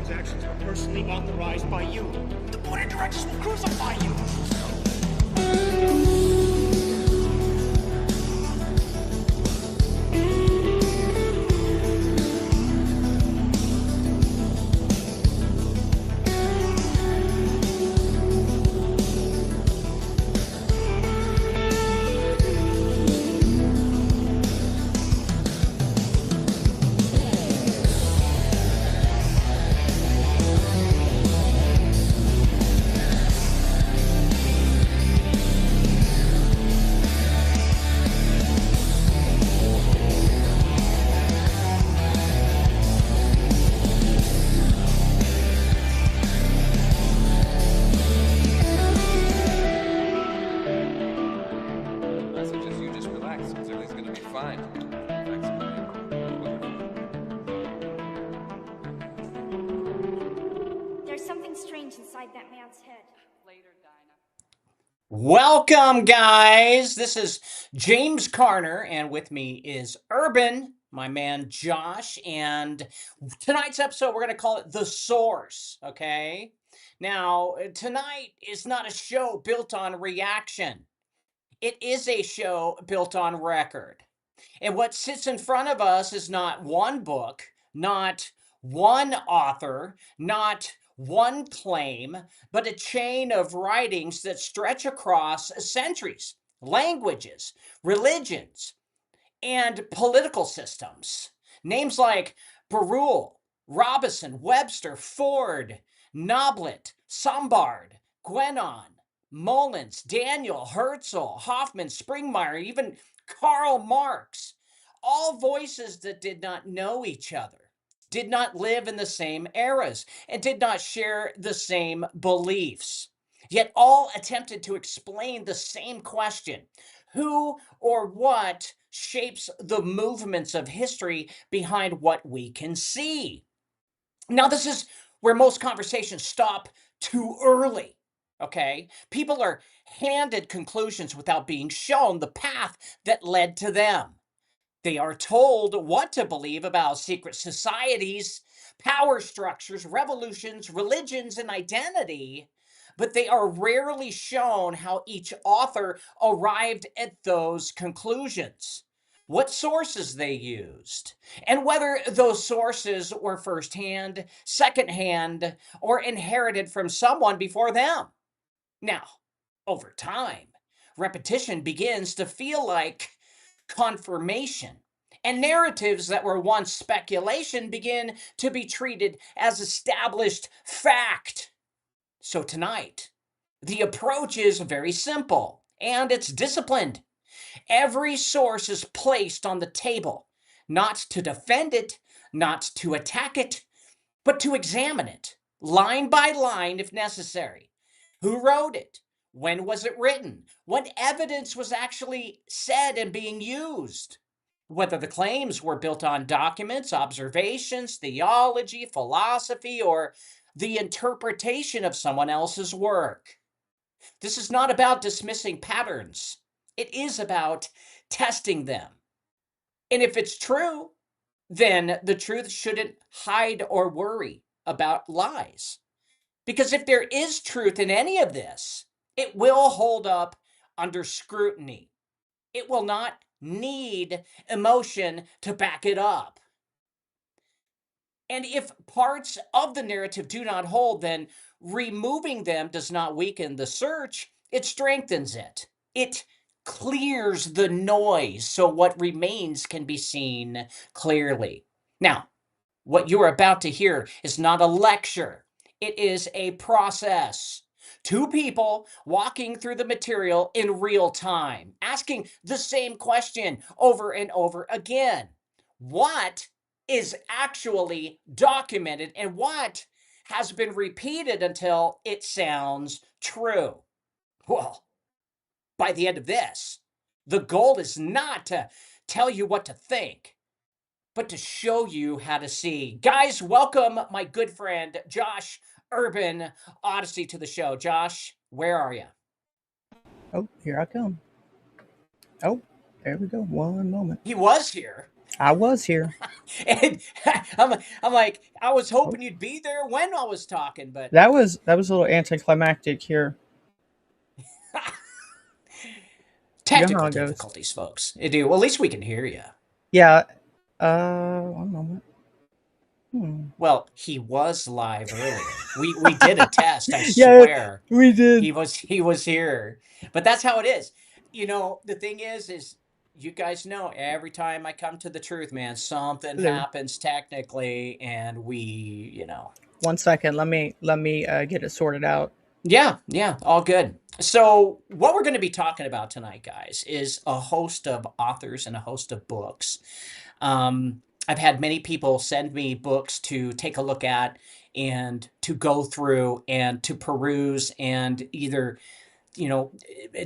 transactions are personally authorized by you. The board of directors will crucify you. Welcome, guys. This is James Carner, and with me is Urban, my man Josh, and tonight's episode, we're going to call it The Source, okay? Now, tonight is not a show built on reaction. It is a show built on record. And what sits in front of us is not one book, not one author, not one claim, but a chain of writings that stretch across centuries, languages, religions, and political systems. Names like Berulle, Robison, Webster, Ford, Noblet, Sombard, Guénon, Mullins, Daniel, Herzl, Hoffman, Springmeier, even Karl Marx, all voices that did not know each other, did not live in the same eras, and did not share the same beliefs, yet all attempted to explain the same question: who or what shapes the movements of history behind what we can see? Now, this is where most conversations stop too early. Okay, people are handed conclusions without being shown the path that led to them. They are told what to believe about secret societies, power structures, revolutions, religions, and identity, but they are rarely shown how each author arrived at those conclusions, what sources they used, and whether those sources were firsthand, secondhand, or inherited from someone before them. Now, over time, repetition begins to feel like confirmation, and narratives that were once speculation begin to be treated as established fact. So tonight, the approach is very simple and it's disciplined. Every source is placed on the table, not to defend it, not to attack it, but to examine it, line by line if necessary. Who wrote it? When was it written? What evidence was actually said and being used? Whether the claims were built on documents, observations, theology, philosophy, or the interpretation of someone else's work. This is not about dismissing patterns. It is about testing them. And if it's true, then the truth shouldn't hide or worry about lies. Because if there is truth in any of this, it will hold up under scrutiny. It will not need emotion to back it up. And if parts of the narrative do not hold, then removing them does not weaken the search, it strengthens it. It clears the noise so what remains can be seen clearly. Now, what you are about to hear is not a lecture. It is a process. Two people walking through the material in real time, asking the same question over and over again. What is actually documented and what has been repeated until it sounds true? Well, by the end of this, the goal is not to tell you what to think, but to show you how to see. Guys, welcome my good friend Josh Urban Odyssey to the show. Josh, where are you? Oh, here I come. Oh, there we go. One moment. He was here. I was here. And I'm like, I was Oh, hoping you'd be there when I was talking, but that was a little anticlimactic here. You know how technical it goes. difficulties, folks. It do. Well, at least we can hear you. Yeah. One moment. Well, he was live earlier. We did a test, I Yeah, swear. we did. He was here. But that's how it is. You know, the thing is you guys know every time I come to the truth, man, something Hello. happens technically and we, you know. 1 second. Let me get it sorted out. Yeah, all good. So, what we're going to be talking about tonight, guys, is a host of authors and a host of books. I've had many people send me books to take a look at and to go through and to peruse and either, you know,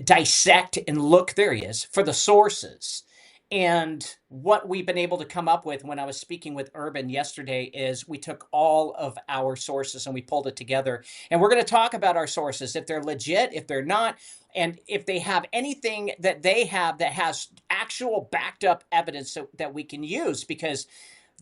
dissect and look, there he is, for the sources. And what we've been able to come up with when I was speaking with Urban yesterday is we took all of our sources and we pulled it together. And we're going to talk about our sources, if they're legit, if they're not, and if they have anything that they have that has actual backed up evidence that we can use. Because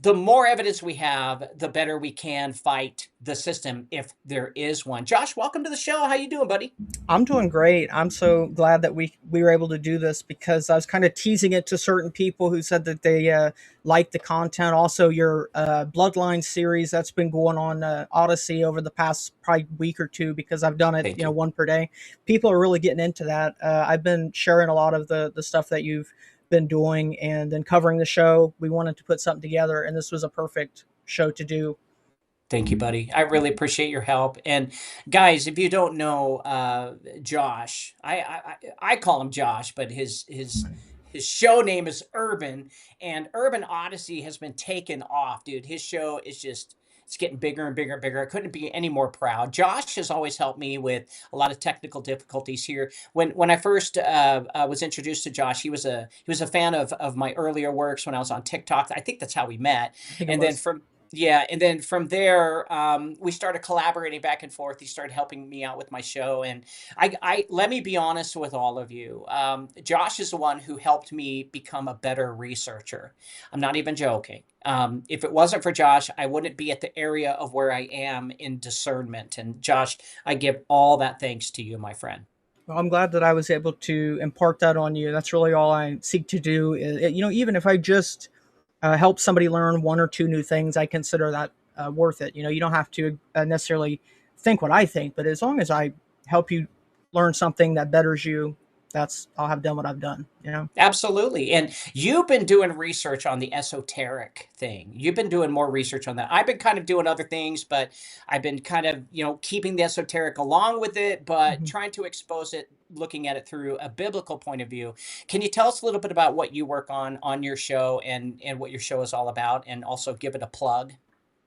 the more evidence we have, the better we can fight the system if there is one. Josh, welcome to the show. How you doing, buddy? I'm doing great. I'm so glad that we were able to do this because I was kind of teasing it to certain people who said that they liked the content. Also, your Bloodlines series that's been going on Odyssey over the past probably week or two because I've done it, Thank you. one per day. People are really getting into that. I've been sharing a lot of the stuff that you've been doing and then covering the show. We wanted to put something together, and this was a perfect show to do. Thank you, buddy. I really appreciate your help. And guys, if you don't know Josh, I call him Josh, but his show name is Urban, and Urban Odyssey has been taken off, dude. His show is just it's getting bigger and bigger and bigger. I couldn't be any more proud. Josh has always helped me with a lot of technical difficulties here. When I first was introduced to Josh, he was a fan of my earlier works when I was on TikTok. I think that's how we met. I think it And then was. from yeah, and then from there, we started collaborating back and forth. He started helping me out with my show, and I let me be honest with all of you. Josh is the one who helped me become a better researcher. I'm not even joking. If it wasn't for Josh, I wouldn't be at the area of where I am in discernment. And Josh, I give all that thanks to you, my friend. Well, I'm glad that I was able to impart that on you. That's really all I seek to do. Even if I just help somebody learn one or two new things, I consider that worth it. You don't have to necessarily think what I think, but as long as I help you learn something that betters you, that's I'll have done what I've done. Absolutely. And you've been doing research on the esoteric thing. You've been doing more research on that. I've been kind of doing other things, but I've been kind of, keeping the esoteric along with it, but Mhm. trying to expose it, looking at it through a biblical point of view. Can you tell us a little bit about what you work on your show and what your show is all about, and also give it a plug?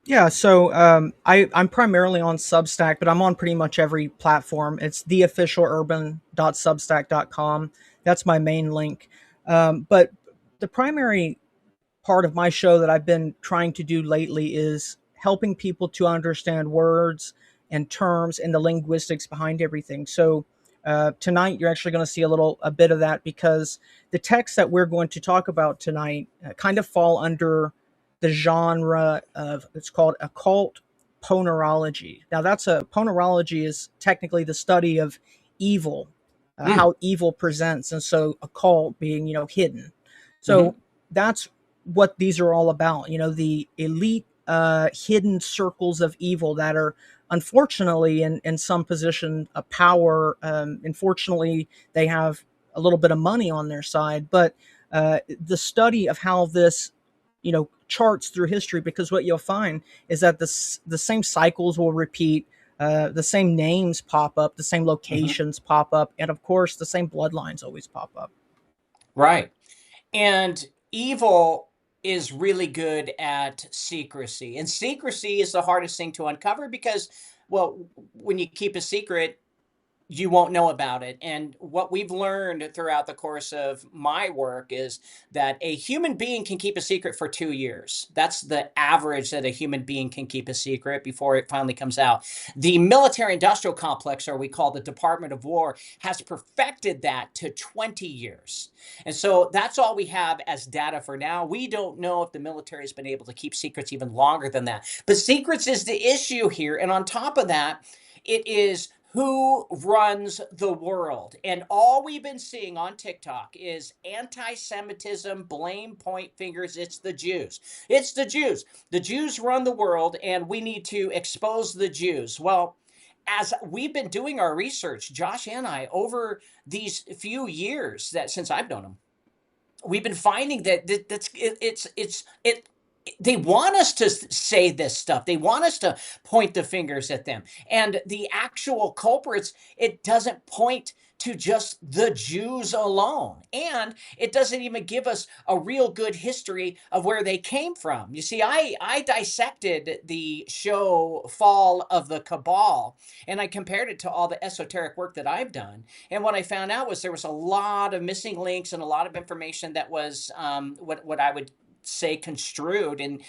Yeah, so I'm primarily on Substack, but I'm on pretty much every platform. It's theofficialurban.substack.com. That's my main link. But the primary part of my show that I've been trying to do lately is helping people to understand words and terms and the linguistics behind everything. So tonight you're actually going to see a bit of that because the texts that we're going to talk about tonight kind of fall under the genre of it's called occult ponerology. Now that's a ponerology is technically the study of evil, Mm, how evil presents, and so occult being hidden. hmm. So that's what these are all about. The elite hidden circles of evil that are unfortunately in some position of power. Unfortunately, they have a little bit of money on their side, but the study of how this charts through history, because what you'll find is that the same cycles will repeat, the same names pop up, the same Hmm. locations pop up, and of course the same bloodlines always pop up. Right. And evil is really good at secrecy. And secrecy is the hardest thing to uncover because, well, when you keep a secret, you won't know about it. And what we've learned throughout the course of my work is that a human being can keep a secret for 2 years. That's the average that a human being can keep a secret before it finally comes out. The military industrial complex, or we call the Department of War, has perfected that to 20 years. And so that's all we have as data for now. We don't know if the military has been able to keep secrets even longer than that. But secrets is the issue here. And on top of that, it is who runs the world. And all we've been seeing on TikTok is anti-Semitism, blame, point fingers. It's the Jews. It's the Jews. The Jews run the world, and we need to expose the Jews. Well, as we've been doing our research, Josh and I, over these few years that since I've known him, we've been finding that they want us to say this stuff. They want us to point the fingers at them. And the actual culprits, it doesn't point to just the Jews alone. And it doesn't even give us a real good history of where they came from. You see, I dissected the show Fall of the Cabal, and I compared it to all the esoteric work that I've done. And what I found out was there was a lot of missing links and a lot of information that was what I would say construed and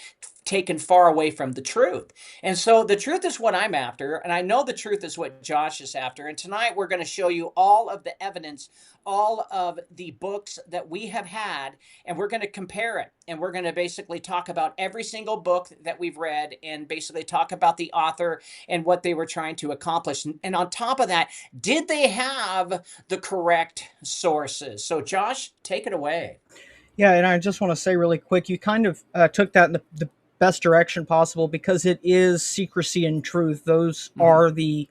taken far away from the truth. And so the truth is what I'm after, and I know the truth is what Josh is after. And tonight we're going to show you all of the evidence, all of the books that we have had, and we're going to compare it. And we're going to basically talk about every single book that we've read and basically talk about the author and what they were trying to accomplish. And on top of that, did they have the correct sources? So Josh, take it away. Yeah, and I just want to say really quick, you kind of took that in the best direction possible, because it is secrecy and truth. Those are the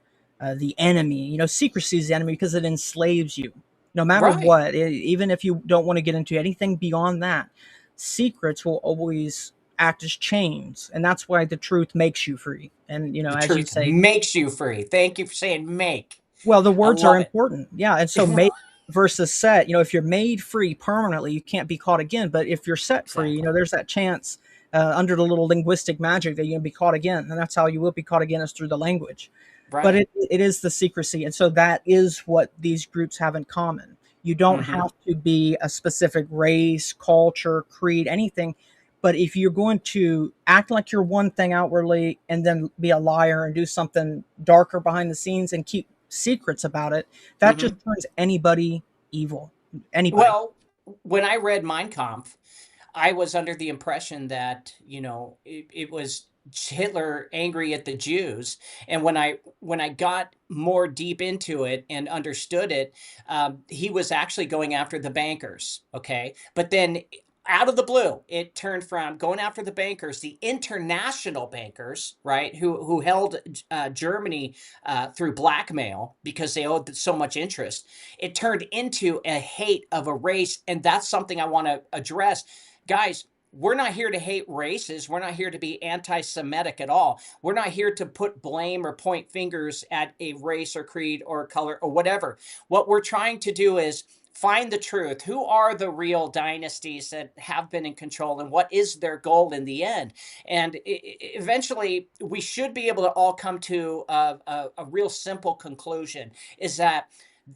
enemy. You know, secrecy is the enemy because it enslaves you. No matter what, even if you don't want to get into anything beyond that, secrets will always act as chains, and that's why the truth makes you free. And, you know, as you say, makes you free. Thank you for saying make. Well, the words are important. Yeah, and so make versus set, you know, if you're made free permanently, you can't be caught again. But if you're set free, you know, there's that chance under the little linguistic magic that you're going to be caught again. And that's how you will be caught again, is through the language. Right. But it is the secrecy. And so that is what these groups have in common. You don't have to be a specific race, culture, creed, anything. But if you're going to act like you're one thing outwardly and then be a liar and do something darker behind the scenes and keep secrets about it, that just turns anybody evil. Anybody. Well, when I read Mein Kampf, I was under the impression that, you know, it was Hitler angry at the Jews. And when I got more deep into it and understood it, he was actually going after the bankers. Okay. But then out of the blue, it turned from going after the bankers, the international bankers, right, who held Germany through blackmail because they owed so much interest. It turned into a hate of a race, and that's something I want to address. Guys, we're not here to hate races. We're not here to be anti-Semitic at all. We're not here to put blame or point fingers at a race or creed or color or whatever. What we're trying to do is find the truth. Who are the real dynasties that have been in control, and what is their goal in the end? And eventually, we should be able to all come to a real simple conclusion, is that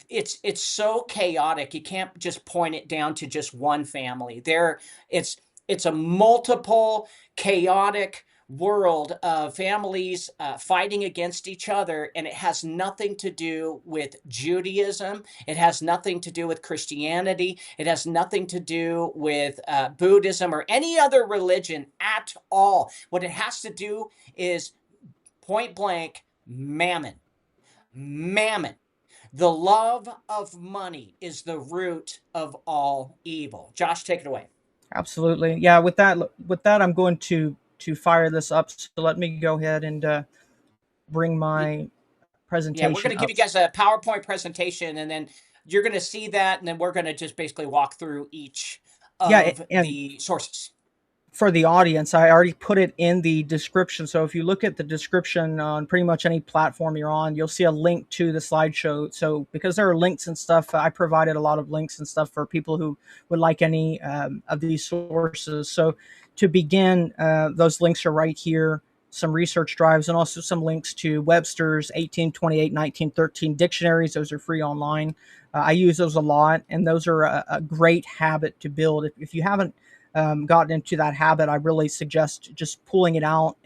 it's so chaotic. You can't just point it down to just one family. It's a multiple chaotic world of families fighting against each other, and it has nothing to do with Judaism. It has nothing to do with Christianity. It has nothing to do with Buddhism or any other religion at all. What it has to do is point blank mammon. Mammon. The love of money is the root of all evil. Josh, take it away. Absolutely. Yeah, with that I'm going to fire this up. So let me go ahead and bring my presentation. Yeah, we're going to give you guys a PowerPoint presentation, and then you're going to see that, and then we're going to just basically walk through each of the sources. For the audience, I already put it in the description. So if you look at the description on pretty much any platform you're on, you'll see a link to the slideshow. So because there are links and stuff, I provided a lot of links and stuff for people who would like any of these sources. So to begin, those links are right here. some research drives, and also some links to Webster's 1828, 1913 dictionaries. Those are free online. I use those a lot, and those are a great habit to build. If you haven't gotten into that habit, I really suggest just pulling it out.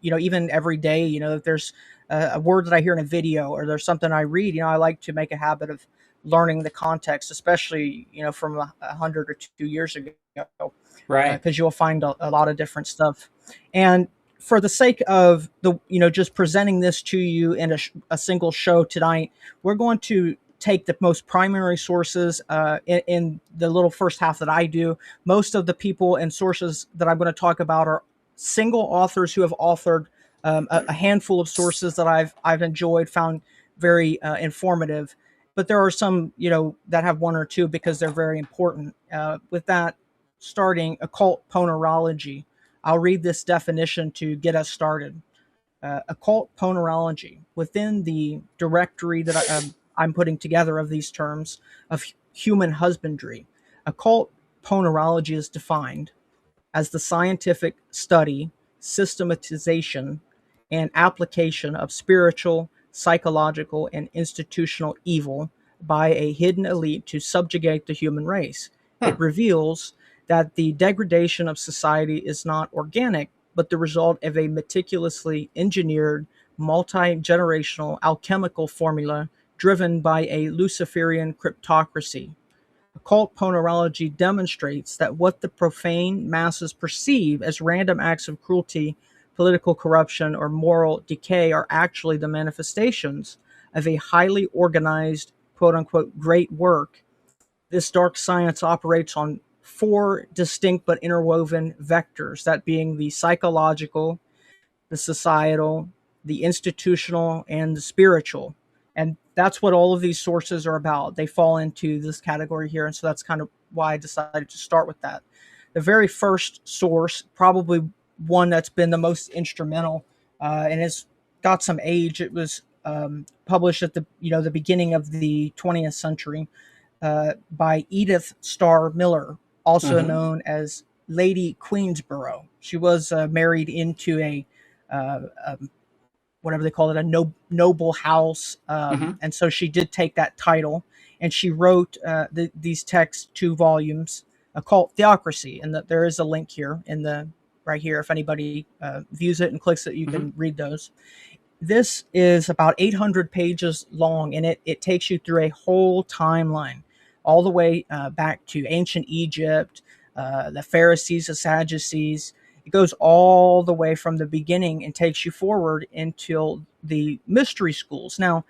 Even every day, if there's a word that I hear in a video or there's something I read, I like to make a habit of learning the context, especially, from 100 or 2 years ago, Right. because you'll find a lot of different stuff. And for the sake of just presenting this to you in a single show tonight, we're going to take the most primary sources in the little first half that I do. Most of the people and sources that I'm going to talk about are single authors who have authored a handful of sources that I've enjoyed, found very informative. But there are some, that have one or two because they're very important. With that, starting occult ponerology. I'll read this definition to get us started. Occult ponerology, within the directory that I'm putting together of these terms of human husbandry, occult ponerology is defined as the scientific study, systematization, and application of spiritual, psychological, and institutional evil by a hidden elite to subjugate the human race. It reveals that the degradation of society is not organic, but the result of a meticulously engineered, multi-generational alchemical formula driven by a Luciferian cryptocracy. Occult ponerology demonstrates that what the profane masses perceive as random acts of cruelty, political corruption, or moral decay are actually the manifestations of a highly organized, quote-unquote, great work. This dark science operates on 4 distinct but interwoven vectors, that being the psychological, the societal, the institutional, and the spiritual. And that's what all of these sources are about. They fall into this category here, and so that's kind of why I decided to start with that. The very first source, probably one that's been the most instrumental, and has got some age. It was published at the beginning of the 20th century by Edith Starr Miller, also known as Lady Queensborough. She was married into a whatever they call it, a noble house, and so she did take that title, and she wrote these texts, 2 volumes, Occult Theocracy, and there is a link here right here. If anybody views it and clicks it, you can read those. This is about 800 pages long, and it takes you through a whole timeline, all the way back to ancient Egypt, the Pharisees, the Sadducees. It goes all the way from the beginning and takes you forward until the mystery schools. Now,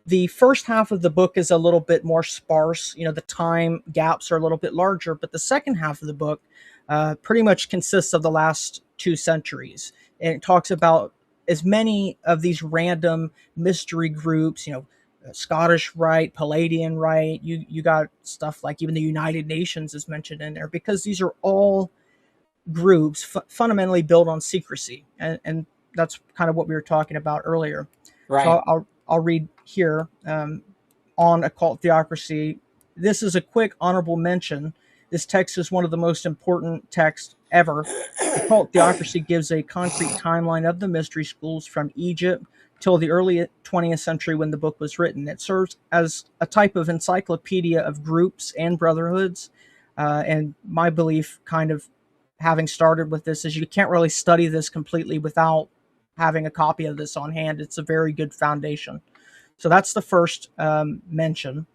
the first half of the book is a little bit more sparse. The time gaps are a little bit larger, but the second half of the book pretty much consists of the last 2 centuries. And it talks about as many of these random mystery groups, Scottish Rite, Palladian Rite. You got stuff like even the United Nations is mentioned in there, because these are all groups fundamentally built on secrecy, and that's kind of what we were talking about earlier. Right. So I'll read here on occult theocracy. This is a quick honorable mention. This text is one of the most important texts ever. Occult theocracy gives a concrete timeline of the mystery schools from Egypt till the early 20th century when the book was written. It serves as a type of encyclopedia of groups and brotherhoods. And my belief, kind of having started with this, is you can't really study this completely without having a copy of this on hand. It's a very good foundation. So that's the first mention.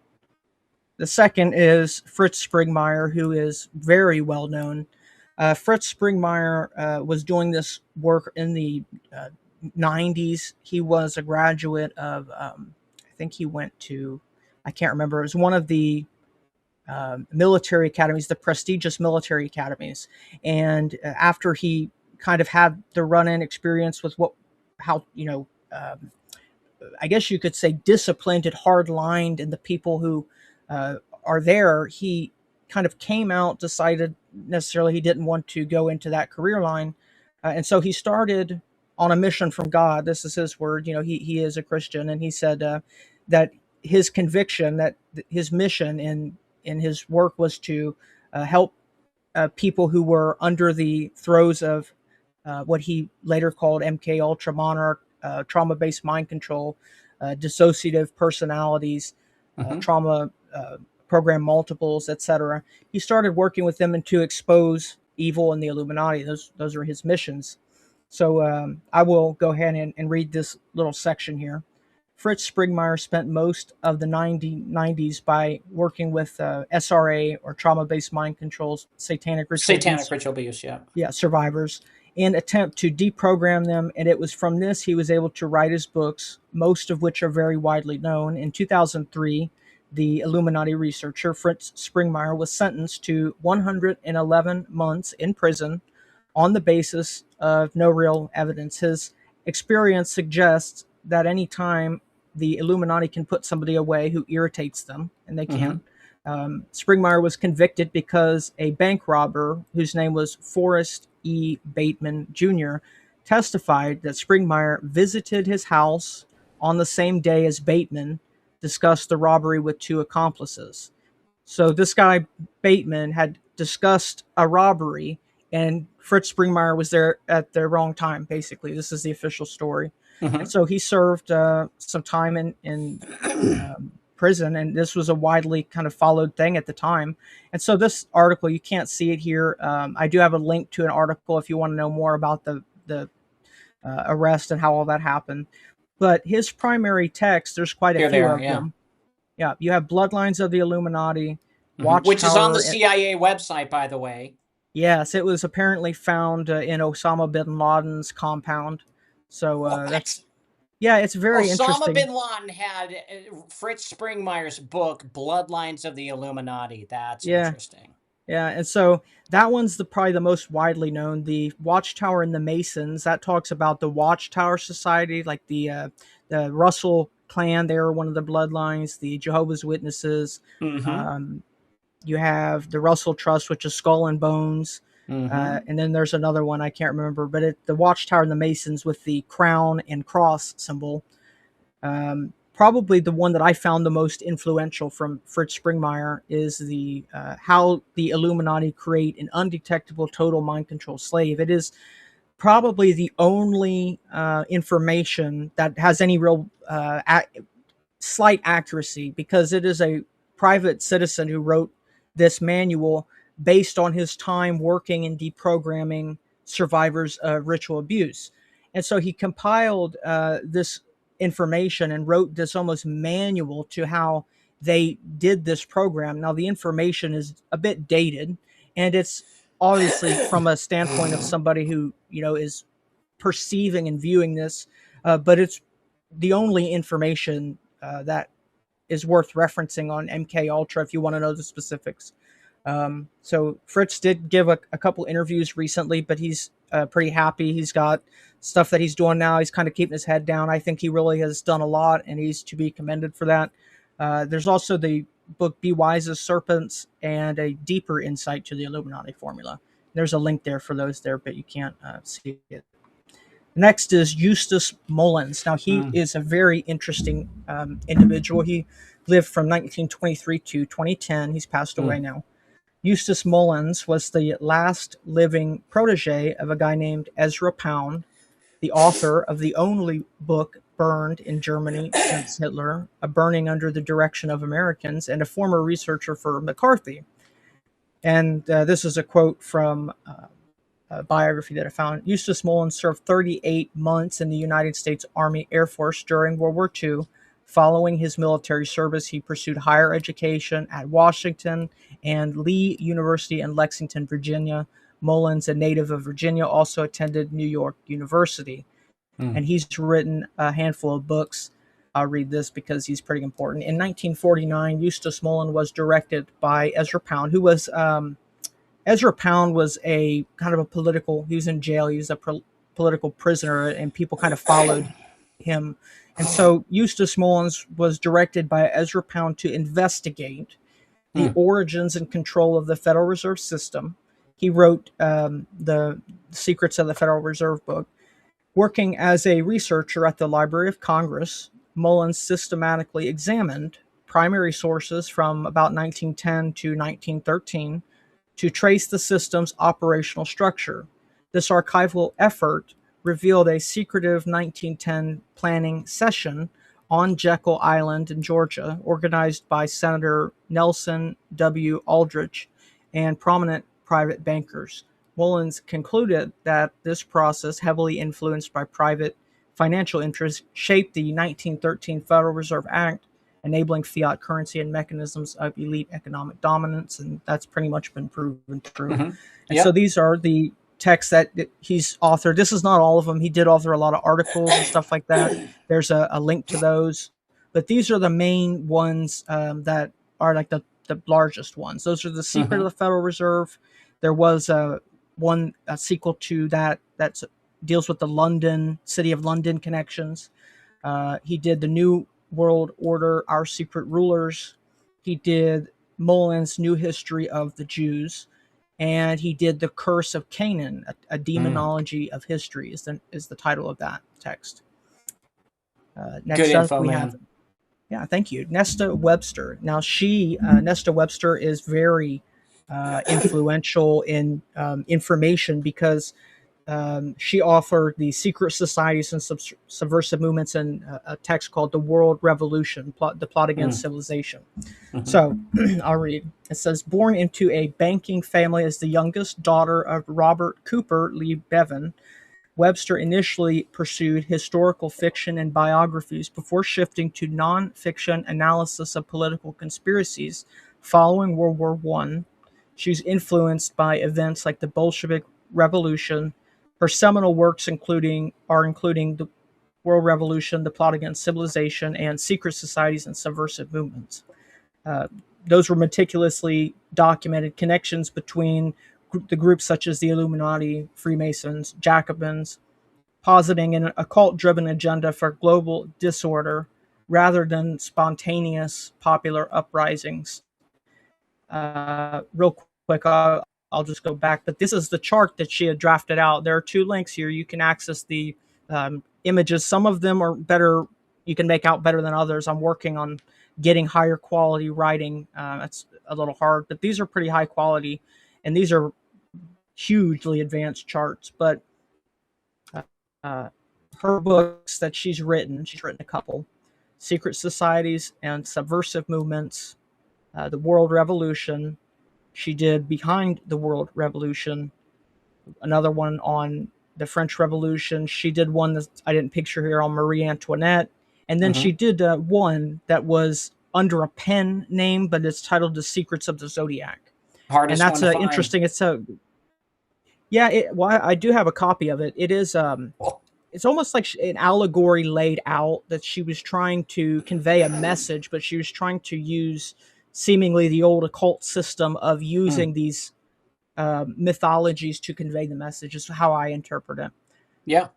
The second is Fritz Springmeier, who is very well known. Fritz Springmeier was doing this work in the 90s. He was a graduate of, I think he went to, I can't remember, it was one of the military academies, the prestigious military academies. And after he kind of had the run-in experience with I guess you could say disciplined and hard-lined, and the people who are there, he kind of came out, decided necessarily he didn't want to go into that career line. And so he started on a mission from God. This is his word. He is a Christian, and he said that his conviction, that his mission in his work was to help people who were under the throes of what he later called MK Ultra Monarch, trauma-based mind control, dissociative personalities, trauma program multiples, etc. He started working with them to expose evil in the Illuminati. Those are his missions. So I will go ahead and read this little section here. Fritz Springmeier spent most of the 90s by working with SRA, or trauma-based mind controls, satanic ritual abuse, survivors, in attempt to deprogram them. And it was from this he was able to write his books, most of which are very widely known. In 2003, the Illuminati researcher Fritz Springmeier was sentenced to 111 months in prison on the basis of no real evidence. His experience suggests that any time the Illuminati can put somebody away who irritates them, and they can. Springmeier was convicted because a bank robber, whose name was Forrest E. Bateman Jr., testified that Springmeier visited his house on the same day as Bateman discussed the robbery with two accomplices. So this guy, Bateman, had discussed a robbery, and Fritz Springmeier was there at the wrong time, basically. This is the official story. And so he served some time in prison, and this was a widely kind of followed thing at the time. And so this article, you can't see it here. I do have a link to an article if you want to know more about the arrest and how all that happened. But his primary text, there's quite a few of them. Yeah, you have Bloodlines of the Illuminati, which is on the CIA website, by the way. Yes, it was apparently found in Osama bin Laden's compound. So it's very interesting. Osama bin Laden had Fritz Springmeier's book, Bloodlines of the Illuminati. That's interesting. Yeah, and so that one's probably the most widely known. The Watchtower and the Masons, that talks about the Watchtower Society, like the Russell clan. They were one of the bloodlines. The Jehovah's Witnesses. You have the Russell Trust, which is Skull and Bones. And then there's another one I can't remember, but the Watchtower and the Masons with the crown and cross symbol. Probably the one that I found the most influential from Fritz Springmeier is the how the Illuminati create an undetectable total mind control slave. It is probably the only information that has any real slight accuracy, because it is a private citizen who wrote this manual based on his time working in deprogramming survivors of ritual abuse. And so he compiled this information and wrote this almost manual to how they did this program. Now, the information is a bit dated, and it's obviously from a standpoint of somebody who, is perceiving and viewing this, but it's the only information that is worth referencing on MK Ultra if you want to know the specifics. So Fritz did give a couple interviews recently, but he's pretty happy. He's got stuff that he's doing now. He's kind of keeping his head down. I think he really has done a lot, and he's to be commended for that. There's also the book Be Wise as Serpents and a deeper insight to the Illuminati formula. There's a link there for those there, but you can't see it. Next is Eustace Mullins. Now, he is a very interesting individual. He lived from 1923 to 2010. He's passed away now. Eustace Mullins was the last living protege of a guy named Ezra Pound, the author of the only book burned in Germany since Hitler, A Burning Under the Direction of Americans, and a former researcher for McCarthy. And this is a quote from a biography that I found. Eustace Mullins served 38 months in the United States Army Air Force during World War II. Following his military service, he pursued higher education at Washington and Lee University in Lexington, Virginia. Mullins, a native of Virginia, also attended New York University. And he's written a handful of books. I'll read this because he's pretty important. In 1949, Eustace Mullins was directed by Ezra Pound, who was Ezra Pound was a kind of a political, he was in jail, he was a political prisoner, and people kind of followed him. And so Eustace Mullins was directed by Ezra Pound to investigate the origins and control of the Federal Reserve System. He wrote the Secrets of the Federal Reserve book. Working as a researcher at the Library of Congress, Mullins systematically examined primary sources from about 1910 to 1913 to trace the system's operational structure. This archival effort revealed a secretive 1910 planning session on Jekyll Island in Georgia, organized by Senator Nelson W. Aldrich and prominent private bankers. Mullins concluded that this process, heavily influenced by private financial interests, shaped the 1913 Federal Reserve Act, enabling fiat currency and mechanisms of elite economic dominance, and that's pretty much been proven true. Mm-hmm. And so these are the texts that he's authored. This is not all of them. He did author a lot of articles and stuff like that. There's a link to those. But these are the main ones that are like the largest ones. Those are The Secret of the Federal Reserve. There was a sequel to that deals with the City of London connections. He did The New World Order, Our Secret Rulers. He did Mullins' New History of the Jews. And he did The Curse of Canaan, a demonology of history is the title of that text. Next Good up, info, we man. have, yeah, thank you, Nesta Webster. Now, Nesta Webster is very influential in information because she authored The Secret Societies and Subversive Movements in a text called The World Revolution, The Plot Against Civilization. So I'll read. It says, born into a banking family as the youngest daughter of Robert Cooper Lee Bevan, Webster initially pursued historical fiction and biographies before shifting to non-fiction analysis of political conspiracies following World War I. She was influenced by events like the Bolshevik Revolution. Her seminal works including The World Revolution, The Plot Against Civilization, and Secret Societies and Subversive Movements. Those were meticulously documented connections between the groups such as the Illuminati, Freemasons, Jacobins, positing an occult-driven agenda for global disorder rather than spontaneous popular uprisings. Real quick, I'll just go back, but this is the chart that she had drafted out. There are two links here. You can access the images. Some of them are better, you can make out better than others. I'm working on getting higher quality writing. That's a little hard, but these are pretty high quality, and these are hugely advanced charts. But her books that she's written a couple: Secret Societies and Subversive Movements, The World Revolution. She did Behind the World Revolution, another one on the French Revolution. She did one that I didn't picture here on Marie Antoinette. And then she did one that was under a pen name, but it's titled The Secrets of the Zodiac. Hardest and that's one to find. Interesting. It's I do have a copy of it. It is it's almost like an allegory laid out that she was trying to convey a message, but she was trying to use seemingly the old occult system of using these mythologies to convey the message, is how I interpret it. Yeah.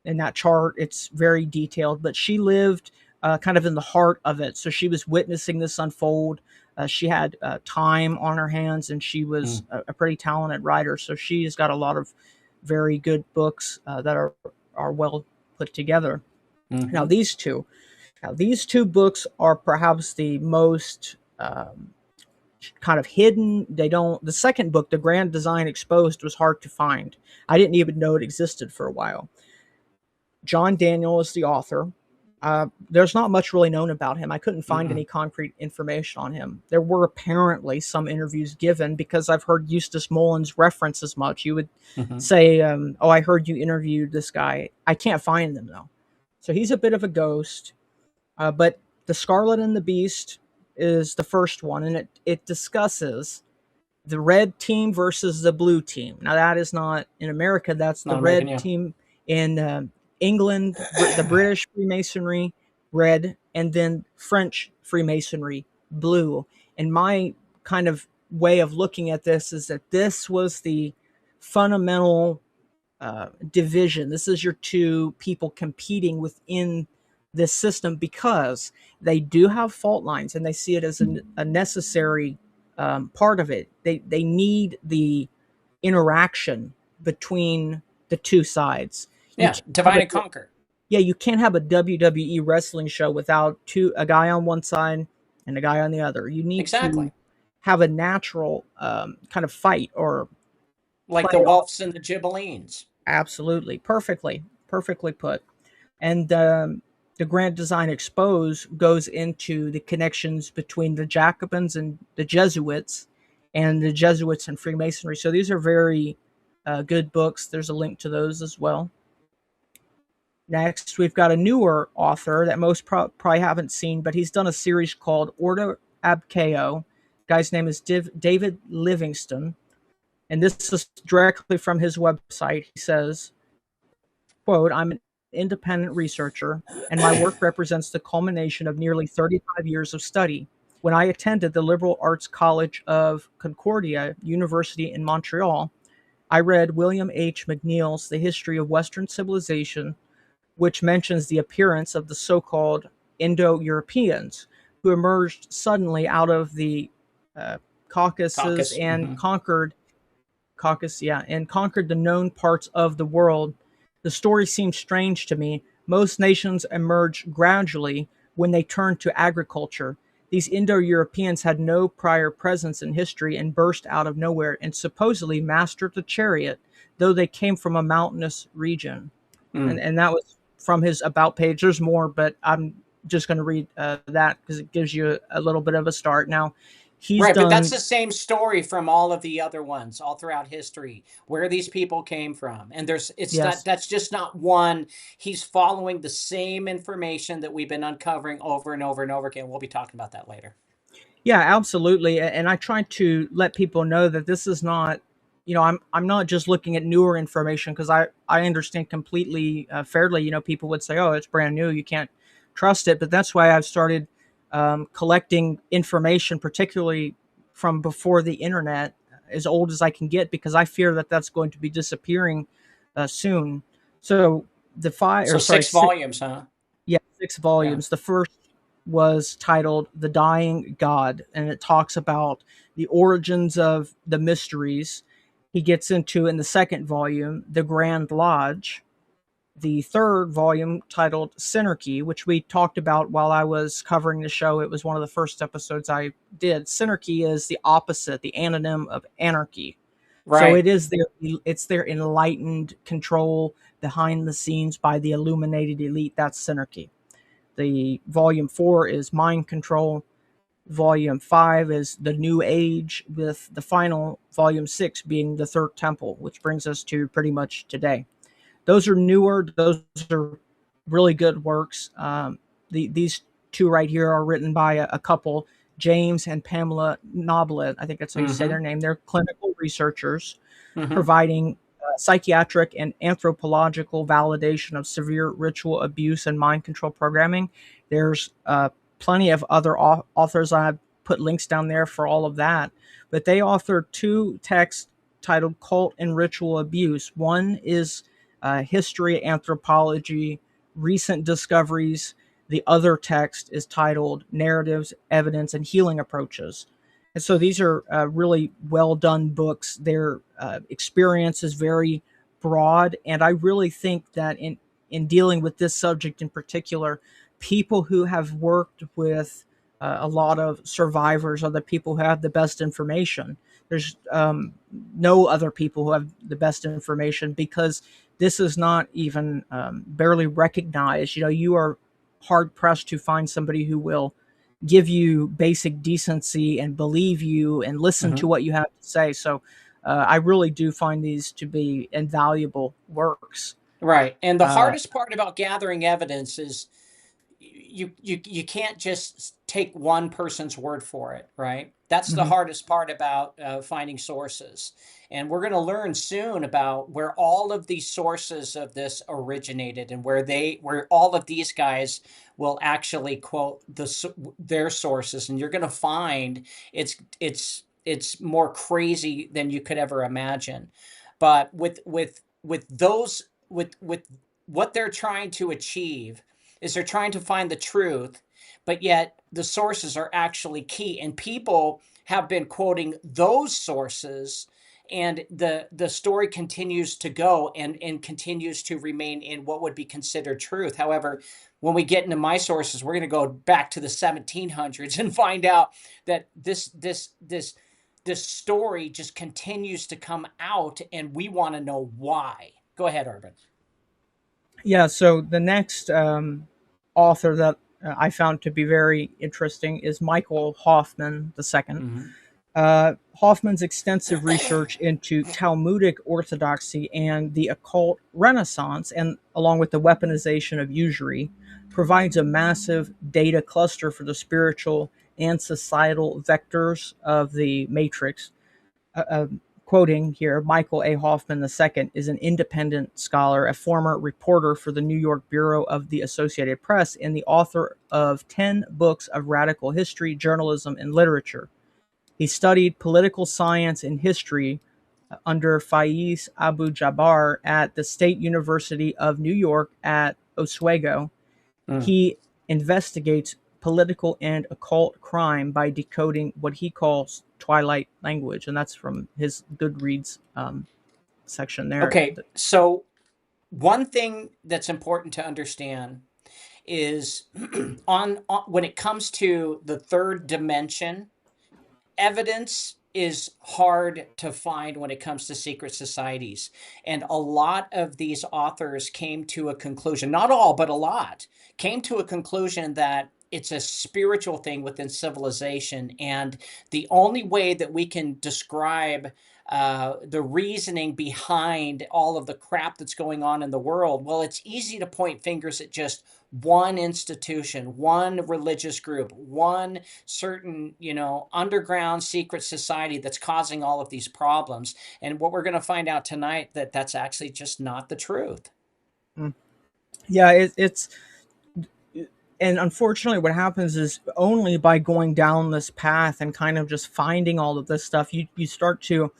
In that chart, it's very detailed, but she lived kind of in the heart of it. So she was witnessing this unfold. She had time on her hands, and she was a pretty talented writer. So she has got a lot of very good books that are well put together. Now these two books are perhaps the most kind of hidden. The second book, The Grand Design Exposed, was hard to find. I didn't even know it existed for a while. John Daniel is the author. There's not much really known about him. I couldn't find any concrete information on him. There were apparently some interviews given, because I've heard Eustace Mullins reference as much. You would say, oh, I heard you interviewed this guy. I can't find them, though. So he's a bit of a ghost. But The Scarlet and the Beast is the first one, and it discusses the red team versus the blue team. Now, that is not in America. That's the red team in England, the British Freemasonry, red, and then French Freemasonry, blue. And my kind of way of looking at this is that this was the fundamental division. This is your two people competing within this system, because they do have fault lines, and they see it as a necessary part of it. They need the interaction between the two sides. Yeah, divide and conquer. Yeah, you can't have a WWE wrestling show without a guy on one side and a guy on the other. You need to have a natural kind of fight or Like the play off. Wolves and the Gibellines. Absolutely, perfectly put. And the Grand Design Expose goes into the connections between the Jacobins and the Jesuits and Freemasonry. So these are very good books. There's a link to those as well. Next, we've got a newer author that most probably haven't seen, but he's done a series called Ordo Abkeo. Guy's name is David Livingston, and this is directly from his website. He says, quote, "I'm an independent researcher, and my work represents the culmination of nearly 35 years of study. When I attended the Liberal Arts College of Concordia University in Montreal, I read William H. McNeill's The History of Western Civilization, which mentions the appearance of the so-called Indo-Europeans who emerged suddenly out of the Caucasus and conquered the known parts of the world. The story seems strange to me. Most nations emerge gradually when they turn to agriculture. These Indo-Europeans had no prior presence in history and burst out of nowhere and supposedly mastered the chariot, though they came from a mountainous region." And that was from his about page. There's more, but I'm just going to read that because it gives you a little bit of a start. Now, But that's the same story from all of the other ones all throughout history, where these people came from. And that's just not one. He's following the same information that we've been uncovering over and over and over again. We'll be talking about that later. Yeah, absolutely. And I try to let people know that this is not, I'm not just looking at newer information, because I understand completely fairly, people would say, oh, it's brand new, you can't trust it. But that's why I've started collecting information, particularly from before the internet, as old as I can get, because I fear that that's going to be disappearing soon. So six volumes, huh? Yeah, 6 volumes. Yeah. The first was titled The Dying God, and it talks about the origins of the mysteries. He gets into, in the second volume, the Grand Lodge. The third volume, titled Synarchy, which we talked about while I was covering the show. It was one of the first episodes I did. Synarchy is the opposite, the anonym of anarchy. Right. So it's their enlightened control behind the scenes by the illuminated elite. That's Synarchy. The volume 4 is Mind Control. Volume 5 is The New Age, with the final volume 6 being The Third Temple, which brings us to pretty much today. Those are newer. Those are really good works. These two right here are written by a couple, James and Pamela Nobility. I think that's how you say their name. They're clinical researchers providing psychiatric and anthropological validation of severe ritual abuse and mind control programming. There's plenty of other authors. I've put links down there for all of that. But they authored 2 texts titled Cult and Ritual Abuse. One is History, Anthropology, Recent Discoveries. The other text is titled Narratives, Evidence, and Healing Approaches. And so these are really well done books. Their experience is very broad, and I really think that in dealing with this subject in particular, people who have worked with a lot of survivors are the people who have the best information. There's no other people who have the best information, because this is not even barely recognized. You are hard pressed to find somebody who will give you basic decency and believe you and listen to what you have to say. So I really do find these to be invaluable works. Right. And the hardest part about gathering evidence is you can't just take one person's word for it, right? That's the hardest part about finding sources. And we're going to learn soon about where all of these sources of this originated, and where all of these guys will actually quote their sources. And you're going to find it's more crazy than you could ever imagine. But with what they're trying to achieve is they're trying to find the truth, but yet the sources are actually key. And people have been quoting those sources, and the story continues to go and continues to remain in what would be considered truth. However, when we get into my sources, we're going to go back to the 1700s and find out that this this story just continues to come out, and we want to know why. Go ahead, Urban. Yeah, so the next author that I found to be very interesting is Michael Hoffman II. Hoffman's extensive research into Talmudic orthodoxy and the occult renaissance, and along with the weaponization of usury, provides a massive data cluster for the spiritual and societal vectors of the matrix. Quoting here, Michael A. Hoffman II is an independent scholar, a former reporter for the New York Bureau of the Associated Press, and the author of 10 books of radical history, journalism, and literature. He studied political science and history under Faiz Abu Jabbar at the State University of New York at Oswego. He investigates political and occult crime by decoding what he calls Twilight language, and that's from his Goodreads section there. Okay, so one thing that's important to understand is on when it comes to the third dimension, evidence is hard to find when it comes to secret societies. And a lot of these authors came to a conclusion, not all, but a lot, came to a conclusion that it's a spiritual thing within civilization. And the only way that we can describe the reasoning behind all of the crap that's going on in the world, well, it's easy to point fingers at just one institution, one religious group, one certain, underground secret society that's causing all of these problems. And what we're going to find out tonight, that's actually just not the truth. Yeah, it's and unfortunately what happens is only by going down this path and kind of just finding all of this stuff, you start to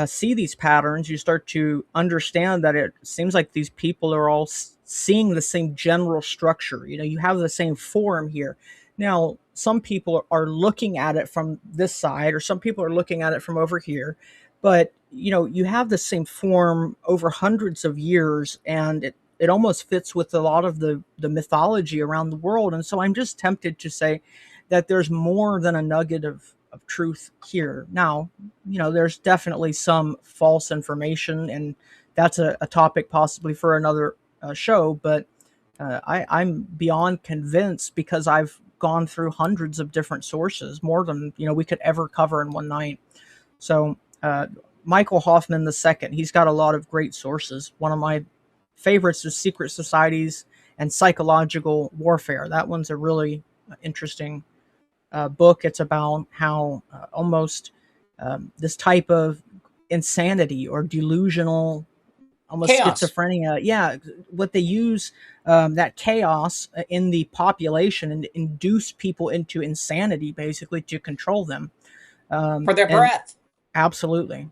see these patterns. You start to understand that it seems like these people are all seeing the same general structure. You have the same form here. Now, some people are looking at it from this side, or some people are looking at it from over here, but you have the same form over hundreds of years, and it almost fits with a lot of the mythology around the world. And so I'm just tempted to say that there's more than a nugget of truth here. Now, there's definitely some false information, and that's a topic possibly for another show, but I'm beyond convinced because I've gone through hundreds of different sources, more than we could ever cover in one night. So Michael Hoffman II, he's got a lot of great sources. One of my favorites is Secret Societies and Psychological Warfare. That one's a really interesting book. It's about how almost this type of insanity or delusional, almost Chaos. schizophrenia, what they use, that chaos in the population, and induce people into insanity, basically, to control them. For their breath. Absolutely.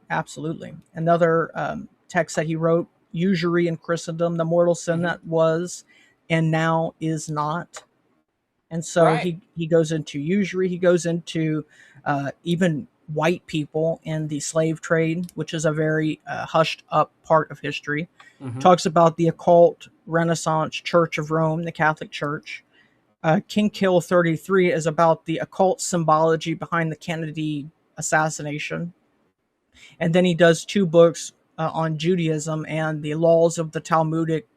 Another text that he wrote, Usury in Christendom, the mortal sin that was and now is not. And so he goes into usury. He goes into even white people and the slave trade, which is a very hushed up part of history. Talks about the occult Renaissance Church of Rome, the Catholic Church. King Kill 33 is about the occult symbology behind the Kennedy assassination. And then he does 2 books on Judaism and the laws of the Talmudic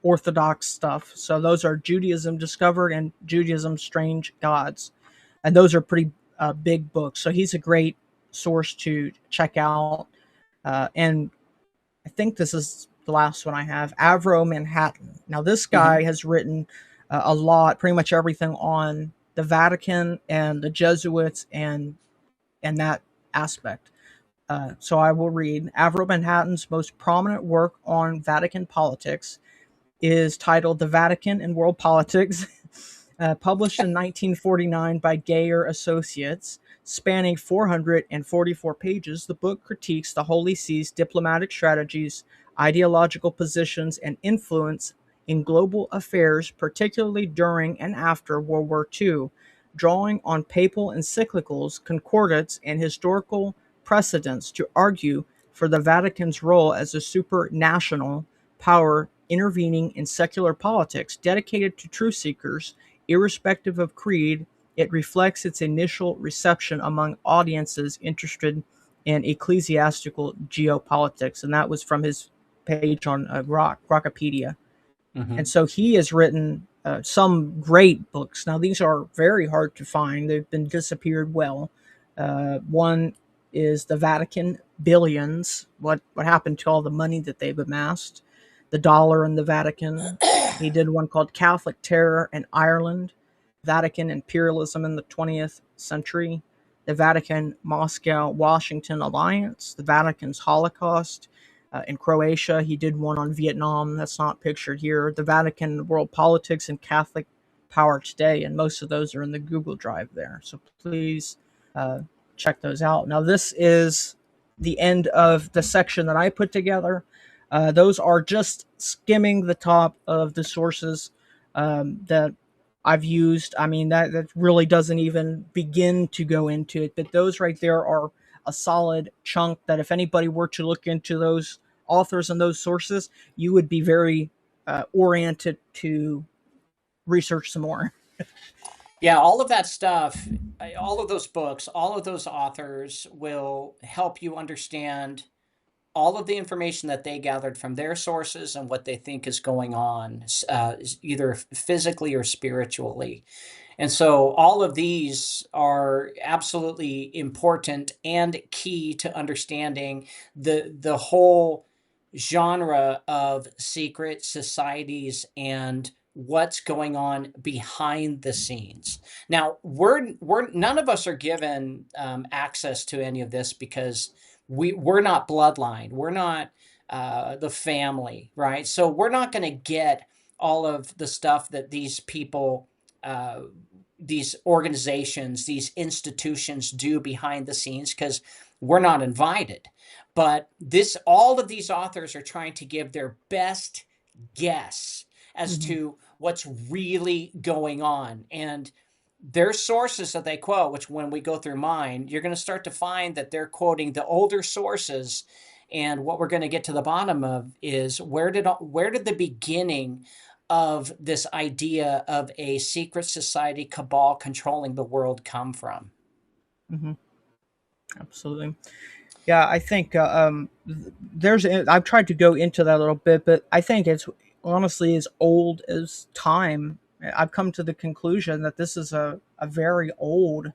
Orthodox stuff. So those are Judaism Discovered and Judaism Strange Gods. And those are pretty big books. So he's a great source to check out. And I think this is the last one I have, Avro Manhattan. Now, this guy has written a lot, pretty much everything on the Vatican and the Jesuits and that aspect. So I will read. Avro Manhattan's most prominent work on Vatican politics is titled The Vatican and World Politics, published in 1949 by Gayer Associates. Spanning 444 pages, the book critiques the Holy See's diplomatic strategies, ideological positions, and influence in global affairs, particularly during and after World War II, drawing on papal encyclicals, concordats, and historical precedents to argue for the Vatican's role as a supranational power intervening in secular politics, dedicated to truth seekers, irrespective of creed, It reflects its initial reception among audiences interested in ecclesiastical geopolitics. And that was from his page on Rockopedia. Mm-hmm. And so he has written some great books. Now, these are very hard to find. They've been disappeared well. One is The Vatican Billions, what happened to all the money that they've amassed, The Dollar and the Vatican. He did one called Catholic Terror in Ireland, Vatican Imperialism in the 20th Century, the Vatican Moscow-Washington Alliance, the Vatican's Holocaust. In Croatia, he did one on Vietnam. That's not pictured here. The Vatican, World Politics, and Catholic Power Today. And most of those are in the Google Drive there. So please check those out. Now, this is the end of the section that I put together. Those are just skimming the top of the sources that I've used. I mean, that really doesn't even begin to go into it. But those right there are a solid chunk that if anybody were to look into those authors and those sources, you would be very oriented to research some more. Yeah, all of that stuff, all of those books, all of those authors will help you understand all of the information that they gathered from their sources and what they think is going on, either physically or spiritually. And so all of these are absolutely important and key to understanding the whole genre of secret societies and what's going on behind the scenes. Now, we're none of us are given access to any of this because we're not bloodline. We're not the family, right? So we're not going to get all of the stuff that these people, these organizations, these institutions do behind the scenes because we're not invited. But all of these authors are trying to give their best guess as to what's really going on. And their sources that they quote, which when we go through mine, you're going to start to find that they're quoting the older sources. And what we're going to get to the bottom of is where did the beginning of this idea of a secret society cabal controlling the world come from? Mm-hmm. Absolutely. Yeah, I think I've tried to go into that a little bit, but I think it's honestly as old as time. I've come to the conclusion that this is a very old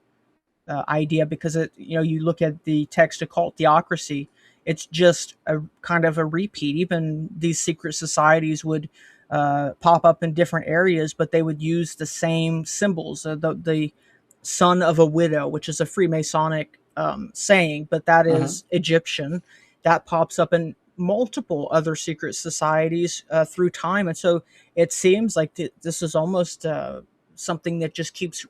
idea because you look at the text occult theocracy, it's just a kind of a repeat. Even these secret societies would pop up in different areas, but they would use the same symbols. The son of a widow, which is a Freemasonic saying, but that is Egyptian. That pops up in multiple other secret societies through time. And so it seems like this is almost something that just keeps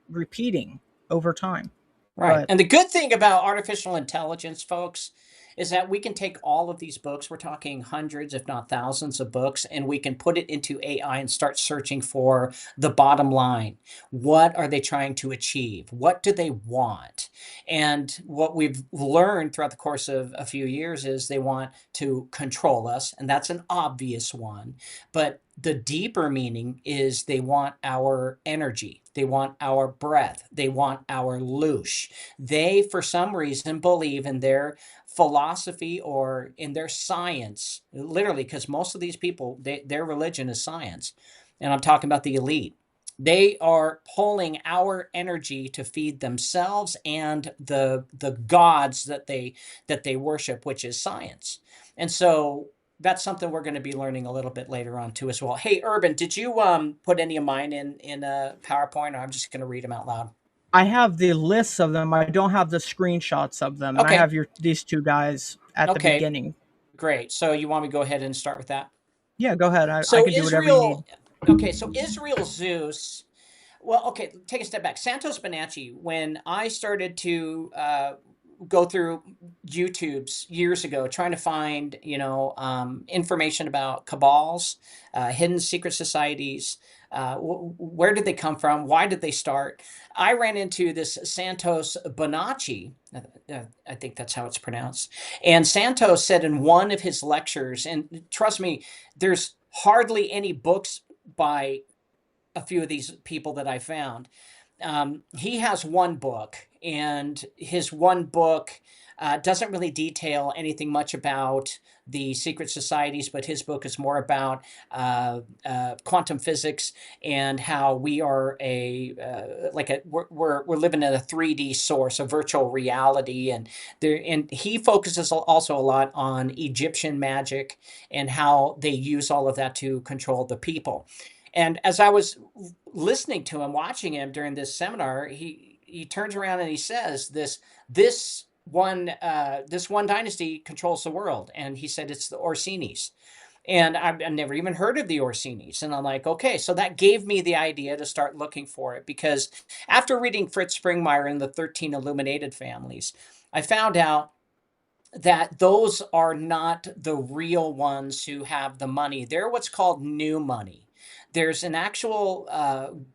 repeating over time. Right. But And the good thing about artificial intelligence, folks, is that we can take all of these books, we're talking hundreds, if not thousands of books, and we can put it into AI and start searching for the bottom line. What are they trying to achieve? What do they want? And what we've learned throughout the course of a few years is they want to control us, and that's an obvious one. But the deeper meaning is they want our energy. They want our breath. They want our loosh. They, for some reason, believe in their philosophy or in their science, literally, because most of these people, their religion is science. And I'm talking about the elite. They are pulling our energy to feed themselves and the gods that they worship, which is science. And so that's something we're going to be learning a little bit later on too as well. Hey, Urban, did you put any of mine in a PowerPoint, or I'm just going to read them out loud? I have the lists of them. I don't have the screenshots of them. And I Okay. have these two guys at the Okay. beginning. Great. So you want me to go ahead and start with that? Yeah, go ahead. I So can do whatever you need. Israel Zeus. Well, okay, take a step back. Santos Bonacci, when I started to go through YouTube's years ago, trying to find, information about cabals, hidden secret societies, where did they come from? Why did they start? I ran into this Santos Bonacci. I think that's how it's pronounced. And Santos said in one of his lectures, and trust me, there's hardly any books by a few of these people that I found. he has one book, and his one book doesn't really detail anything much about the secret societies, but his book is more about quantum physics and how we are we're living in a 3D source, a virtual reality, and he focuses also a lot on Egyptian magic and how they use all of that to control the people. And as I was listening to him, watching him during this seminar, he turns around and he says, this one dynasty controls the world, and he said it's the Orsinis. And I've never even heard of the Orsinis. And I'm like, okay, so that gave me the idea to start looking for it, because after reading Fritz Springmeier and the 13 Illuminated families, I found out that those are not the real ones who have the money. They're what's called new money. There's an actual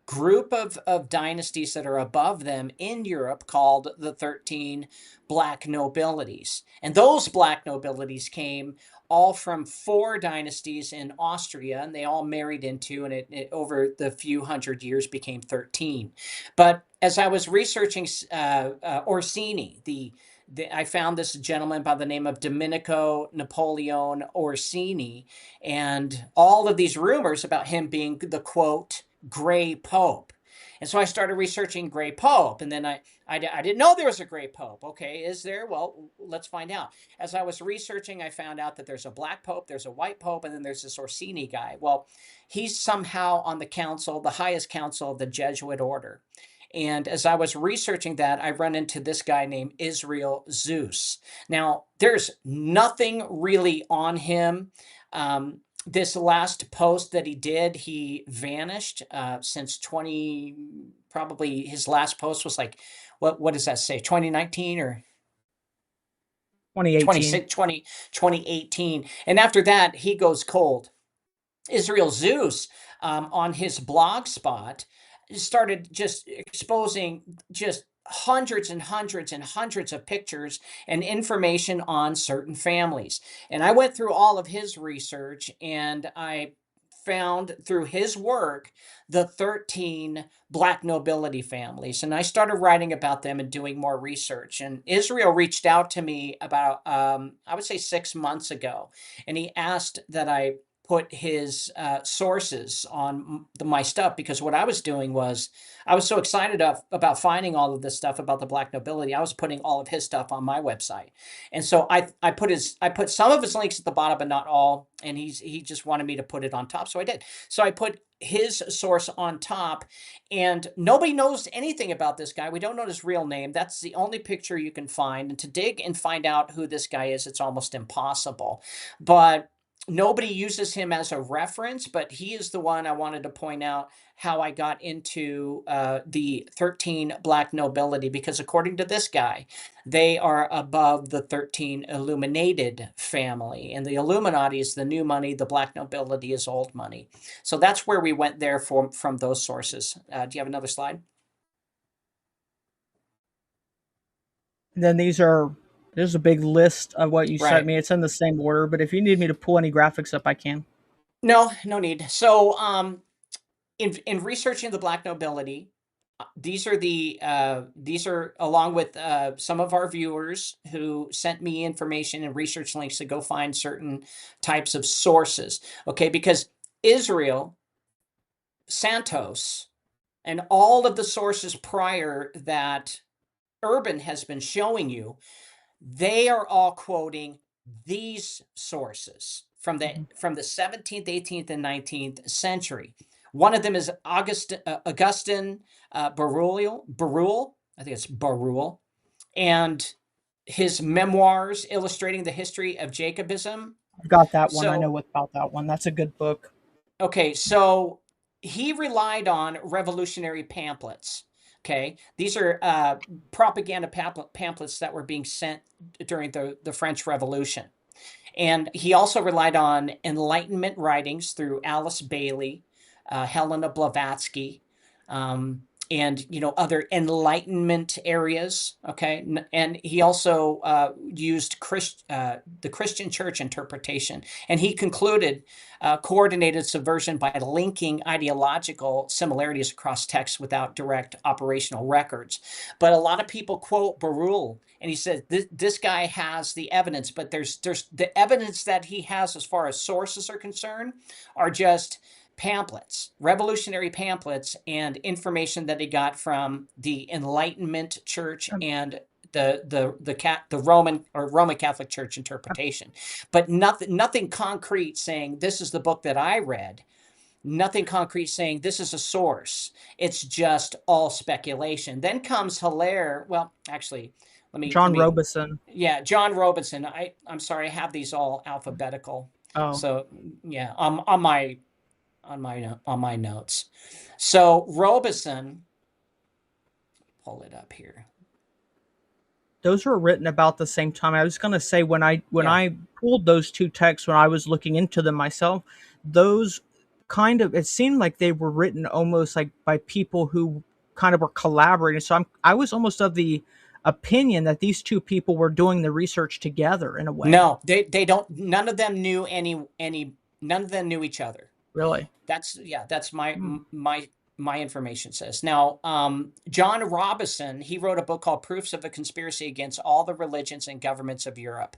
group of dynasties that are above them in Europe called the 13 Black Nobilities. And those Black Nobilities came all from 4 dynasties in Austria, and they all married into, and it over the few hundred years became 13. But as I was researching Orsini, I found this gentleman by the name of Domenico Napoleone Orsini, and all of these rumors about him being the, quote, Gray Pope. And so I started researching Gray Pope, and then I didn't know there was a Gray Pope. Okay, is there? Well, let's find out. As I was researching, I found out that there's a Black Pope, there's a White Pope, and then there's this Orsini guy. Well, he's somehow on the council, the highest council of the Jesuit order. And as I was researching that, I run into this guy named Israel Zeus. Now, there's nothing really on him. This last post that he did, he vanished since probably his last post was like, what does that say? 2019 or 2018. 2018. And after that, he goes cold. Israel Zeus on his blog spot started just exposing just hundreds and hundreds and hundreds of pictures and information on certain families. And I went through all of his research, and I found through his work the 13 Black nobility families, and I started writing about them and doing more research. And Israel reached out to me about I would say 6 months ago, and he asked that I put his sources on my stuff, because what I was doing was I was so excited about finding all of this stuff about the Black nobility. I was putting all of his stuff on my website, and so I put some of his links at the bottom, but not all. And he just wanted me to put it on top, so I did. So I put his source on top, and nobody knows anything about this guy. We don't know his real name. That's the only picture you can find, and to dig and find out who this guy is, it's almost impossible. But nobody uses him as a reference, but he is the one I wanted to point out how I got into the 13 Black nobility, because according to this guy, they are above the 13 Illuminated family. And the Illuminati is the new money, the Black nobility is old money. So that's where we went there from those sources. Do you have another slide? And then there's a big list of what you sent me. It's in the same order, but if you need me to pull any graphics up, I can. No need. So in researching the Black nobility, these are along with some of our viewers who sent me information and research links to go find certain types of sources. Okay, because Israel, Santos, and all of the sources prior that Urban has been showing you, they are all quoting these sources from the 17th, 18th, and 19th century. One of them is Augustine Barruel, I think it's Barruel, and his memoirs illustrating the history of Jacobism. I've got that one. I know about that one. That's a good book. Okay, so he relied on revolutionary pamphlets. Okay, these are propaganda pamphlets that were being sent during the French Revolution. And he also relied on Enlightenment writings through Alice Bailey, Helena Blavatsky, and other enlightenment areas. Okay, and he also used the Christian church interpretation, and he concluded coordinated subversion by linking ideological similarities across texts without direct operational records. But a lot of people quote Barul, and he says this guy has the evidence, but there's the evidence that he has as far as sources are concerned are just pamphlets, revolutionary pamphlets, and information that he got from the Enlightenment Church and the Roman Catholic Church interpretation, but nothing concrete saying this is the book that I read. Nothing concrete saying this is a source. It's just all speculation. Then comes Hilaire. Well, actually, John Robison. Yeah, John Robison. I'm sorry, I have these all alphabetical. Oh. So yeah, on my notes. So Robison, pull it up here. Those were written about the same time. I was going to say when I pulled those two texts when I was looking into them myself, those it seemed like they were written almost like by people who kind of were collaborating. So I was almost of the opinion that these two people were doing the research together in a way. No, they don't. None of them knew none of them knew each other. Really? That's my information says. Now, John Robison, he wrote a book called Proofs of a Conspiracy Against All the Religions and Governments of Europe.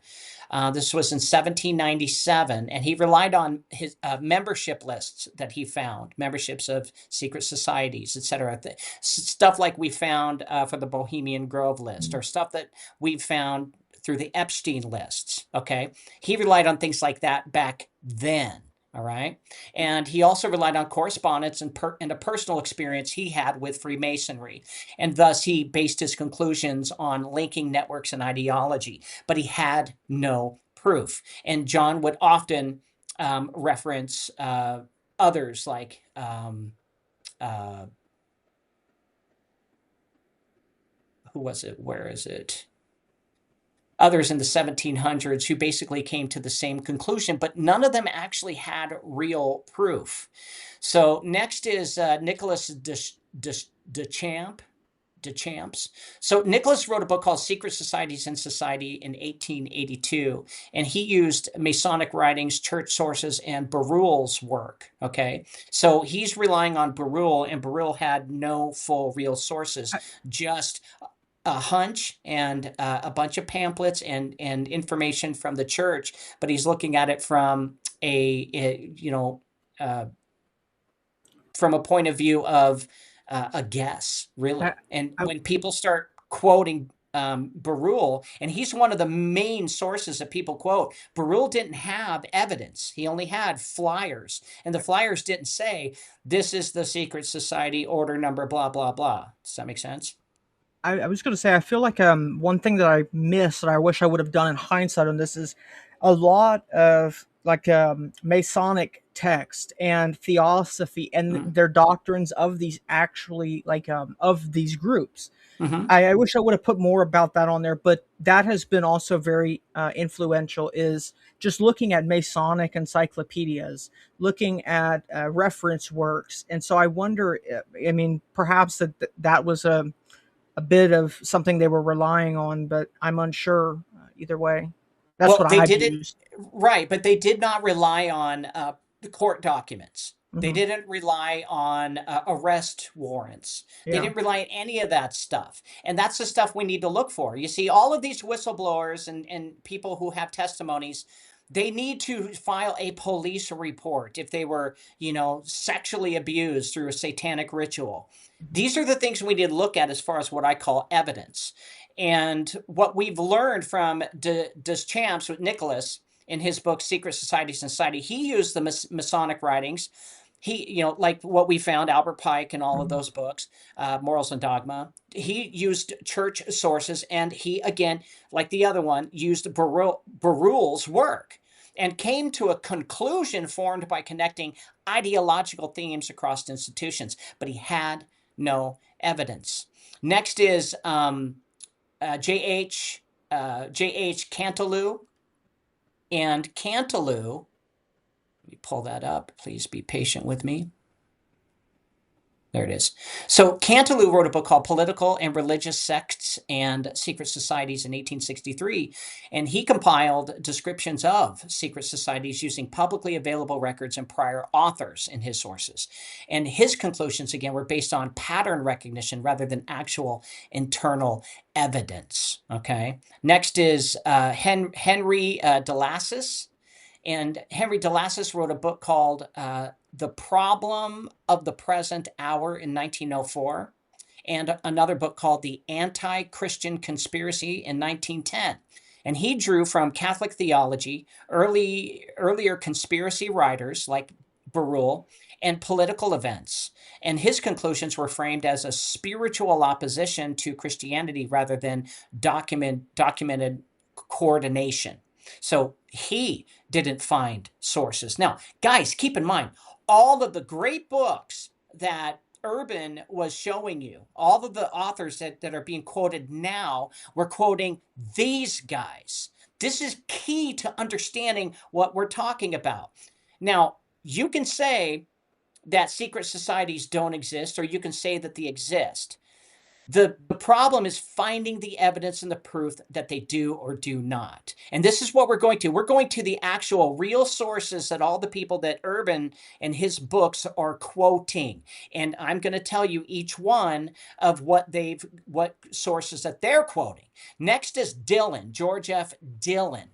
This was in 1797, and he relied on his membership lists that he found, memberships of secret societies, etc. Stuff like we found for the Bohemian Grove list, or stuff that we found through the Epstein lists, okay? He relied on things like that back then. All right. And he also relied on correspondence and a personal experience he had with Freemasonry. And thus he based his conclusions on linking networks and ideology, but he had no proof. And John would often reference others like who was it? Where is it? Others in the 1700s who basically came to the same conclusion, but none of them actually had real proof. So next is Nicholas Duchamps. So Nicholas wrote a book called Secret Societies in Society in 1882, and he used Masonic writings, church sources, and Barul's work. Okay, so he's relying on Barul, and Barul had no full real sources, just a hunch and a bunch of pamphlets and information from the church, but he's looking at it from from a point of view of a guess, really. And when people start quoting Barul, and he's one of the main sources that people quote, Barul didn't have evidence. He only had flyers, and the flyers didn't say, this is the secret society order number, blah, blah, blah. Does that make sense? I was going to say, I feel like one thing that I missed that I wish I would have done in hindsight on this is a lot of like Masonic text and theosophy and their doctrines of these actually of these groups. I wish I would have put more about that on there, but that has been also very influential, is just looking at Masonic encyclopedias, looking at reference works. And so I wonder, I mean, perhaps that was a bit of something they were relying on, but I'm unsure either way. That's what I used. Right, but they did not rely on the court documents. They didn't rely on arrest warrants. They didn't rely on any of that stuff. And that's the stuff we need to look for. You see, all of these whistleblowers and people who have testimonies, they need to file a police report if they were, sexually abused through a satanic ritual. These are the things we need to look at as far as what I call evidence. And what we've learned from Duchamps with Nicholas in his book, Secret Societies and Society, he used the Masonic writings. He, like what we found, Albert Pike and all of those books, Morals and Dogma. He used church sources, and he, again, like the other one, used Barul's work and came to a conclusion formed by connecting ideological themes across institutions, but he had no evidence. Next is J.H. Cantalou. And Cantalou, let me pull that up. Please be patient with me. There it is. So Cantalou wrote a book called Political and Religious Sects and Secret Societies in 1863, and he compiled descriptions of secret societies using publicly available records and prior authors in his sources. And his conclusions, again, were based on pattern recognition rather than actual internal evidence. Okay. Next is Henry Delassus. And Henry Delassus wrote a book called The Problem of the Present Hour in 1904, and another book called The Anti-Christian Conspiracy in 1910. And he drew from Catholic theology, earlier conspiracy writers like Berulle, and political events. And his conclusions were framed as a spiritual opposition to Christianity rather than documented coordination. So he didn't find sources. Now, guys, keep in mind, all of the great books that Urban was showing you, all of the authors that are being quoted now, were quoting these guys. This is key to understanding what we're talking about. Now, you can say that secret societies don't exist, or you can say that they exist. The problem is finding the evidence and the proof that they do or do not. And this is what we're going to. We're going to the actual real sources that all the people that Urban and his books are quoting. And I'm going to tell you each one of what sources that they're quoting. Next is Dillon, George F. Dillon.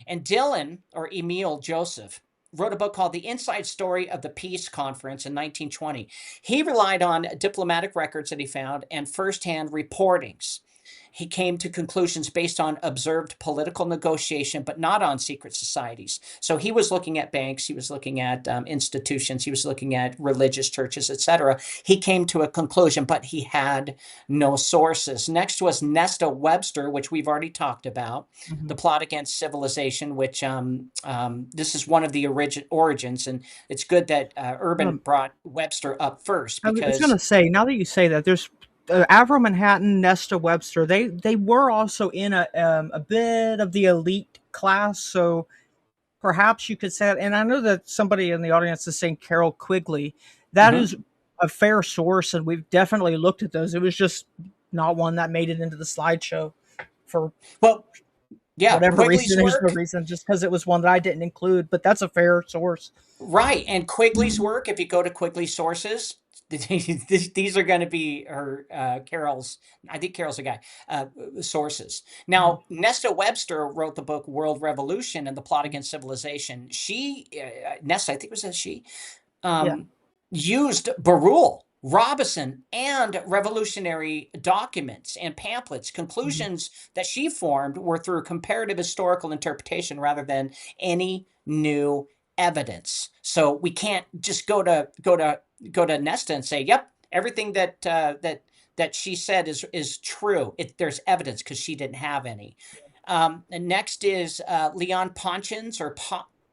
And Dillon, or Emile Joseph, wrote a book called The Inside Story of the Peace Conference in 1920. He relied on diplomatic records that he found and firsthand reportings. He came to conclusions based on observed political negotiation, but not on secret societies. So he was looking at banks, he was looking at institutions, he was looking at religious churches, etc. He came to a conclusion, but he had no sources. Next was Nesta Webster, which we've already talked about, The Plot Against Civilization, which this is one of the origins, and it's good that Urban brought Webster up first. Because I was going to say, now that you say that, there's Avro Manhattan, Nesta Webster. They were also in a bit of the elite class, so perhaps you could say that. And I know that somebody in the audience is saying Carol Quigley. That is a fair source, and we've definitely looked at those. It was just not one that made it into the slideshow for whatever Quigley's reason. There's work, no reason, just because it was one that I didn't include. But that's a fair source, right? And Quigley's work, if you go to Quigley's sources, these are going to be her Carol's. I think Carol's a guy. Sources. Now, Nesta Webster wrote the book World Revolution and the Plot Against Civilization. She, Nesta, I think it was she, used Berulle, Robison, and revolutionary documents and pamphlets. Conclusions that she formed were through comparative historical interpretation rather than any new evidence. So we can't just go to Nesta and say, "Yep, everything that she said is true." There's evidence because she didn't have any. And next is Leon Ponchins or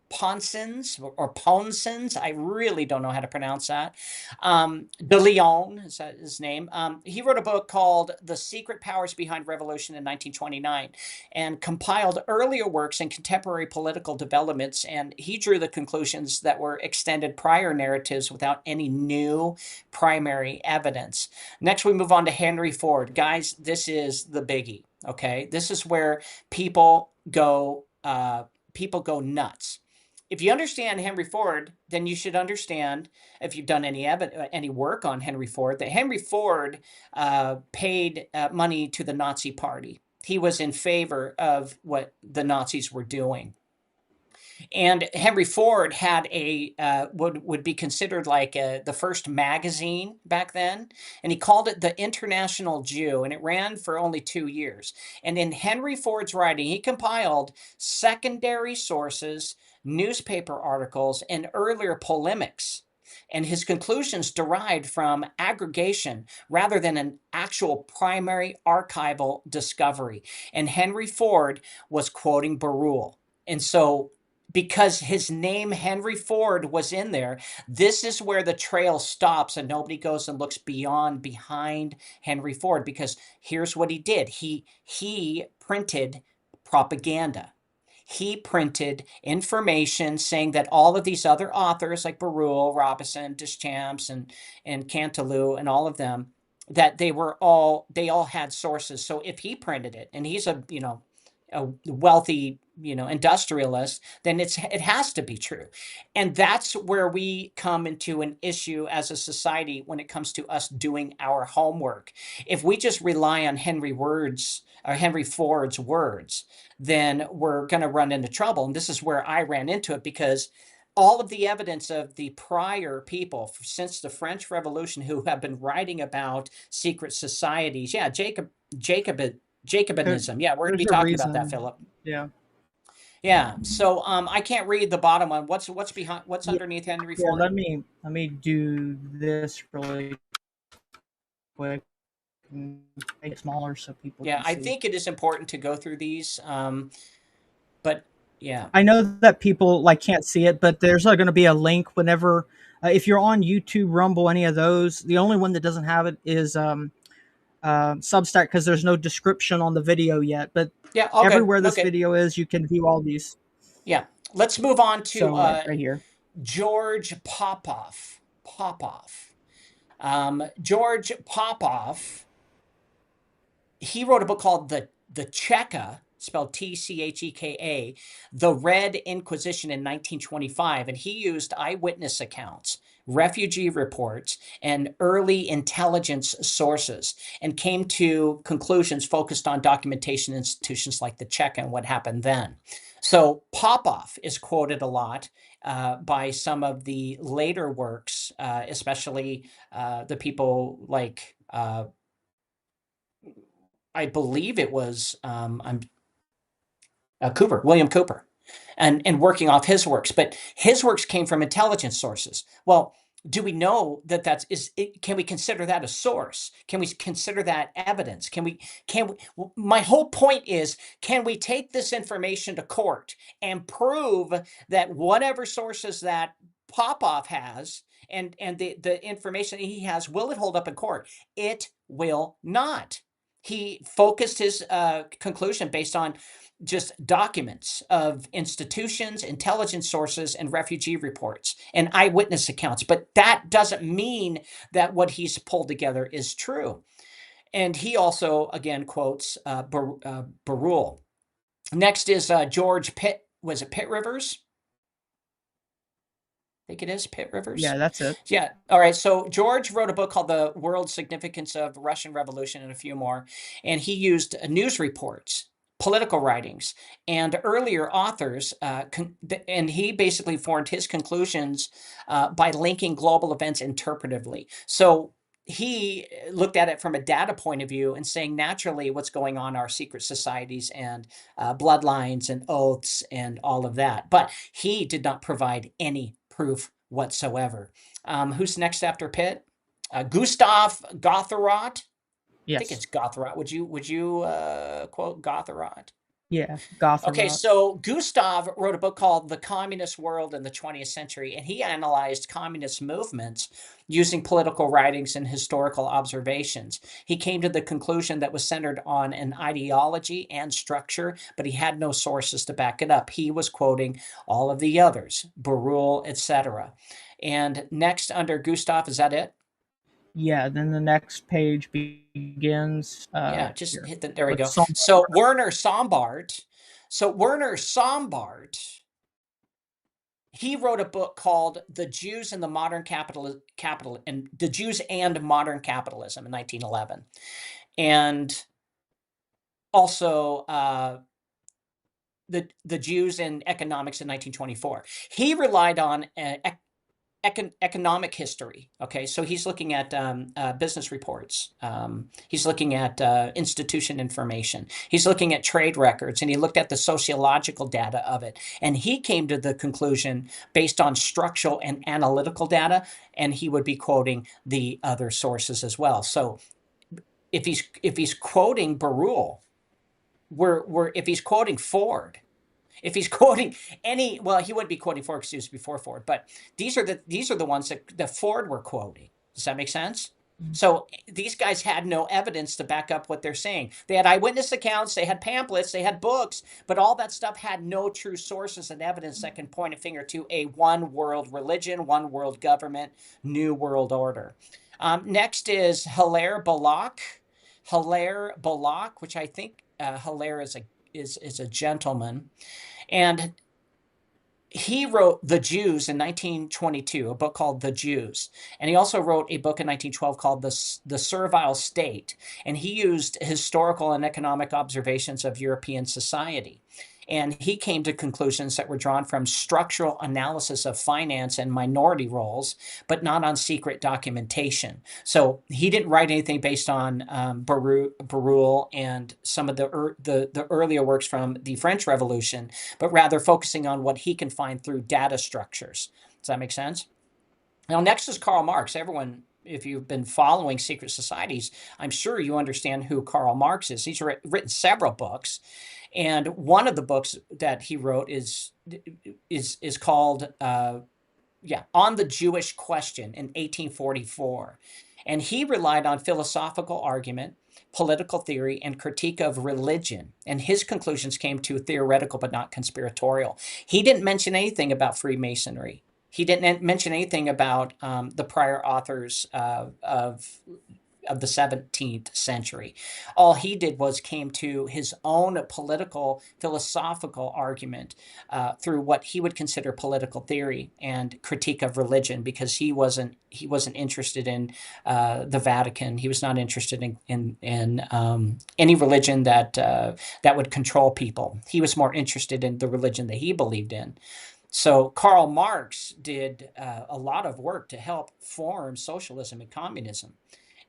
Ponsens or Ponsens. I really don't know how to pronounce that. De Leon is that his name. He wrote a book called The Secret Powers Behind Revolution in 1929 and compiled earlier works in contemporary political developments. And he drew the conclusions that were extended prior narratives without any new primary evidence. Next, we move on to Henry Ford. Guys, this is the biggie. Okay, this is where people go nuts. If you understand Henry Ford, then you should understand, if you've done any work on Henry Ford, that Henry Ford paid money to the Nazi Party. He was in favor of what the Nazis were doing. And Henry Ford had would be considered like the first magazine back then. And he called it The International Jew, and it ran for only 2 years. And in Henry Ford's writing, he compiled secondary sources, newspaper articles, and earlier polemics. And his conclusions derived from aggregation rather than an actual primary archival discovery. And Henry Ford was quoting Berulle. And so, because his name Henry Ford was in there, this is where the trail stops and nobody goes and looks behind Henry Ford, because here's what he did. He printed propaganda. he printed information saying that all of these other authors like Berulle, Robison, Deschamps, and Cantalou, and all of them, that they all had sources. So if he printed it, and he's a wealthy industrialist, then it has to be true. And that's where we come into an issue as a society when it comes to us doing our homework. If we just rely on Henry Ford's words, then we're going to run into trouble. And this is where I ran into it, because all of the evidence of the prior people since the French Revolution who have been writing about secret societies, Jacobinism. Yeah, we're going to There's be a talking about that, reason. Philip. Yeah. Yeah. So I can't read the bottom one. What's behind? What's Yeah. underneath Henry Yeah. Ford? Let me do this really quick. And make it smaller so people Yeah, can I see. think it is important to go through these. But yeah. I know that people can't see it, but there's going to be a link whenever if you're on YouTube, Rumble, any of those. The only one that doesn't have it is Substack, because there's no description on the video yet. But Yeah. All good. everywhere this Okay. video is, you can view all these. Yeah. Let's move on to So right here. George Popoff. George Popoff. He wrote a book called the Cheka, spelled Tcheka, The Red Inquisition in 1925, and he used eyewitness accounts, refugee reports, and early intelligence sources, and came to conclusions focused on documentation institutions like the Cheka and what happened then. So Popoff is quoted a lot by some of the later works, especially the people like I believe it was William Cooper, and working off his works. But his works came from intelligence sources. Well, do we know that can we consider that a source? Can we consider that evidence? My whole point is, can we take this information to court and prove that whatever sources that Popoff has and the information he has, will it hold up in court? It will not. He focused his conclusion based on just documents of institutions, intelligence sources, and refugee reports and eyewitness accounts. But that doesn't mean that what he's pulled together is true. And he also, again, quotes Berulle. Next is George Pitt. Was it Pitt Rivers? I think it is Pitt Rivers. Yeah, that's it. Yeah. All right. So George wrote a book called The World Significance of Russian Revolution and a few more. And he used news reports, political writings, and earlier authors. And he basically formed his conclusions by linking global events interpretively. So he looked at it from a data point of view and saying, naturally, what's going on are secret societies and bloodlines and oaths and all of that. But he did not provide any proof whatsoever. Who's next after Pitt? Gustav Gotherot. Yes. I think it's Gotherot. Would you quote Gotherot? Yeah, Gotham. Okay, so Gustav wrote a book called The Communist World in the 20th Century, and he analyzed communist movements using political writings and historical observations. He came to the conclusion that was centered on an ideology and structure, but he had no sources to back it up. He was quoting all of the others, Berulle, etc. And next under Gustav, is that it? Yeah, then the next page begins. Yeah, just here. hit the, there we With go. Sombart. So Werner Sombart. He wrote a book called The Jews and the Modern Capital and The Jews and Modern Capitalism in 1911. And also the Jews and Economics in 1924. He relied on economic history. Okay, so he's looking at business reports. He's looking at institution information. He's looking at trade records, and he looked at the sociological data of it. And he came to the conclusion based on structural and analytical data, and he would be quoting the other sources as well. So if he's quoting Berulle, if he's quoting Ford, if he's quoting he wouldn't be quoting Ford because he was before Ford, but these are the ones that Ford were quoting. Does that make sense? So these guys had no evidence to back up what they're saying. They had eyewitness accounts, they had pamphlets, they had books, but all that stuff had no true sources and evidence that can point a finger to a one world religion, one world government, new world order. Next is Hilaire Belloc. Hilaire Belloc, which I think Hilaire is a gentleman. And he wrote The Jews in 1922, a book called The Jews. And he also wrote a book in 1912 called The Servile State. And he used historical and economic observations of European society. And he came to conclusions that were drawn from structural analysis of finance and minority roles, but not on secret documentation. So he didn't write anything based on Barruel and some of the earlier works from the French Revolution, but rather focusing on what he can find through data structures. Does that make sense? Now, next is Karl Marx. Everyone, if you've been following secret societies, I'm sure you understand who Karl Marx is. He's written several books. And one of the books that he wrote is called On the Jewish Question in 1844. And he relied on philosophical argument, political theory, and critique of religion. And his conclusions came to theoretical but not conspiratorial. He didn't mention anything about Freemasonry. He didn't mention anything about the prior authors of the 17th century. All he did was came to his own political, philosophical argument through what he would consider political theory and critique of religion, because he wasn't interested in the Vatican. He was not interested in any religion that would control people. He was more interested in the religion that he believed in. So Karl Marx did a lot of work to help form socialism and communism.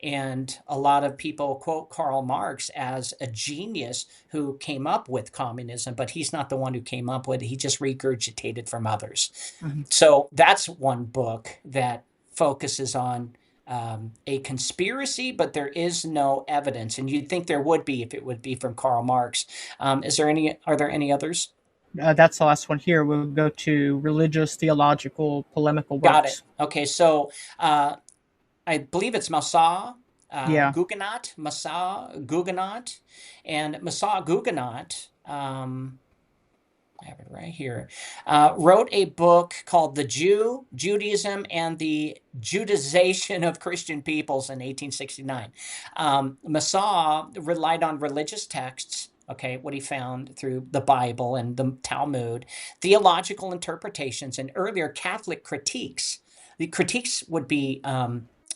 And a lot of people quote Karl Marx as a genius who came up with communism, but he's not the one who came up with it. He just regurgitated from others. Mm-hmm. So that's one book that focuses on a conspiracy, but there is no evidence. And you'd think there would be if it would be from Karl Marx. Are there any others? That's the last one here. We'll go to religious, theological, polemical works. Got it. Okay, so I believe it's Massa Guggenot, and Massa Guggenot, I have it right here, wrote a book called Judaism and the Judaization of Christian Peoples in 1869. Massa relied on religious texts, what he found through the Bible and the Talmud, theological interpretations, and earlier Catholic critiques. The critiques would be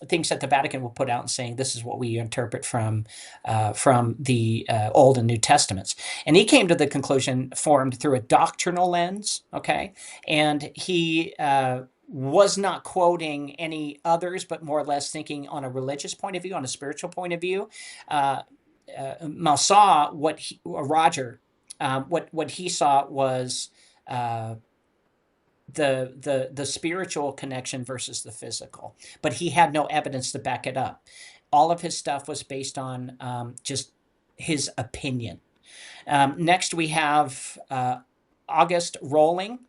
things that the Vatican will put out and saying, this is what we interpret from the Old and New Testaments. And he came to the conclusion formed through a doctrinal lens, and he was not quoting any others, but more or less thinking on a religious point of view, on a spiritual point of view. Massa, what he saw was the spiritual connection versus the physical, but he had no evidence to back it up. All of his stuff was based on just his opinion. Next, we have August Rolling.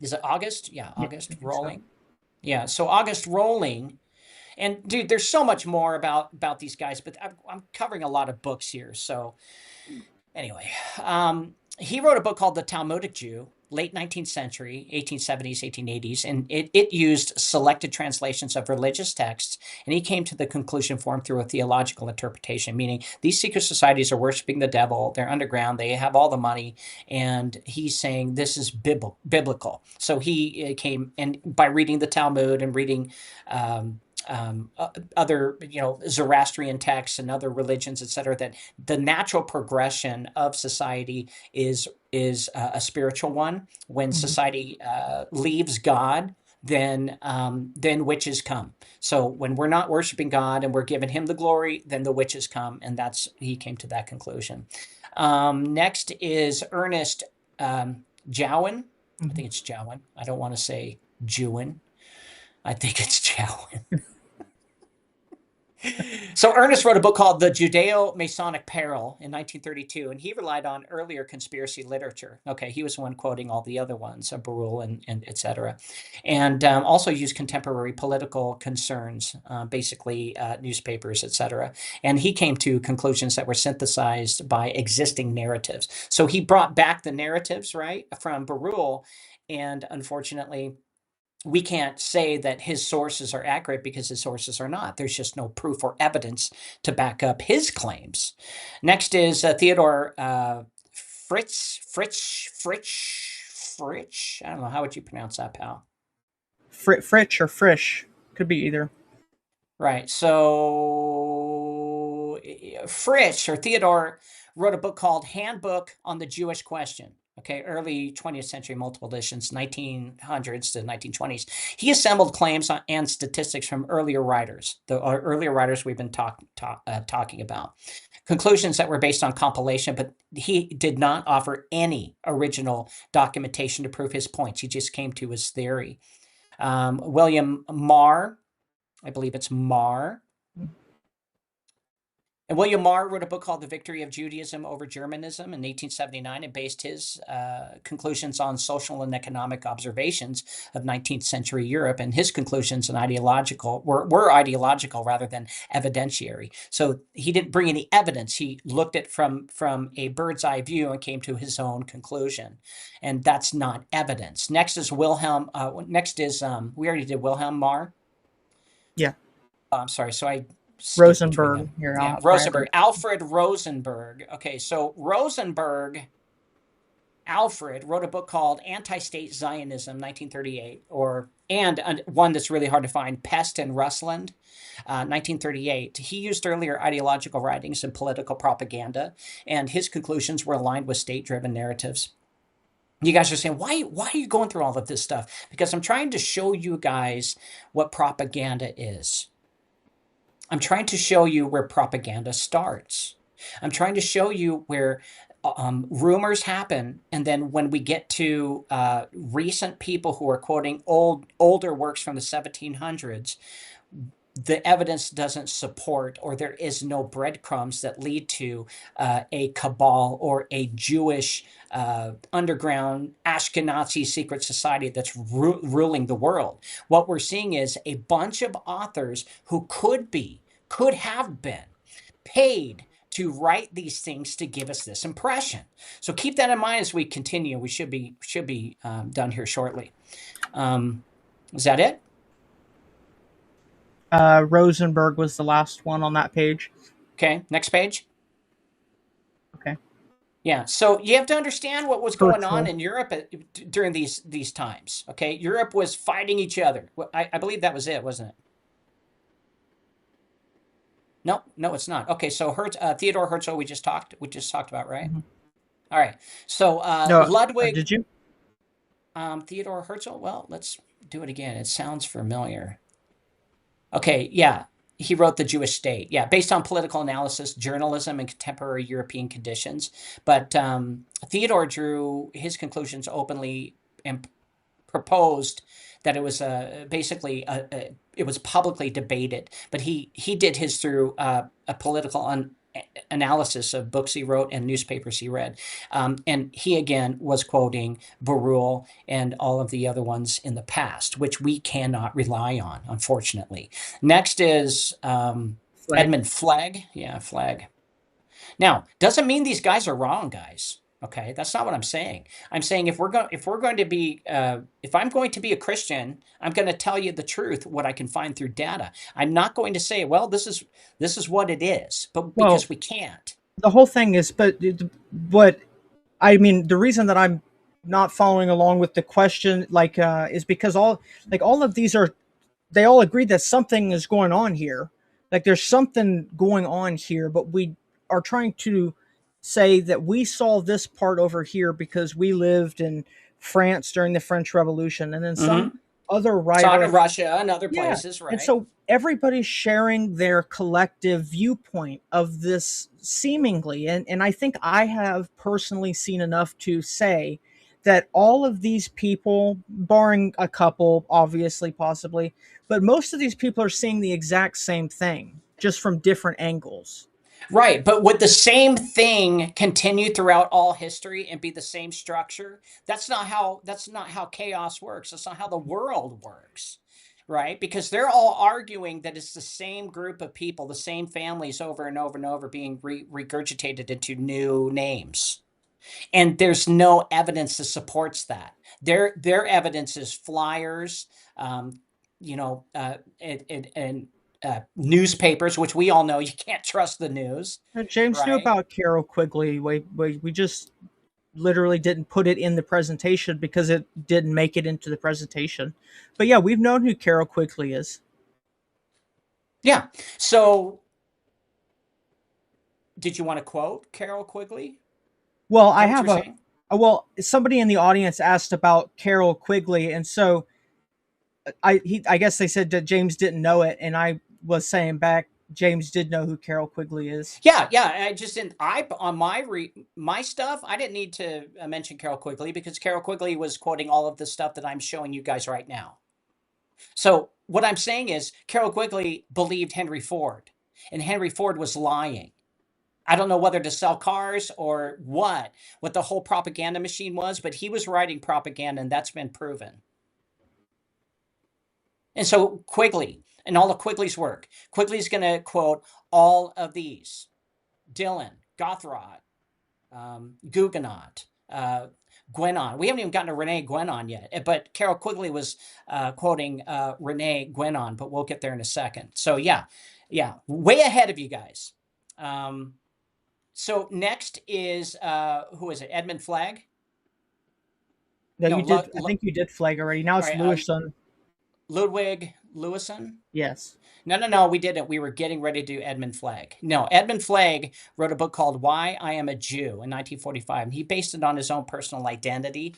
Is it August? Yeah, August Rolling. So. Yeah, so August Rolling. And dude, there's so much more about these guys, but I'm covering a lot of books here. So anyway, he wrote a book called The Talmudic Jew, late 19th century, 1870s, 1880s, and it used selected translations of religious texts, and he came to the conclusion formed through a theological interpretation, meaning these secret societies are worshiping the devil, they're underground, they have all the money, and he's saying this is biblical. So he came, and by reading the Talmud and reading other, Zoroastrian texts and other religions, etc., that the natural progression of society is a spiritual one. When society leaves God, then witches come. So when we're not worshiping God and we're giving him the glory, then the witches come, and he came to that conclusion. Next is Ernest Jowin. I think it's Jowin. I don't want to say Jewin. I think it's Jowin. So Ernest wrote a book called The Judeo-Masonic Peril in 1932, and he relied on earlier conspiracy literature. Okay, he was the one quoting all the other ones, Barul and et cetera, and also used contemporary political concerns, basically newspapers, et cetera. And he came to conclusions that were synthesized by existing narratives. So he brought back the narratives, right, from Barul, and unfortunately, we can't say that his sources are accurate because his sources are not. There's just no proof or evidence to back up his claims. Next is Theodore Fritz. I don't know. How would you pronounce that, pal? Fritsch or Frisch. Could be either. Right. So Fritsch or Theodore wrote a book called Handbook on the Jewish Question. Okay, early 20th century, multiple editions, 1900s to 1920s. He assembled claims and statistics from earlier writers, the earlier writers we've been talking about. Conclusions that were based on compilation, but he did not offer any original documentation to prove his points. He just came to his theory. William Marr, I believe it's Marr. And William Marr wrote a book called The Victory of Judaism over Germanism in 1879 and based his conclusions on social and economic observations of 19th century Europe. And his conclusions and were ideological rather than evidentiary. So he didn't bring any evidence. He looked at from a bird's eye view and came to his own conclusion. And that's not evidence. Next is we already did Wilhelm Marr. Yeah. Oh, I'm sorry. So I Rosenberg. Yeah, Rosenberg. Alfred Rosenberg. Okay, so Alfred wrote a book called Anti-State Zionism, 1938, and one that's really hard to find, Pest and Rustland, 1938. He used earlier ideological writings and political propaganda, and his conclusions were aligned with state-driven narratives. You guys are saying, why are you going through all of this stuff? Because I'm trying to show you guys what propaganda is. I'm trying to show you where propaganda starts. I'm trying to show you where rumors happen, and then when we get to recent people who are quoting older works from the 1700s, the evidence doesn't support, or there is no breadcrumbs that lead to a cabal or a Jewish underground Ashkenazi secret society that's ruling the world. What we're seeing is a bunch of authors who could have been paid to write these things to give us this impression. So keep that in mind as we continue. We should be done here shortly. Is that it? Rosenberg was the last one on that page. Okay, next page. Okay. Yeah, so you have to understand what was going on in Europe during these times. Okay, Europe was fighting each other. I believe that was it, wasn't it? No, it's not. Okay, so Theodore Herzl we just talked about, right? Mm-hmm. All right. So Ludwig. Did you? Theodore Herzl. Well, let's do it again. It sounds familiar. Okay, yeah. He wrote The Jewish State. Yeah, based on political analysis, journalism, and contemporary European conditions. But Theodore drew his conclusions openly and proposed that it was it was publicly debated. But he did his through a political analysis of books he wrote and newspapers he read. And he, again, was quoting Barul and all of the other ones in the past, which we cannot rely on, unfortunately. Next is Edmund Flagg. Yeah, Flagg. Now, doesn't mean these guys are wrong, guys. Okay, that's not what I'm saying. I'm saying if I'm going to be a Christian, I'm going to tell you the truth, what I can find through data. I'm not going to say, well, this is what it is, but because we can't. The whole thing is, but what I mean, the reason that I'm not following along with the question, is because all of these they all agree that something is going on here. Like there's something going on here, but we are trying to say that we saw this part over here because we lived in France during the French Revolution, and then some other writer saw it in Russia and other places, right? And so everybody's sharing their collective viewpoint of this seemingly, and I think I have personally seen enough to say that all of these people, barring a couple, obviously, possibly, but most of these people are seeing the exact same thing. just from different angles. Right, but would the same thing continue throughout all history and be the same structure? That's not how chaos works. That's not how the world works. Right? Because they're all arguing that it's the same group of people, the same families over and over and over being regurgitated into new names. And there's no evidence that supports that. Their evidence is flyers, you know, and newspapers, which we all know you can't trust the news, James knew right? about Carol Quigley. We just literally didn't put it in the presentation because it didn't make it into the presentation. But yeah, we've known who Carol Quigley is. Yeah. So did you want to quote Carol Quigley? Well, Is I that what have you're saying? well, somebody in the audience asked about Carol Quigley, and so I guess they said that James didn't know it, and I was saying back, James did know who Carol Quigley is. Yeah, I just didn't. On my stuff, I didn't need to mention Carol Quigley because Carol Quigley was quoting all of the stuff that I'm showing you guys right now. So what I'm saying is Carol Quigley believed Henry Ford, and Henry Ford was lying. I don't know whether to sell cars or what the whole propaganda machine was, but he was writing propaganda, and that's been proven. And so Quigley and all of Quigley's work, Quigley's going to quote all of these: Dylan, Gothrod, Guggenot, Guénon. We haven't even gotten to Renee Guénon yet, but Carol Quigley was quoting Renee Guénon, but we'll get there in a second. So yeah, way ahead of you guys. So next is, who is it? Edmund Flagg? No, No, you did. I think you did Flag already. Now it's right, Lewison. Ludwig Lewison? Yes. No, we didn't. We were getting ready to do Edmund Flagg. No, Edmund Flagg wrote a book called Why I Am a Jew in 1945. And he based it on his own personal identity,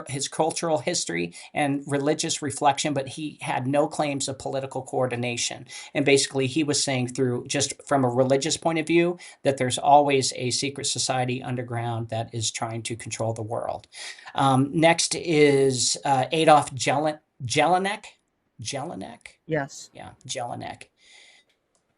his cultural history, and religious reflection, but he had no claims of political coordination. And basically, he was saying through, just from a religious point of view, that there's always a secret society underground that is trying to control the world. Next is Adolf Jelinek. Yes. Yeah, Jelinek.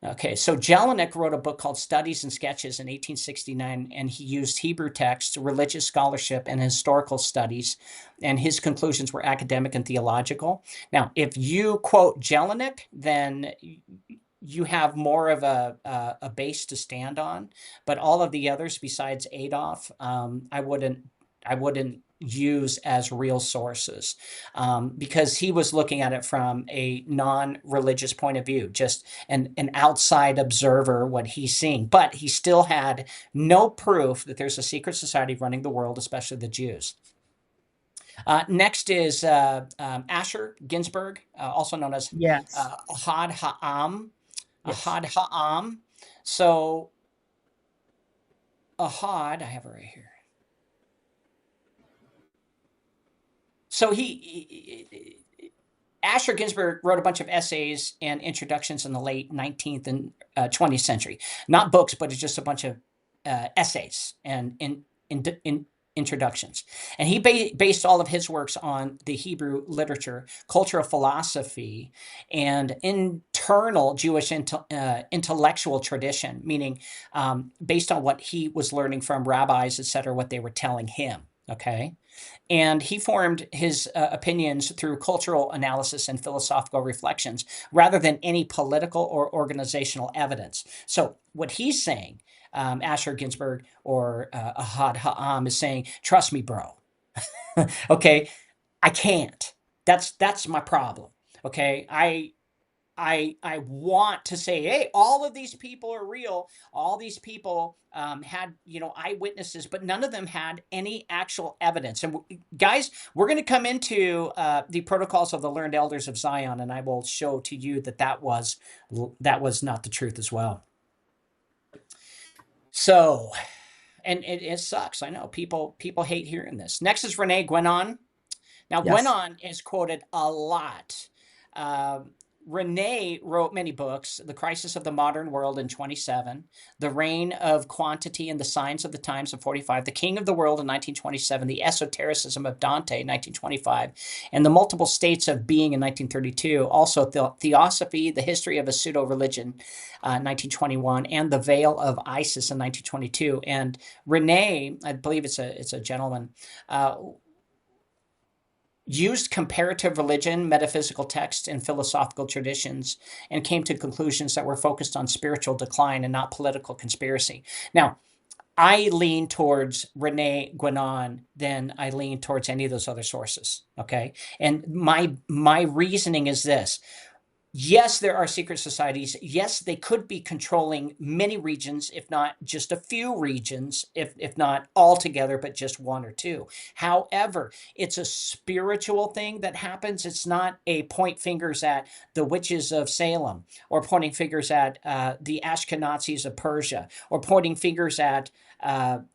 Okay, so Jelinek wrote a book called Studies and Sketches in 1869, and he used Hebrew texts, religious scholarship, and historical studies, and his conclusions were academic and theological. Now, if you quote Jelinek, then you have more of a base to stand on, but all of the others besides Adolf, I wouldn't use as real sources, because he was looking at it from a non-religious point of view, just an outside observer, what he's seeing. But he still had no proof that there's a secret society running the world, especially the Jews. Next is Asher Ginsburg, also known as Ahad Ha'am. Yes. Ahad Ha'am. So Ahad, I have it right here. So Asher Ginsburg wrote a bunch of essays and introductions in the late 19th and 20th century. Not books, but it's just a bunch of essays and introductions. And he based all of his works on the Hebrew literature, cultural philosophy, and internal Jewish intellectual tradition, meaning based on what he was learning from rabbis, etc., what they were telling him. Okay. And he formed his opinions through cultural analysis and philosophical reflections rather than any political or organizational evidence. So what he's saying, Asher Ginsburg or Ahad Ha'am is saying, trust me, bro. Okay, I can't. That's my problem. Okay, I want to say, hey, all of these people are real. All these people had, eyewitnesses, but none of them had any actual evidence. And guys, we're going to come into the protocols of the learned elders of Zion, and I will show to you that was not the truth as well. So, and it sucks. I know people hate hearing this. Next is Renee Guénon. Now, Yes. Guénon is quoted a lot. Renee wrote many books: The Crisis of the Modern World in 27, The Reign of Quantity and the Signs of the Times in 45, The King of the World in 1927, The Esotericism of Dante in 1925, and The Multiple States of Being in 1932. Also, Theosophy, The History of a Pseudo-Religion, 1921, and The Veil of Isis in 1922. And Renee, I believe it's a gentleman, used comparative religion, metaphysical texts, and philosophical traditions, and came to conclusions that were focused on spiritual decline and not political conspiracy. Now, I lean towards Rene Guénon than I lean towards any of those other sources, okay? And my reasoning is this. Yes, there are secret societies. Yes, they could be controlling many regions, if not just a few regions, if not all together, but just one or two. However, it's a spiritual thing that happens. It's not a point fingers at the witches of Salem, or pointing fingers at the Ashkenazis of Persia, or pointing fingers at, the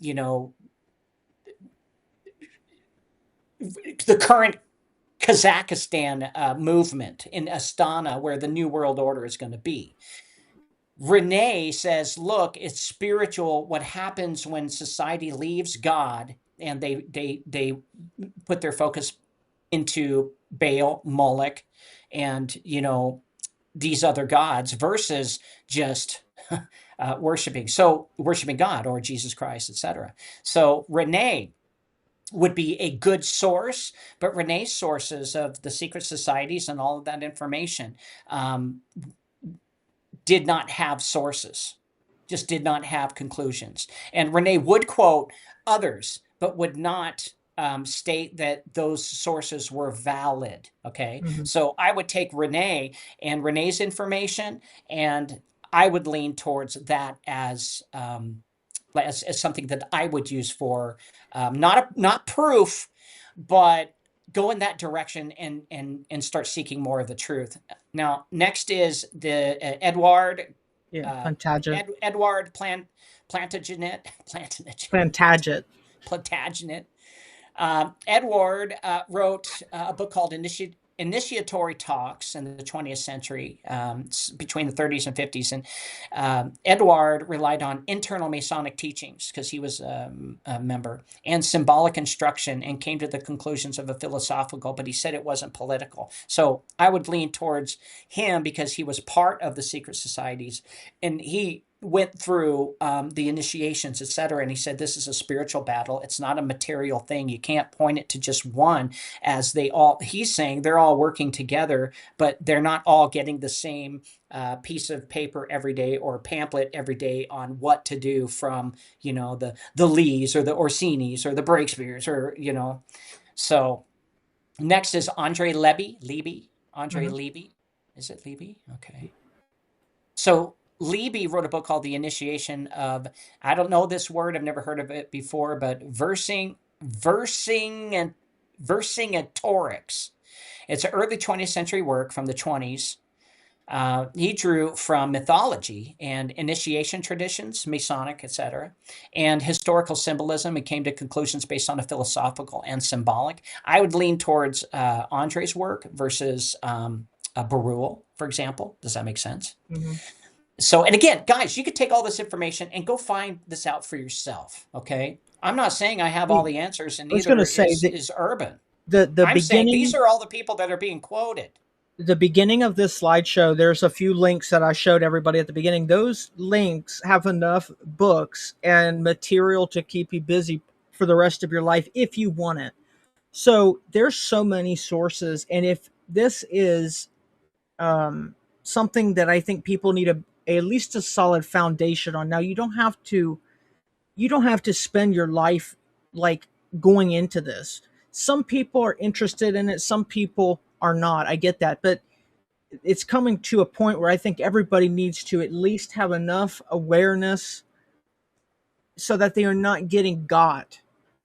current Kazakhstan movement in Astana, where the New World Order is going to be. Renee says, look, it's spiritual. What happens when society leaves God and they put their focus into Baal, Moloch, and, these other gods versus just worshiping God or Jesus Christ, etc. So Renee would be a good source, but Renee's sources of the secret societies and all of that information did not have sources, just did not have conclusions. And Renee would quote others, but would not state that those sources were valid. Okay. Mm-hmm. So I would take Renee and Renee's information, and I would lean towards that as something that I would use for not proof, but go in that direction and start seeking more of the truth. Now, next is the Edward. Plantagenet. Edward Plantagenet. Edward wrote a book called Initiatory Talks in the 20th century, between the 30s and 50s. And Edward relied on internal Masonic teachings, because he was a member, and symbolic instruction, and came to the conclusions of a philosophical, but he said it wasn't political. So I would lean towards him because he was part of the secret societies, and he went through the initiations, etc. And he said, this is a spiritual battle. It's not a material thing. You can't point it to just one, as he's saying they're all working together, but they're not all getting the same piece of paper every day or pamphlet every day on what to do from, the Lees or the Orsinis or the Breakspears or, So next is Andre Levy. Andre Levy. Is it Levy? Okay. So Levy wrote a book called The Initiation of, I don't know this word, I've never heard of it before, but Vercingetorix. It's an early 20th century work from the 20s. He drew from mythology and initiation traditions, Masonic, etc., and historical symbolism, and came to conclusions based on a philosophical and symbolic. I would lean towards Andre's work versus Beruel, for example. Does that make sense? Mm-hmm. So, and again, guys, you could take all this information and go find this out for yourself, okay? I'm not saying I have all the answers, and neither is Urban. I'm saying these are all the people that are being quoted. The beginning of this slideshow, there's a few links that I showed everybody at the beginning. Those links have enough books and material to keep you busy for the rest of your life if you want it. So there's so many sources, and if this is something that I think people need at least a solid foundation on. Now, you don't have to spend your life like going into this. Some people are interested in it, some people are not. I get that, but it's coming to a point where I think everybody needs to at least have enough awareness so that they are not getting got.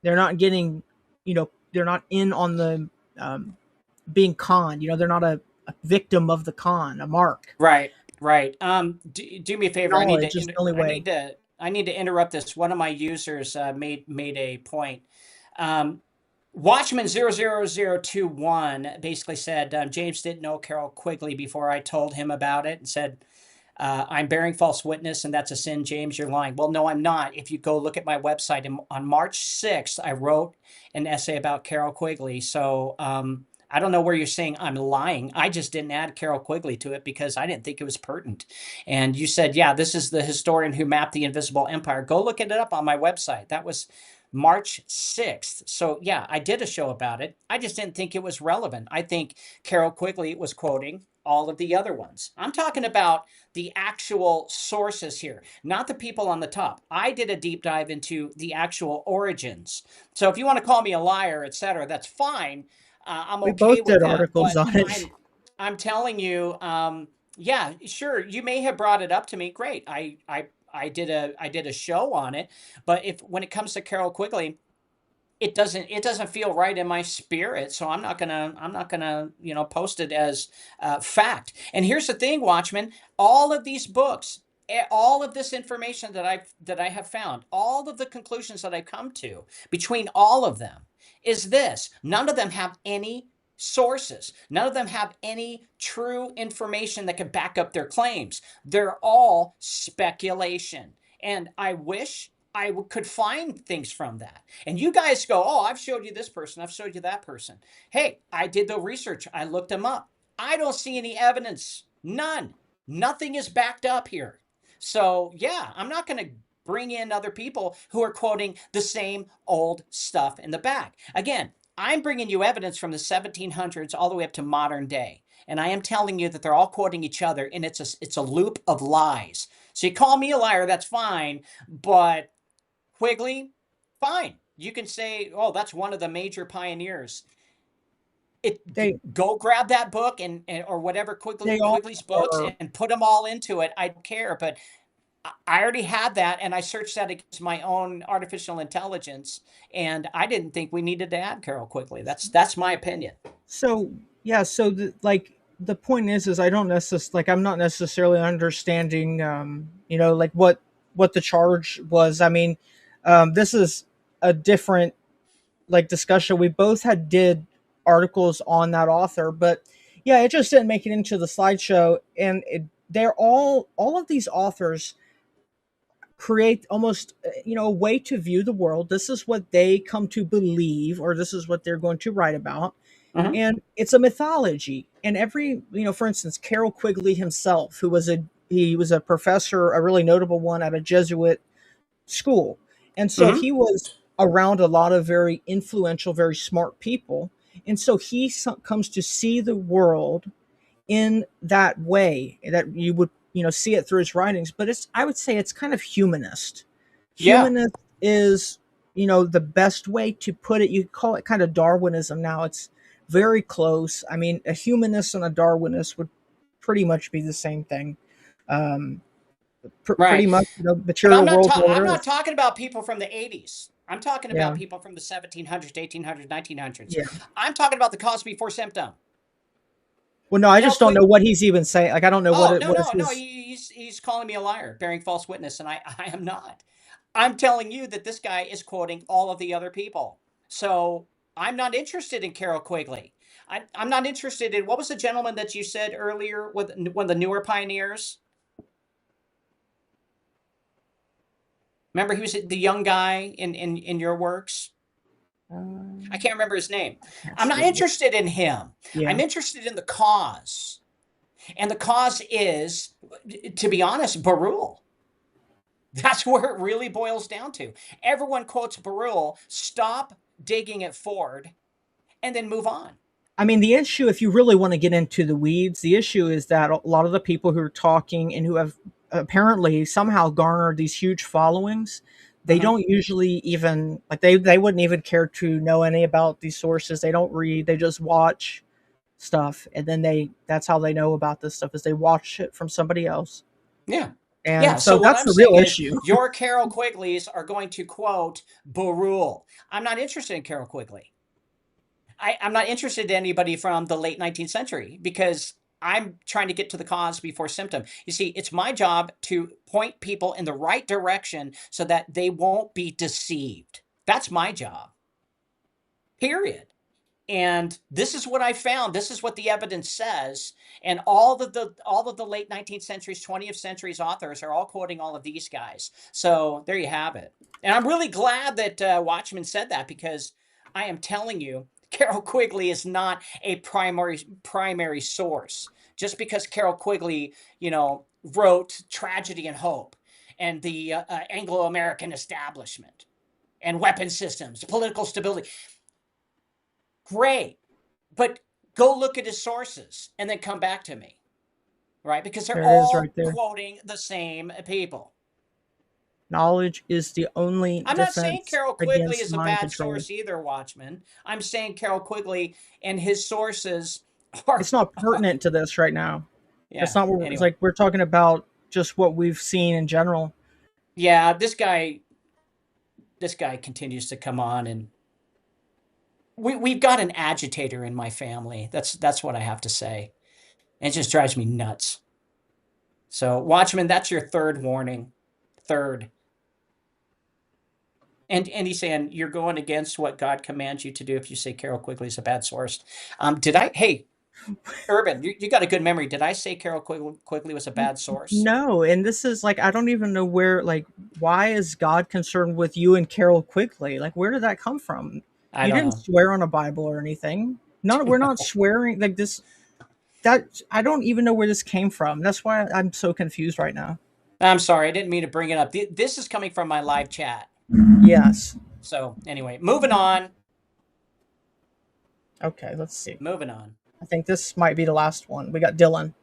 They're not getting, they're not in on the being conned. They're not a victim of the con, a mark. Right. Do me a favor. Knowledge is the only way. I need to interrupt this. One of my users made a point. Watchman00021 basically said, James didn't know Carol Quigley before I told him about it, and said, I'm bearing false witness, and that's a sin. James, you're lying. Well, no, I'm not. If you go look at my website, on March 6th, I wrote an essay about Carol Quigley. So I don't know where you're saying I'm lying. I just didn't add Carol Quigley to it because I didn't think it was pertinent. And you said, yeah, this is the historian who mapped the Invisible Empire. Go look it up on my website. That was March 6th. So yeah, I did a show about it. I just didn't think it was relevant. I think Carol Quigley was quoting all of the other ones. I'm talking about the actual sources here, not the people on the top. I did a deep dive into the actual origins. So if you want to call me a liar, etc., that's fine. I'm We okay both with did that. articles But on it. I'm telling you, yeah, sure, you may have brought it up to me. Great. I did a show on it. But when it comes to Carol Quigley, it doesn't feel right in my spirit, so I'm not gonna post it as fact. And here's the thing, Watchmen, all of these books, all of this information that I have found, all of the conclusions that I come to between all of them is this: none of them have any sources, none of them have any true information that can back up their claims. They're all speculation, and I wish I could find things from that. And you guys go, oh, I've showed you this person, I've showed you that person. Hey, I did the research, I looked them up. I don't see any evidence. None. Nothing is backed up here. So yeah, I'm not going to bring in other people who are quoting the same old stuff in the back. Again, I'm bringing you evidence from the 1700s all the way up to modern day. And I am telling you that they're all quoting each other, and it's a loop of lies. So you call me a liar, that's fine, but Quigley, fine. You can say, oh, that's one of the major pioneers. Go grab that book and or whatever Quigley's books and put them all into it. I don't care, but I already had that, and I searched that against my own artificial intelligence, and I didn't think we needed to add Carol Quigley. That's my opinion. So yeah, so the point is I don't necessarily I'm not necessarily understanding like what the charge was. I mean, this is a different discussion. We both did articles on that author, but yeah, it just didn't make it into the slideshow. And they're all of these authors create almost a way to view the world. This is what they come to believe, or this is what they're going to write about. Mm-hmm. And it's a mythology. And every, for instance, Carol Quigley himself, who was a professor, a really notable one at a Jesuit school. And so he was around a lot of very influential, very smart people. And so he comes to see the world in that way, that you would, see it through his writings. But I would say it's kind of humanist. Humanist is, the best way to put it. You call it kind of Darwinism now. It's very close. I mean, a humanist and a Darwinist would pretty much be the same thing. Pretty much, material world order. I'm not talking about people from the 80s. I'm talking about people from the 1700s, 1800s, 1900s. Yeah. I'm talking about the cause before symptom. Well, no, I just don't know what he's even saying. Like, I don't know No. He's calling me a liar, bearing false witness, and I am not. I'm telling you that this guy is quoting all of the other people. So I'm not interested in Carol Quigley. I'm not interested in, what was the gentleman that you said earlier with one of the newer pioneers? Remember, he was the young guy in your works? I can't remember his name. I'm not interested in him. Yeah. I'm interested in the cause. And the cause is, to be honest, Barul. That's where it really boils down to. Everyone quotes Barul. Stop digging at Ford and then move on. I mean, the issue, if you really want to get into the weeds, the issue is that a lot of the people who are talking and who have apparently somehow garnered these huge followings, they don't usually even, they wouldn't even care to know any about these sources. They don't read, they just watch stuff. And then that's how they know about this stuff, is they watch it from somebody else. Yeah. And so that's the real issue. Your Carol Quigleys are going to quote Barul. I'm not interested in Carol Quigley. I'm not interested in anybody from the late 19th century, because I'm trying to get to the cause before symptom. You see, it's my job to point people in the right direction so that they won't be deceived. That's my job. period. And this is what I found. This is what the evidence says. And all of the late 19th centuries, 20th centuries authors are all quoting all of these guys. So there you have it. And I'm really glad that Watchman said that, because I am telling you, Carroll Quigley is not a primary source. Just because Carroll Quigley, wrote Tragedy and Hope and the Anglo-American establishment and weapon systems, political stability. Great, but go look at his sources and then come back to me, right? Because they're all right there. quoting the same people. Knowledge is the only I'm not saying defense Carroll Quigley against is a mind bad control. source either, Watchman. I'm saying Carroll Quigley and his sources are... It's not pertinent to this right now. Yeah, it's not. anyway. It's like we're talking about just what we've seen in general. Yeah, this guy continues to come on, and we've got an agitator in my family. That's what I have to say. And it just drives me nuts. So, Watchman, that's your third warning. Third. And he's saying you're going against what God commands you to do if you say Carroll Quigley is a bad source. Hey, Urban, you got a good memory. Did I say Carroll Quigley was a bad source? No, and this is like, I don't even know where, like, why is God concerned with you and Carroll Quigley? Like, where did that come from? You didn't swear on a Bible or anything. We're not swearing like this. That I don't even know where this came from. That's why I'm so confused right now. I'm sorry, I didn't mean to bring it up. This is coming from my live chat. Yes. So anyway, moving on. Okay, let's see. Moving on. I think this might be the last one. We got Dylan.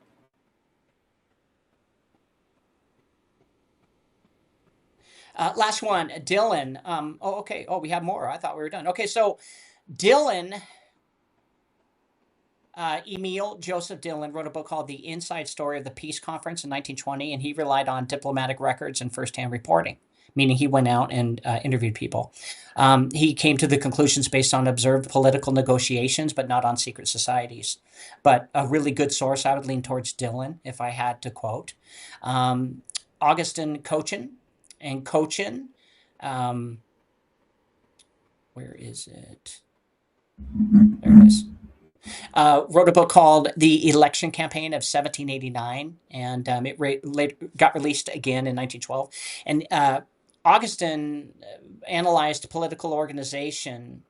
Last one, Dylan. Okay. Oh, we have more. I thought we were done. Okay, so Dylan, Emil Joseph Dylan, wrote a book called The Inside Story of the Peace Conference in 1920, and he relied on diplomatic records and firsthand reporting, meaning he went out and interviewed people. He came to the conclusions based on observed political negotiations, but not on secret societies. But a really good source, I would lean towards Dylan, if I had to quote. Augustin Cochin. And Cochin, where is it? There it is. Wrote a book called The Election Campaign of 1789, and it got released again in 1912. And Augustin analyzed political organization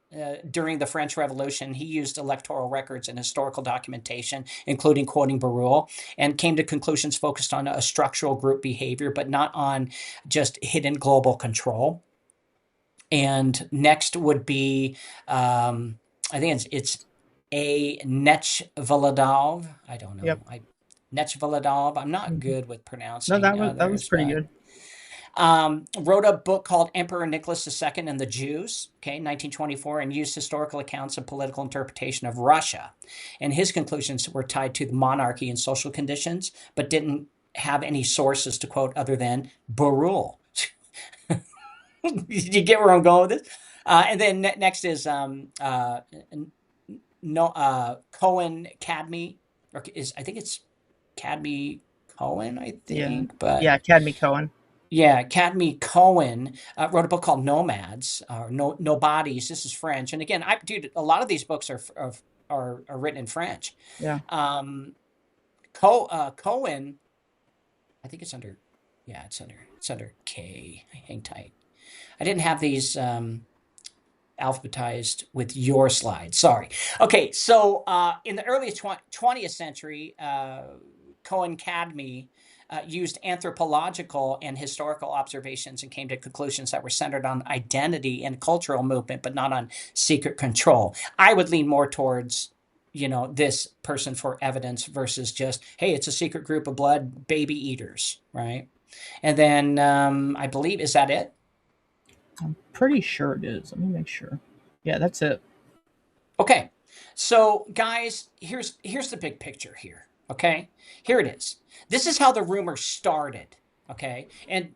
during the French Revolution. He used electoral records and historical documentation, including quoting Barruel, and came to conclusions focused on a structural group behavior, but not on just hidden global control. And next would be, I think it's a Nechvaladov. I don't know. Yep. Nechvaladov. I'm not good with pronouncing. No, that was pretty good. Wrote a book called Emperor Nicholas II and the Jews, 1924, and used historical accounts of political interpretation of Russia. And his conclusions were tied to the monarchy and social conditions, but didn't have any sources to quote other than Barruel. Did you get where I'm going with this? And then next is Cohen Cadmy, or I think it's Cadmy Cohen, I think. Yeah, but Cadmy Cohen. Yeah, Cadmy Cohen wrote a book called Nomads, or Nobodies. This is French, and again, a lot of these books are written in French. Yeah. Cohen, I think it's under K. Hang tight. I didn't have these alphabetized with your slide. Sorry. Okay, so in the early 20th century, Cohen Cadmy used anthropological and historical observations and came to conclusions that were centered on identity and cultural movement, but not on secret control. I would lean more towards, this person for evidence versus just, hey, it's a secret group of blood baby eaters, right? And then I believe, is that it? I'm pretty sure it is. Let me make sure. Yeah, that's it. Okay. So, guys, here's the big picture here. Okay, here it is. This is how the rumor started. Okay, and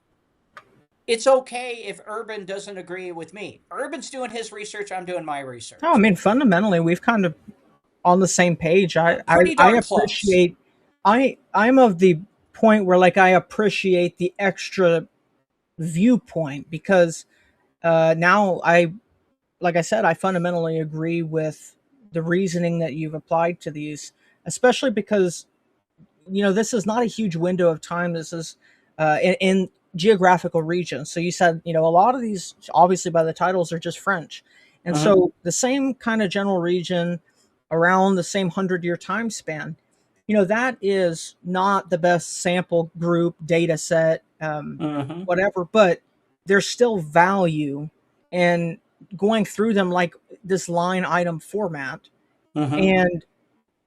it's okay if Urban doesn't agree with me. Urban's doing his research. I'm doing my research. No, I mean, fundamentally, we've kind of on the same page. I appreciate. I'm of the point where, like, I appreciate the extra viewpoint because now like I said, I fundamentally agree with the reasoning that you've applied to these, especially because, this is not a huge window of time. This is in geographical regions. So you said, a lot of these, obviously by the titles, are just French. And Mm-hmm. so the same kind of general region around the same 100-year time span, that is not the best sample group data set, Mm-hmm. whatever, but there's still value in going through them like this line item format Mm-hmm. and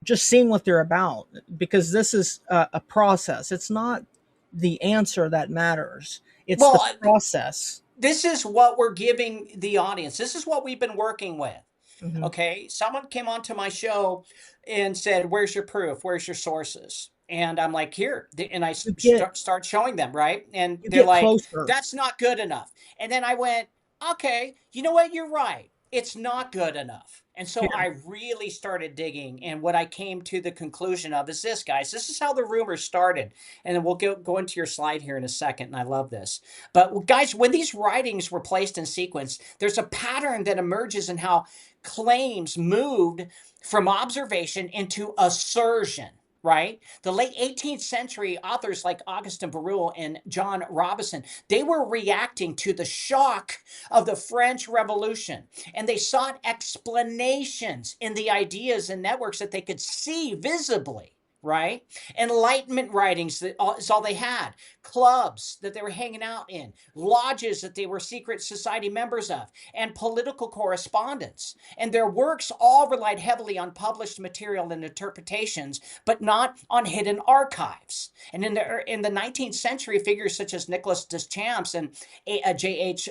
just seeing what they're about, because this is a process. It's not the answer that matters, it's the Well, process. this is what we're giving the audience. This is what we've been working with. Hmm. Okay. Someone came onto my show and said, "Where's your proof? Where's your sources?" And I'm like, "Here." And I you get start showing them, right? And you they're get like, closer. "That's not good enough." And then I went, "Okay, you know what? You're right. It's not good enough." And so Here, I really started digging. And what I came to the conclusion of is this, guys. This is how the rumors started. And then we'll go into your slide here in a second. And I love this. But guys, when these writings were placed in sequence, there's a pattern that emerges in how claims moved from observation into assertion, right? The late 18th century authors like Augustin Barruel and John Robison, they were reacting to the shock of the French Revolution, and they sought explanations in the ideas and networks that they could see visibly, right? Enlightenment writings is all they had. Clubs that they were hanging out in, lodges that they were secret society members of, and political correspondence. And their works all relied heavily on published material and interpretations, but not on hidden archives. And in the 19th century, figures such as Nicolas Deschamps and J.H.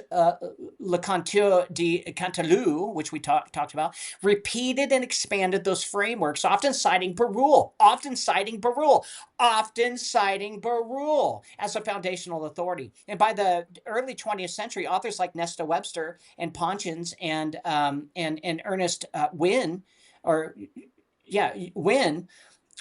Leconteur de Canteloup, which we talked about, repeated and expanded those frameworks, often citing Barruel as a foundational authority. And by the early 20th century, authors like Nesta Webster and Ponchins and Ernest Wynne,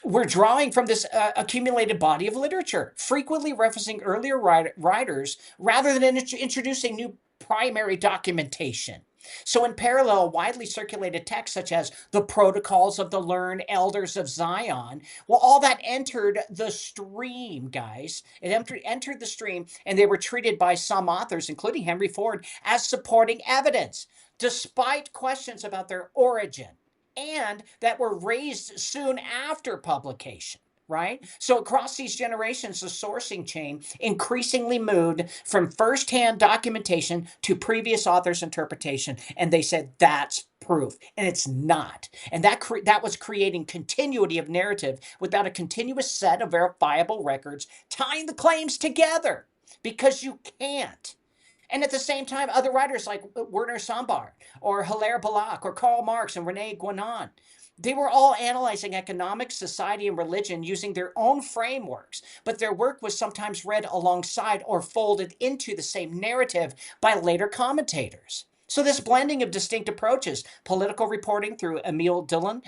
were drawing from this accumulated body of literature, frequently referencing earlier writers rather than introducing new primary documentation. So in parallel, widely circulated texts such as the Protocols of the Learned Elders of Zion, well, all that entered the stream, guys. It entered the stream, and they were treated by some authors, including Henry Ford, as supporting evidence, despite questions about their origin, and that were raised soon after publication. Right? So across these generations, the sourcing chain increasingly moved from firsthand documentation to previous authors' interpretation. And they said that's proof, and it's not. And that was creating continuity of narrative without a continuous set of verifiable records tying the claims together, because you can't. And at the same time, other writers like Werner Sombart or Hilaire Belloc or Karl Marx and Rene Guénon, they were all analyzing economics, society, and religion using their own frameworks, but their work was sometimes read alongside or folded into the same narrative by later commentators. So this blending of distinct approaches, political reporting through Emile Dillon,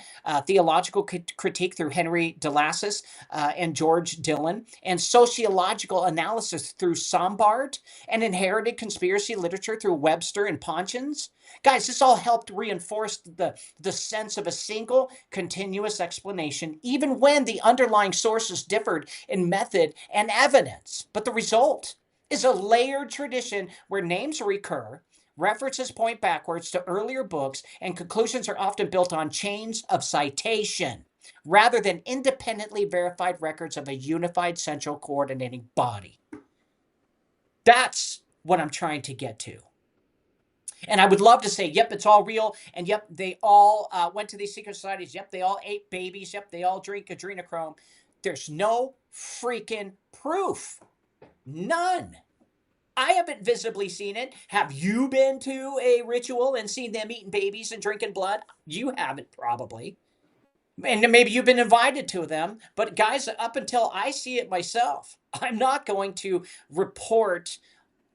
theological critique through Henry Delassus and George Dillon, and sociological analysis through Sombart, and inherited conspiracy literature through Webster and Ponchins. Guys, this all helped reinforce the sense of a single continuous explanation, even when the underlying sources differed in method and evidence. But the result is a layered tradition where names recur, references point backwards to earlier books, and conclusions are often built on chains of citation rather than independently verified records of a unified central coordinating body. That's what I'm trying to get to. And I would love to say, yep, it's all real. And yep, they all went to these secret societies. Yep, they all ate babies. Yep, they all drink adrenochrome. There's no freaking proof. None. I haven't visibly seen it. Have you been to a ritual and seen them eating babies and drinking blood? You haven't, probably. And maybe you've been invited to them. But guys, up until I see it myself, I'm not going to report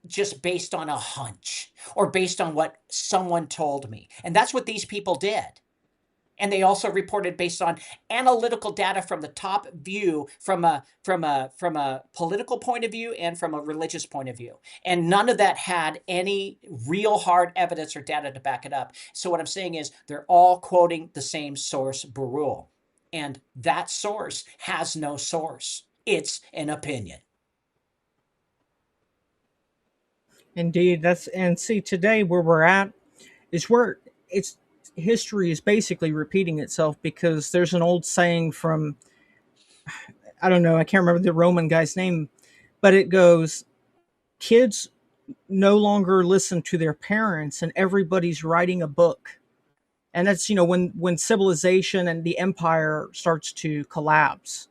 just based on a hunch or based on what someone told me. And that's what these people did. And they also reported based on analytical data from the top view, from a political point of view and from a religious point of view. And none of that had any real hard evidence or data to back it up. So what I'm saying is they're all quoting the same source, Barul. And that source has no source. It's an opinion. Indeed, and see, today where we're at is where it's history is basically repeating itself, because there's an old saying from, I don't know, I can't remember the Roman guy's name, but it goes, kids no longer listen to their parents and everybody's writing a book. And that's, when civilization and the empire starts to collapse,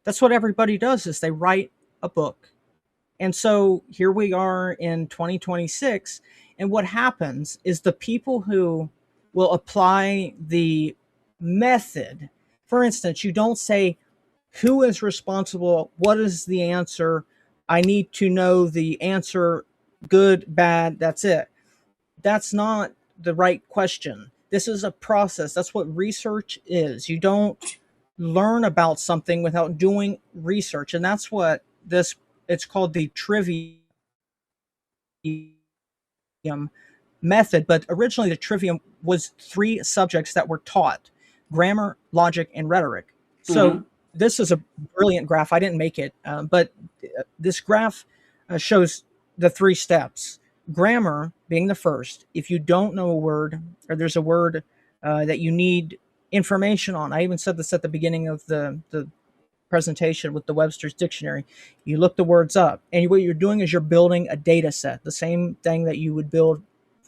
that's what everybody does, is they write a book. And so here we are in 2026, and what happens is the people who will apply the method, for instance, you don't say, who is responsible? What is the answer? I need to know the answer, good, bad, that's it. That's not the right question. This is a process. That's what research is. You don't learn about something without doing research. And that's what it's called the Trivium Method. But originally the Trivium was 3 subjects that were taught: grammar, logic, and rhetoric. So this is a brilliant graph. I didn't make it, but this graph shows the 3 steps. Grammar being the first. If you don't know a word, or there's a word that you need information on, I even said this at the beginning of the presentation with the Webster's dictionary, you look the words up, and what you're doing is you're building a data set. The same thing that you would build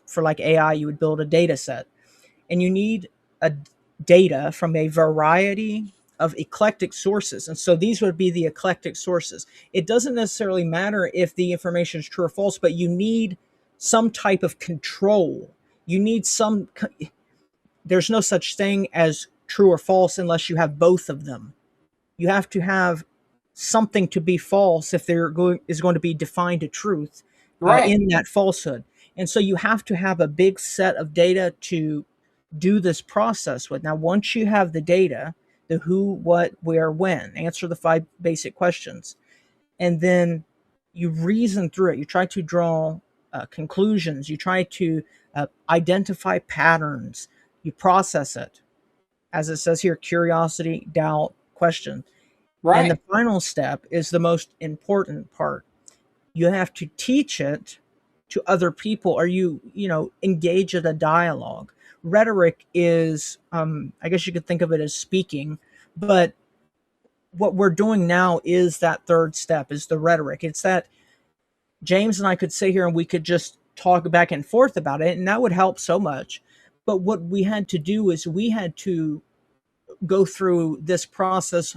for like AI, you would build a data set. And you need a data from a variety of eclectic sources. And so these would be the eclectic sources. It doesn't necessarily matter if the information is true or false, but you need some type of control. You need there's no such thing as true or false unless you have both of them. You have to have something to be false if there is going to be defined a truth in that falsehood. And so you have to have a big set of data to do this process with. Now, once you have the data, the who, what, where, when, answer the 5 basic questions, and then you reason through it. You try to draw conclusions. You try to identify patterns. You process it. As it says here, curiosity, doubt, question. And the final step is the most important part. You have to teach it to other people, or you engage in a dialogue. Rhetoric is, I guess you could think of it as speaking, but what we're doing now is that 3rd step, is the rhetoric. It's that James and I could sit here and we could just talk back and forth about it, and that would help so much. But what we had to do is we had to go through this process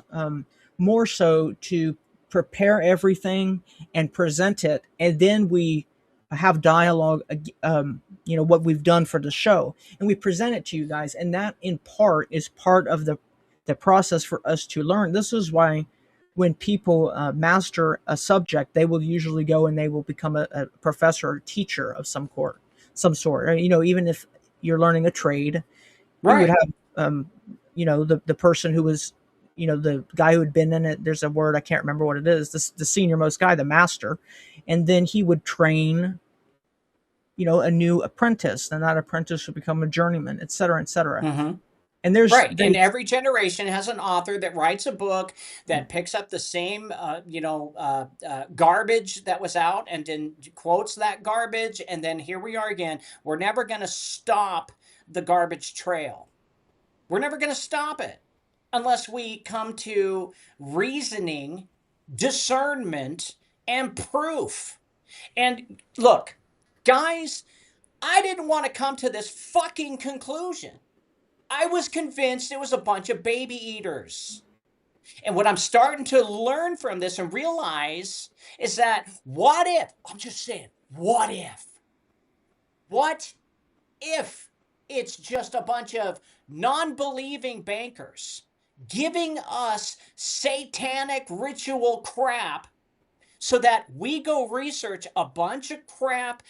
more so to prepare everything and present it, and then we have dialogue, what we've done for the show, and we present it to you guys, and that in part is part of the process for us to learn. This is why when people master a subject, they will usually go and they will become a professor or teacher of some sort. Even if you're learning a trade, you would have the person who was, the guy who had been in it, there's a word, I can't remember what it is, the senior most guy, the master, and then he would train a new apprentice, and that apprentice would become a journeyman, et cetera, et cetera. And there's and every generation has an author that writes a book that picks up the same garbage that was out and then quotes that garbage, and then here we are again. We're never going to stop the garbage trail. We're never going to stop it unless we come to reasoning, discernment, and proof. And look, guys, I didn't want to come to this fucking conclusion. I was convinced it was a bunch of baby eaters. And what I'm starting to learn from this and realize is that what if, I'm just saying, what if it's just a bunch of non-believing bankers giving us satanic ritual crap so that we go research a bunch of crap,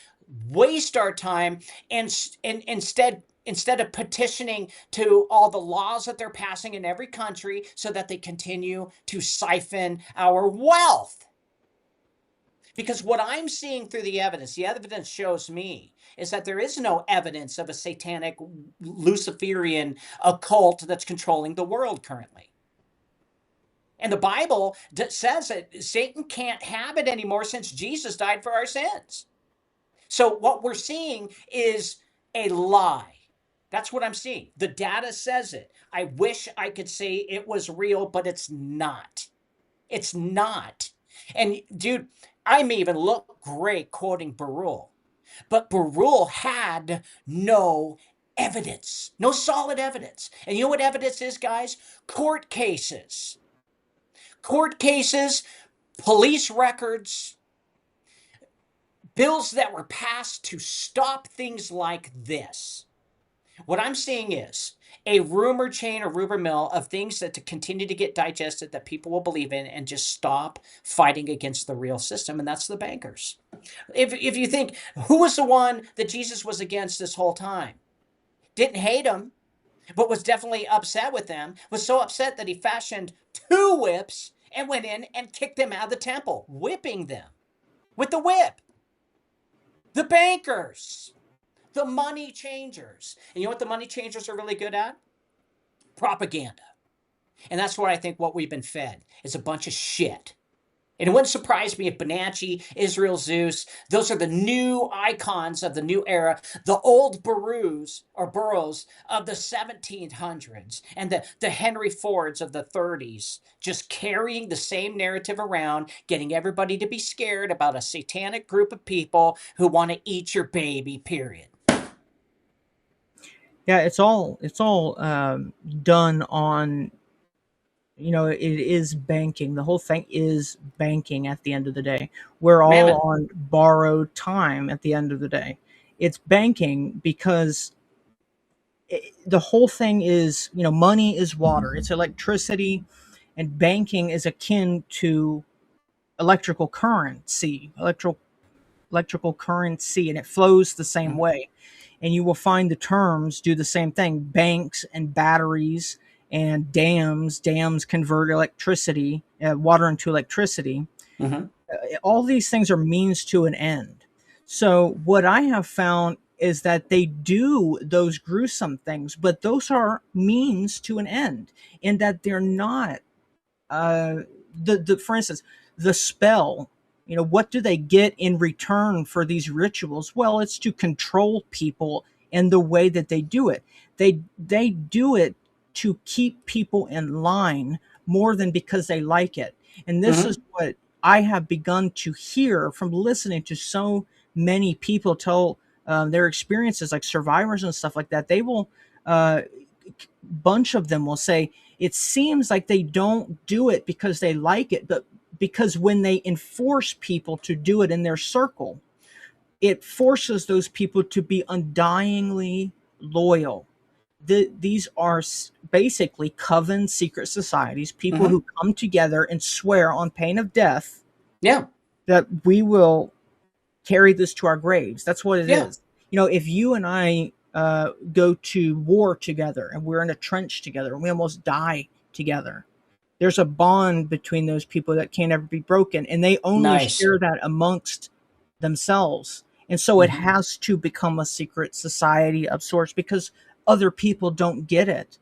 waste our time, and instead instead of petitioning to all the laws that they're passing in every country so that they continue to siphon our wealth. Because what I'm seeing through the evidence shows me is that there is no evidence of a satanic Luciferian occult that's controlling the world currently. And the Bible says that Satan can't have it anymore since Jesus died for our sins. So what we're seeing is a lie. That's what I'm seeing. The data says it. I wish I could say it was real, but it's not. It's not. And dude, I may even look great quoting Barul, but Barul had no evidence, no solid evidence. And you know what evidence is, guys? Court cases, police records, bills that were passed to stop things like this. What I'm seeing is a rumor chain, a rumor mill of things that to continue to get digested that people will believe in and just stop fighting against the real system, and that's the bankers. If you think, who was the one that Jesus was against this whole time? Didn't hate him, but was definitely upset with them, was so upset that he fashioned 2 whips and went in and kicked them out of the temple, whipping them with the whip. The bankers. The money changers. And you know what the money changers are really good at? Propaganda. And that's what I think what we've been fed is a bunch of shit. And it wouldn't surprise me if Bonacci, Israel Zeus, those are the new icons of the new era, the old burros of the 1700s and the Henry Fords of the 30s, just carrying the same narrative around, getting everybody to be scared about a satanic group of people who want to eat your baby, period. Yeah, it's all done on, it is banking. The whole thing is banking at the end of the day. We're all Mammon. on borrowed time at the end of the day. It's banking because the whole thing is, money is water. It's electricity, and banking is akin to electrical currency, electrical currency, and it flows the same way. And you will find the terms do the same thing. Banks and batteries and dams convert electricity, water into electricity. All these things are means to an end. So what I have found is that they do those gruesome things, but those are means to an end, in that they're not, for instance, the spell. What do they get in return for these rituals? Well, it's to control people in the way that they do it. They do it to keep people in line more than because they like it. And this is what I have begun to hear from listening to so many people tell their experiences, like survivors and stuff like that. They will, bunch of them will say, it seems like they don't do it because they like it, but because when they enforce people to do it in their circle, it forces those people to be undyingly loyal. These are basically coven secret societies, people who come together and swear on pain of death that we will carry this to our graves. That's what it is. If you and I go to war together and we're in a trench together and we almost die together, there's a bond between those people that can't ever be broken, and they only share that amongst themselves. And so it has to become a secret society of sorts because other people don't get it.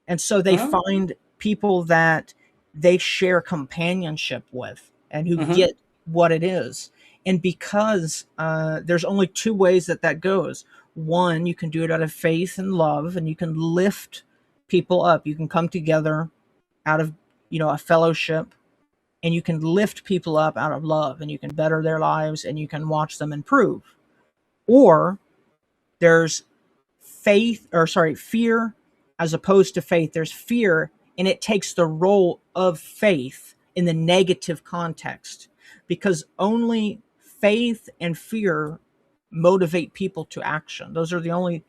And so they find people that they share companionship with and who get what it is. And because there's only 2 ways that goes. One, you can do it out of faith and love, and you can lift people up. You can come together out of, a fellowship, and you can lift people up out of love, and you can better their lives, and you can watch them improve. Or there's fear as opposed to faith. There's fear, and it takes the role of faith in the negative context, because only faith and fear motivate people to action. Those are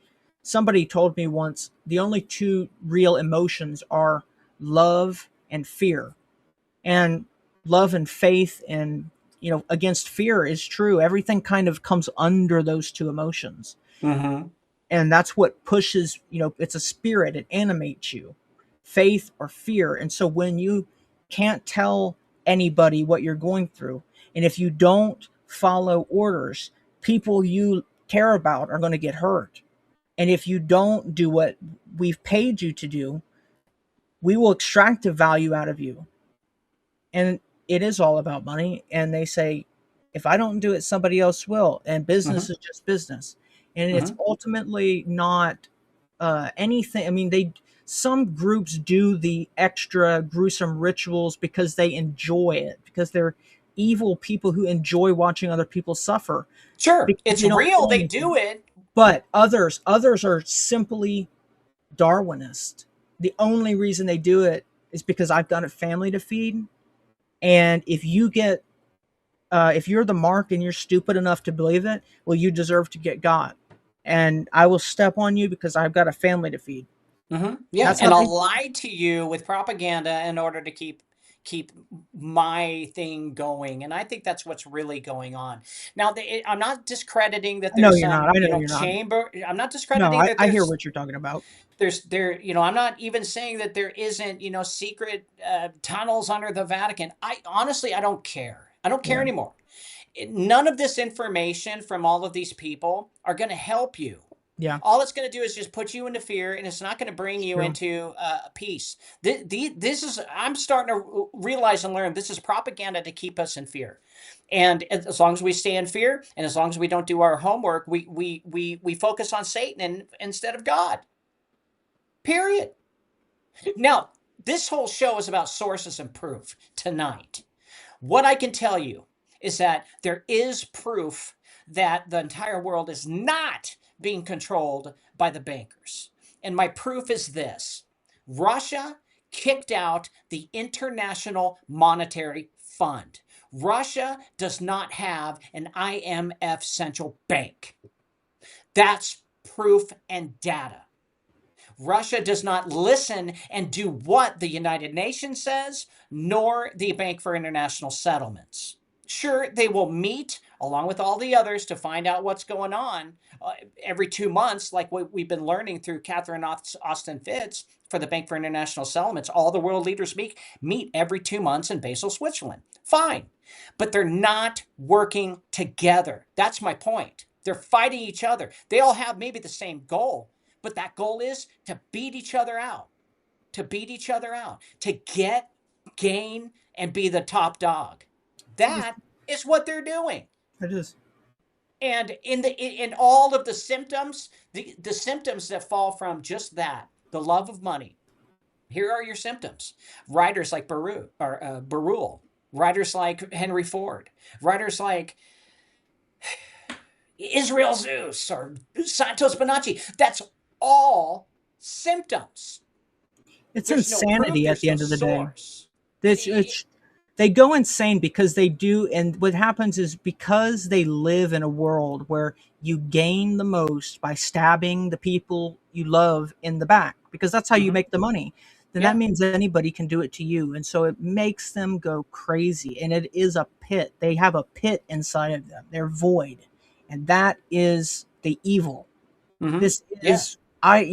somebody told me once, the only 2 real emotions are love and fear. And love and faith and, against fear is true. Everything kind of comes under those 2 emotions. And that's what pushes, it's a spirit. It animates you, faith or fear. And so when you can't tell anybody what you're going through, and if you don't follow orders, people you care about are going to get hurt. And if you don't do what we've paid you to do, we will extract the value out of you. And it is all about money. And they say, if I don't do it, somebody else will. And business is just business. And it's ultimately not anything. I mean, some groups do the extra gruesome rituals because they enjoy it, because they're evil people who enjoy watching other people suffer. Sure, it's real. They do it. But others are simply Darwinist. The only reason they do it is because I've got a family to feed. And if you get, if you're the mark and you're stupid enough to believe it, well, you deserve to get got. And I will step on you because I've got a family to feed. Yeah, and I'll lie to you with propaganda in order to keep my thing going. And I think that's what's really going on. Now, I'm not discrediting that there's chamber. I'm not discrediting that I hear what you're talking about. I'm not even saying that there isn't, secret tunnels under the Vatican. Honestly, I don't care. I don't care anymore. None of this information from all of these people are going to help you. Yeah. All it's going to do is just put you into fear, and it's not going to bring you into peace. I'm starting to realize and learn this is propaganda to keep us in fear. And as long as we stay in fear, and as long as we don't do our homework, we focus on Satan instead of God. Period. Now, this whole show is about sources and proof tonight. What I can tell you is that there is proof that the entire world is not being controlled by the bankers. And my proof is this. Russia kicked out the International Monetary Fund. Russia does not have an IMF central bank. That's proof and data. Russia does not listen and do what the United Nations says, nor the Bank for International Settlements. Sure, they will meet along with all the others to find out what's going on every 2 months, like what we've been learning through Catherine Austin Fitz for the Bank for International Settlements. All the world leaders meet every 2 months in Basel, Switzerland. Fine. But they're not working together. That's my point. They're fighting each other. They all have maybe the same goal, but that goal is to beat each other out, to gain, and be the top dog. That is what they're doing. It is. And in all of the symptoms, the symptoms that fall from just that, the love of money, here are your symptoms. Writers like Berulle, writers like Henry Ford, writers like Israel Zeus or Santos Bonacci. That's all symptoms. It's insanity at the end of the day. They go insane because they do, and what happens is because they live in a world where you gain the most by stabbing the people you love in the back, because that's how you make the money. Then that means anybody can do it to you, and so it makes them go crazy. And it is a pit. They have a pit inside of them. They're void, and that is the evil. This is I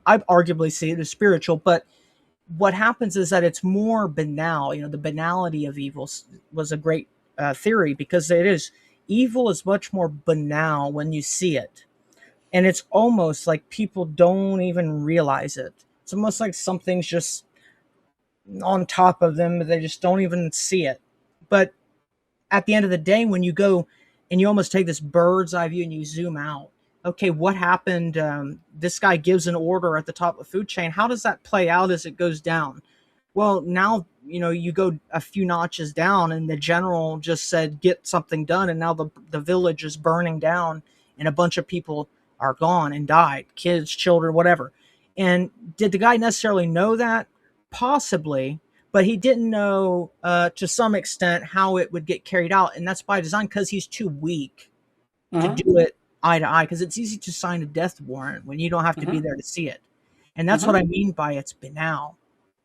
arguably see it as spiritual, but what happens is that it's more banal. The banality of evil was a great theory, because evil is much more banal when you see it. And it's almost like people don't even realize it. It's almost like something's just on top of them, but they just don't even see it. But at the end of the day, when you go and you almost take this bird's eye view and you zoom out, okay, what happened? This guy gives an order at the top of the food chain. How does that play out as it goes down? Well, now, you go a few notches down and the general just said, get something done. And now the village is burning down and a bunch of people are gone and died, kids, children, whatever. And did the guy necessarily know that? Possibly, but he didn't know to some extent how it would get carried out. And that's by design, because he's too weak to do it eye to eye, because it's easy to sign a death warrant when you don't have to be there to see it. And that's what I mean by it's banal.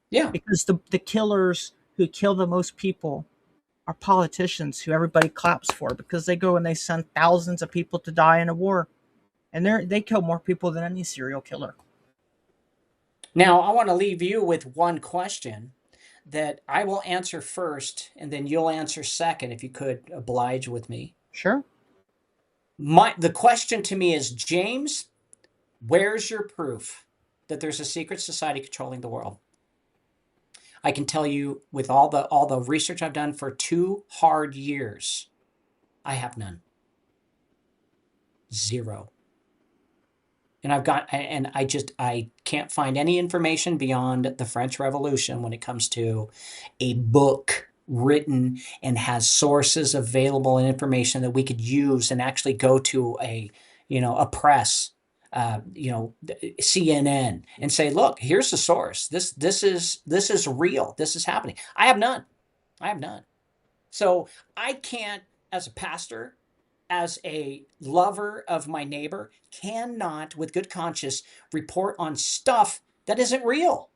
Yeah. Because the killers who kill the most people are politicians who everybody claps for, because they go and they send thousands of people to die in a war. and they kill more people than any serial killer. Now, I want to leave you with one question that I will answer first, and then you'll answer second, if you could oblige with me. Sure. The question to me is, James, where's your proof that there's a secret society controlling the world? I can tell you, with all the research I've done for 2 hard years, I have none. Zero. And I can't find any information beyond the French Revolution when it comes to a book written and has sources available and information that we could use and actually go to a press, CNN, and say, look, here's the source. This is real. This is happening. I have none. So I can't, as a pastor, as a lover of my neighbor, cannot, with good conscience, report on stuff that isn't real,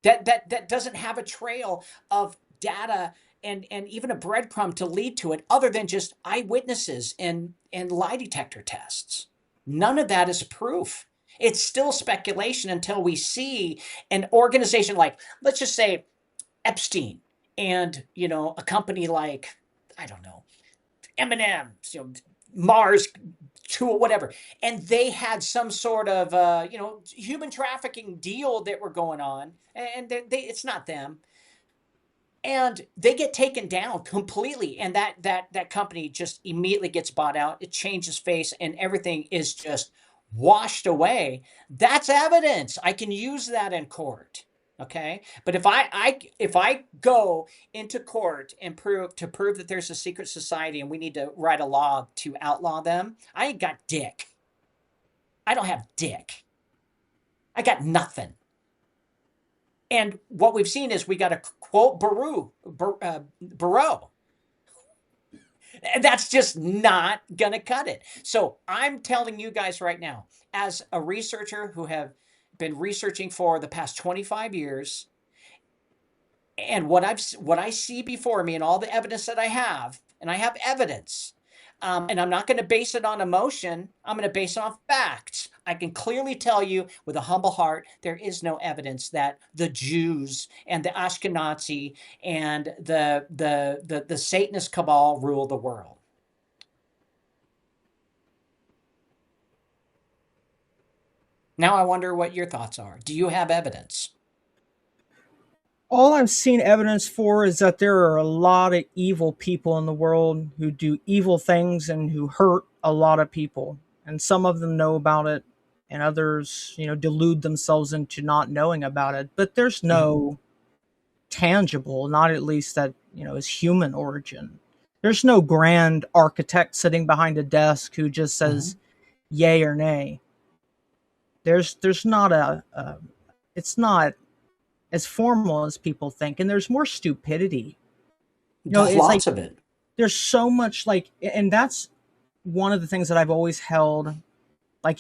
that doesn't have a trail of data and even a breadcrumb to lead to it, other than just eyewitnesses and lie detector tests. None of that is proof. It's still speculation until we see an organization like, let's just say, Epstein, and a company like, I don't know, M&M's, Mars, Tool, whatever, and they had some sort of human trafficking deal that were going on, and it's not them, and they get taken down completely, and that company just immediately gets bought out. It changes face, and everything is just washed away. That's evidence. I can use that in court. Okay, but if I go into court and prove that there's a secret society and we need to write a law to outlaw them, I ain't got dick. I don't have dick. I got nothing. And what we've seen is we got a quote Barreau. And that's just not gonna cut it. So I'm telling you guys right now, as a researcher who have been researching for the past 25 years, and what I see before me and all the evidence that I have, and I have evidence, and I'm not going to base it on emotion. I'm going to base it on facts. I can clearly tell you with a humble heart, there is no evidence that the Jews and the Ashkenazi and the Satanist cabal rule the world. Now I wonder what your thoughts are. Do you have evidence? All I've seen evidence for is that there are a lot of evil people in the world who do evil things and who hurt a lot of people. And some of them know about it, and others, delude themselves into not knowing about it. But there's no tangible, not at least that, is human origin. There's no grand architect sitting behind a desk who just says yay or nay. There's not it's not as formal as people think, and there's more stupidity. There's lots of it. There's so much and that's one of the things that I've always held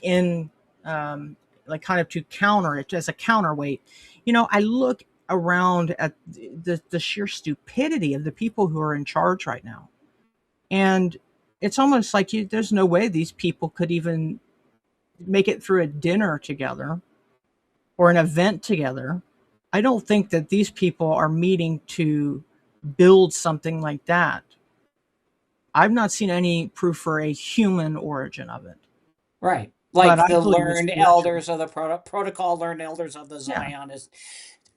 in kind of to counter it as a counterweight. I look around at the sheer stupidity of the people who are in charge right now, and it's almost like there's no way these people could even make it through a dinner together or an event together. I don't think that these people are meeting to build something like that. I've not seen any proof for a human origin of it. Right. Like the learned elders of the protocol, learned elders of the Zionists.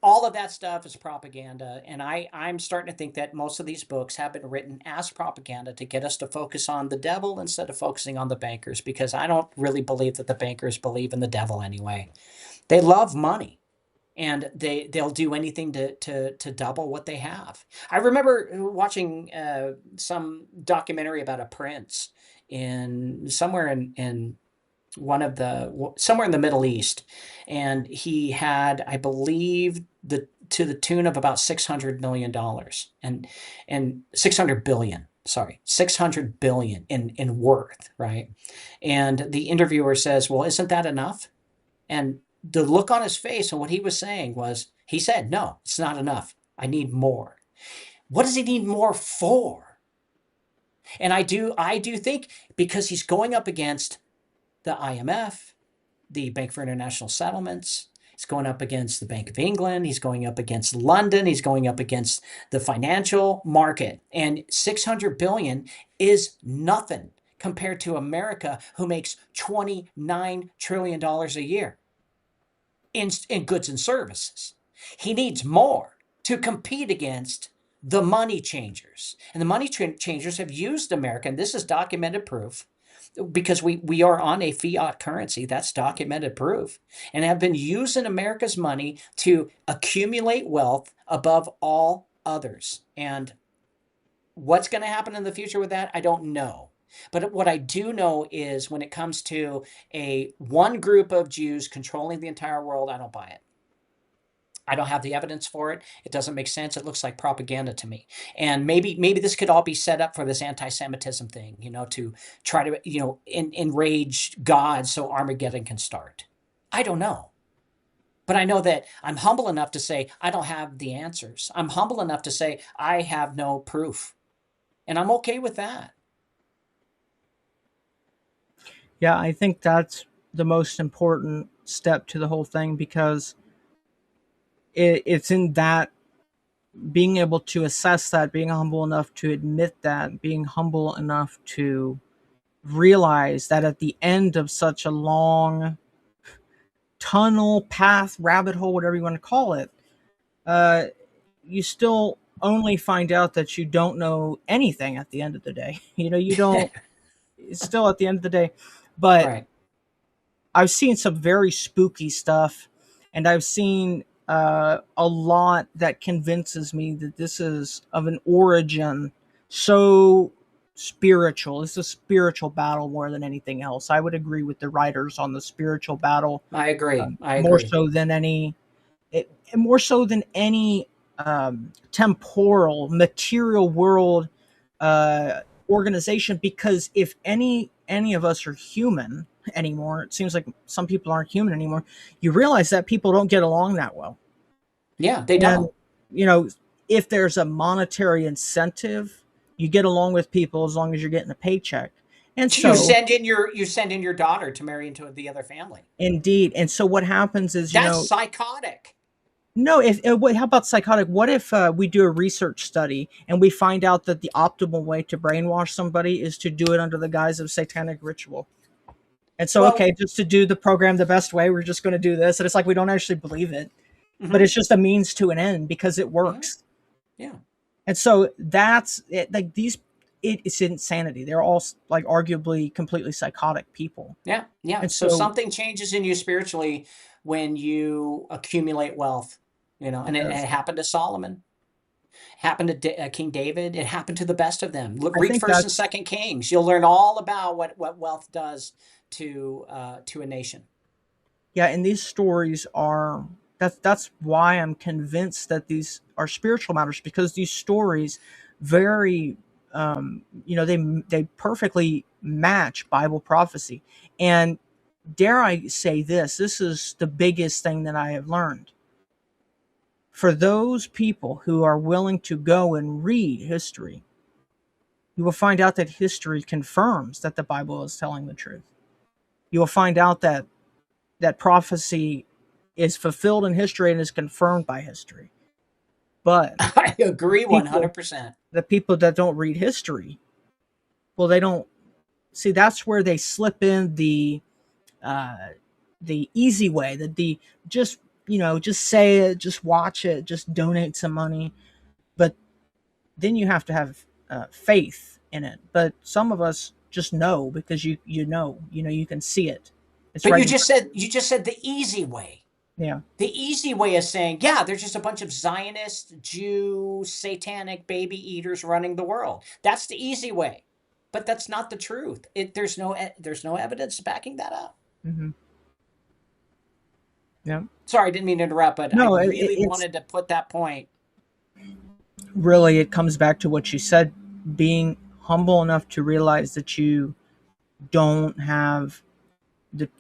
All of that stuff is propaganda. And I'm starting to think that most of these books have been written as propaganda to get us to focus on the devil instead of focusing on the bankers, because I don't really believe that the bankers believe in the devil anyway. They love money, and they'll do anything to double what they have. I remember watching some documentary about a prince somewhere in the Middle East, and he had, I believe, to the tune of about $600 million and 600 billion. Sorry, 600 billion in worth, right? And the interviewer says, "Well, isn't that enough?" And the look on his face and what he was saying was, he said, "No, it's not enough. I need more." What does he need more for? And I do think because he's going up against the IMF, the Bank for International Settlements. He's going up against the Bank of England. He's going up against London. He's going up against the financial market. And 600 billion is nothing compared to America, who makes $29 trillion a year in goods and services. He needs more to compete against the money changers. And the money changers have used America, and this is documented proof, because we are on a fiat currency. That's documented proof, and have been using America's money to accumulate wealth above all others. And what's going to happen in the future with that, I don't know. But what I do know is when it comes to one group of Jews controlling the entire world, I don't buy it. I don't have the evidence for it. It doesn't make sense. It looks like propaganda to me. And maybe this could all be set up for this anti-Semitism thing, to try to, enrage God so Armageddon can start. I don't know. But I know that I'm humble enough to say I don't have the answers. I'm humble enough to say I have no proof. And I'm okay with that. Yeah, I think that's the most important step to the whole thing, because it's in that, being able to assess that, being humble enough to admit that, being humble enough to realize that at the end of such a long tunnel, path, rabbit hole, whatever you want to call it, you still only find out that you don't know anything at the end of the day. You don't, still at the end of the day. But Right. I've seen some very spooky stuff, and I've seen a lot that convinces me that this is of an origin so spiritual. It's a spiritual battle more than anything else. I would agree with the writers on the spiritual battle. I agree. More so than any temporal, material world organization. Because if any of us are human anymore, it seems like some people aren't human anymore, you realize that people don't get along that well. Yeah, they don't. If there's a monetary incentive, you get along with people as long as you're getting a paycheck. And so you send in your daughter to marry into the other family. Indeed. And so what happens is, that's psychotic. No, how about psychotic? What if we do a research study and we find out that the optimal way to brainwash somebody is to do it under the guise of satanic ritual? And so, just to do the program the best way, we're just going to do this. And it's like we don't actually believe it, but it's just a means to an end because it works. Yeah. And so that's it. Like it's insanity. They're all like arguably completely psychotic people. Yeah. Yeah. And so something changes in you spiritually when you accumulate wealth, and it happened to Solomon, happened to King David. It happened to the best of them. Read 1st and 2nd Kings. You'll learn all about what wealth does to a nation. Yeah. And these stories are, that's why I'm convinced that these are spiritual matters, because these stories very, they perfectly match Bible prophecy. And dare I say this is the biggest thing that I have learned. For those people who are willing to go and read history, you will find out that history confirms that the Bible is telling the truth. You will find out that prophecy is fulfilled in history and is confirmed by history. But I agree 100%. The people that don't read history, well, they don't see. That's where they slip in the easy way. Just say it, just watch it, just donate some money. But then you have to have faith in it. But some of us just know because you can see it. But you just said the easy way. Yeah. The easy way is saying, yeah, there's just a bunch of Zionist, Jew, satanic baby eaters running the world. That's the easy way. But that's not the truth. There's no evidence backing that up. Mm-hmm. Yeah. Sorry, I didn't mean to interrupt, but no, I really wanted to put that point. Really, it comes back to what you said, being humble enough to realize that you don't have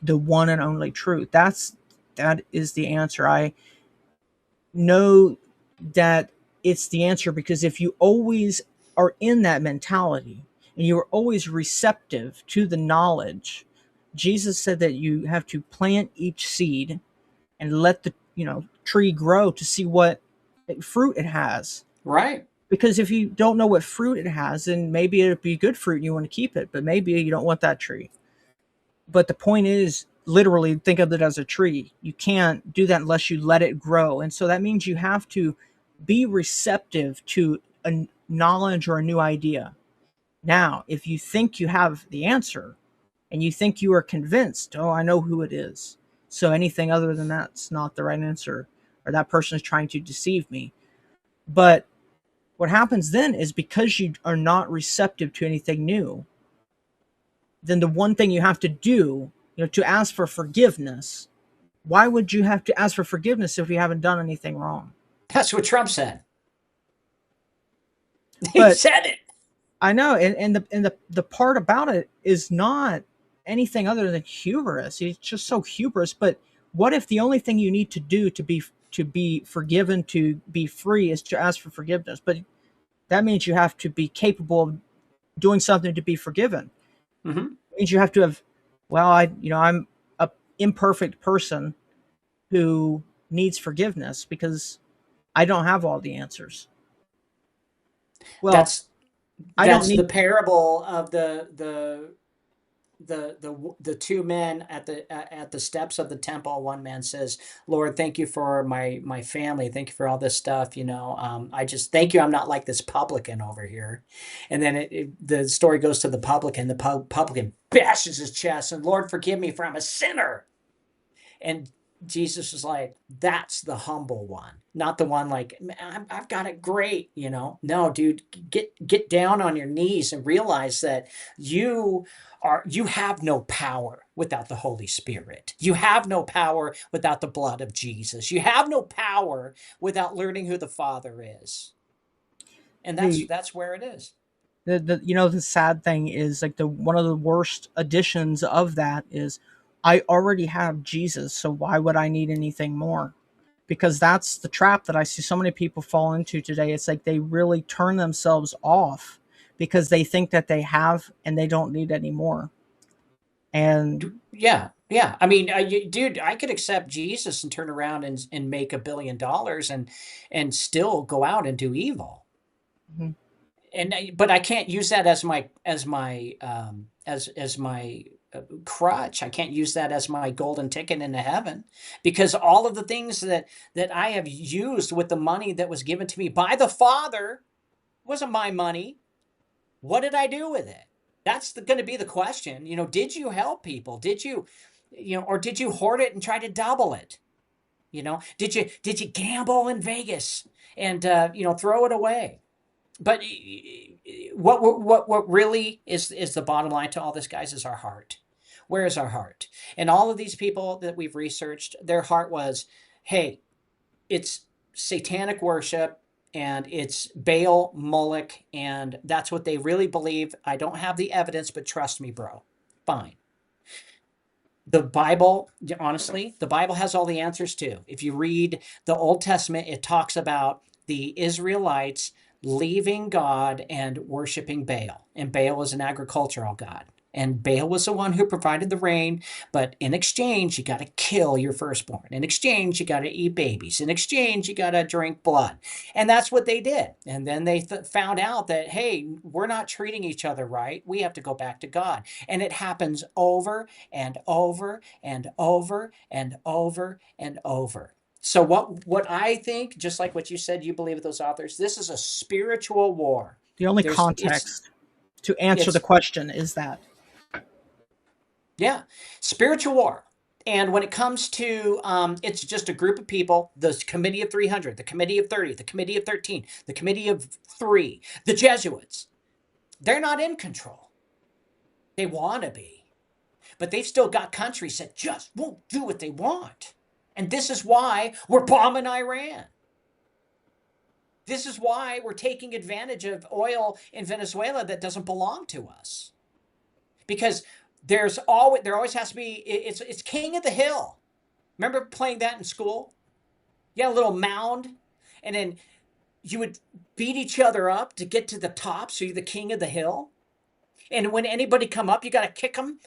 the one and only truth. That is the answer. I know that it's the answer because if you always are in that mentality and you're always receptive to the knowledge Jesus said that you have to plant each seed and let the tree grow to see what fruit it has. Right. Because if you don't know what fruit it has, then maybe it'd be good fruit and you want to keep it, but maybe you don't want that tree. But the point is, literally think of it as a tree. You can't do that unless you let it grow. And so that means you have to be receptive to a knowledge or a new idea. Now, if you think you have the answer and you think you are convinced, oh, I know who it is, so anything other than that's not the right answer, or that person is trying to deceive me. But what happens then is, because you are not receptive to anything new, then the one thing you have to do, to ask for forgiveness. Why would you have to ask for forgiveness if you haven't done anything wrong? That's what Trump said. He But said it. I know, and the part about it is not anything other than hubris. It's just so hubris. But what if the only thing you need to do to be forgiven, to be free, is to ask for forgiveness? But that means you have to be capable of doing something to be forgiven. Mm-hmm. It means you have to have, well, I'm a imperfect person who needs forgiveness because I don't have all the answers. Well, That's I don't the need. parable of the two men at the steps of the temple. One man says, "Lord, thank you for my family. Thank you for all this stuff. I just thank you. I'm not like this publican over here." And then the story goes to the publican. The publican bashes his chest and, "Lord, forgive me, for I'm a sinner." And Jesus was like, "That's the humble one, not the one like, I've got it great, No, dude, get down on your knees and realize that you have no power without the Holy Spirit. You have no power without the blood of Jesus. You have no power without learning who the Father is." And the that's where it is. the sad thing is, like, the one of the worst additions of that is, I already have Jesus, so why would I need anything more? Because that's the trap that I see so many people fall into today. It's like they really turn themselves off because they think that they have and they don't need any more. And Yeah, yeah. I mean, dude, I could accept Jesus and turn around and make $1 billion and still go out and do evil. mhm, But I can't use that as my crutch. I can't use that as my golden ticket into heaven, because all of the things that I have used with the money that was given to me by the Father wasn't my money. What did I do with it? That's going to be the question. Did you help people? Did you, or did you hoard it and try to double it? Did you gamble in Vegas and throw it away? But what really is the bottom line to all this, guys, is our heart. Where is our heart? And all of these people that we've researched, their heart was, hey, it's satanic worship and it's Baal, Moloch, and that's what they really believe. I don't have the evidence, but trust me, bro. Fine. The Bible, honestly, the Bible has all the answers too. If you read the Old Testament, it talks about the Israelites leaving God and worshiping Baal. And Baal is an agricultural god. And Baal was the one who provided the rain, but in exchange, you got to kill your firstborn. In exchange, you got to eat babies. In exchange, you got to drink blood. And that's what they did. And then they found out that, hey, we're not treating each other right. We have to go back to God. And it happens over and over and over and over and over. So what I think, just like what you said, you believe with those authors, this is a spiritual war. the only There's context to answer the it's question is that. Yeah, spiritual war. And when it comes to, it's just a group of people, the Committee of 300, the Committee of 30, the Committee of 13, the Committee of 3, the Jesuits. They're not in control. They want to be. But they've still got countries that just won't do what they want. And this is why we're bombing Iran. This is why we're taking advantage of oil in Venezuela that doesn't belong to us. Because there always has to be, it's king of the hill. Remember playing that in school? You had a little mound, and then you would beat each other up to get to the top, so you're the king of the hill. And when anybody come up, you got to kick them,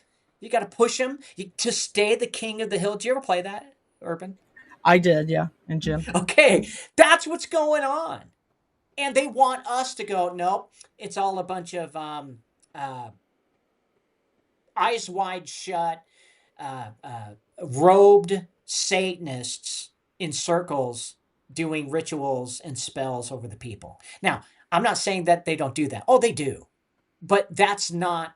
You got to push him to stay the king of the hill. Did you ever play that, Urban? I did, yeah, and Jim. Okay, that's what's going on. And they want us to go, nope, it's all a bunch of eyes wide shut, robed Satanists in circles doing rituals and spells over the people. Now, I'm not saying that they don't do that. Oh, they do. But that's not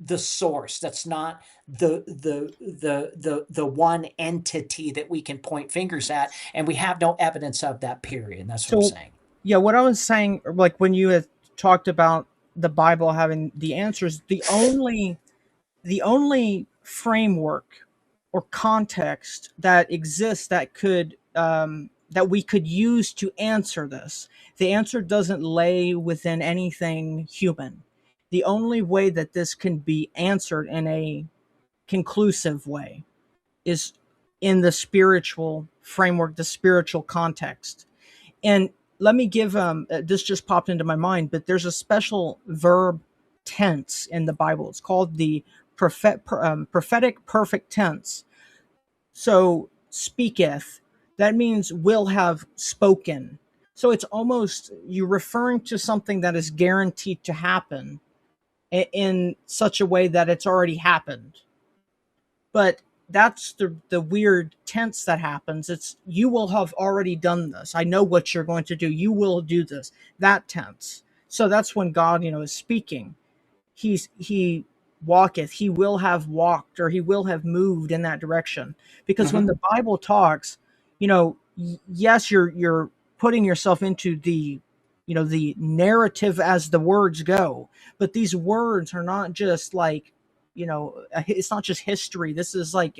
the source. That's not the one entity that we can point fingers at, and we have no evidence of that, period. And that's what I'm saying. Yeah, what I was saying, like when you had talked about the Bible having the answers, the only framework or context that exists that could that we could use to answer this, the answer doesn't lay within anything human. The only way that this can be answered in a conclusive way is in the spiritual framework, the spiritual context. And let me give this just popped into my mind, but there's a special verb tense in the Bible. It's called the prophetic perfect tense. So speaketh, that means will have spoken. So it's almost you referring to something that is guaranteed to happen in such a way that it's already happened. But that's the weird tense that happens. It's you will have already done this. I know what you're going to do. You will do this. That tense. So that's when God, is speaking. He walketh. He will have walked, or he will have moved in that direction. Because when the Bible talks, yes, you're putting yourself into the the narrative as the words go, but these words are not just like it's not just history. This is like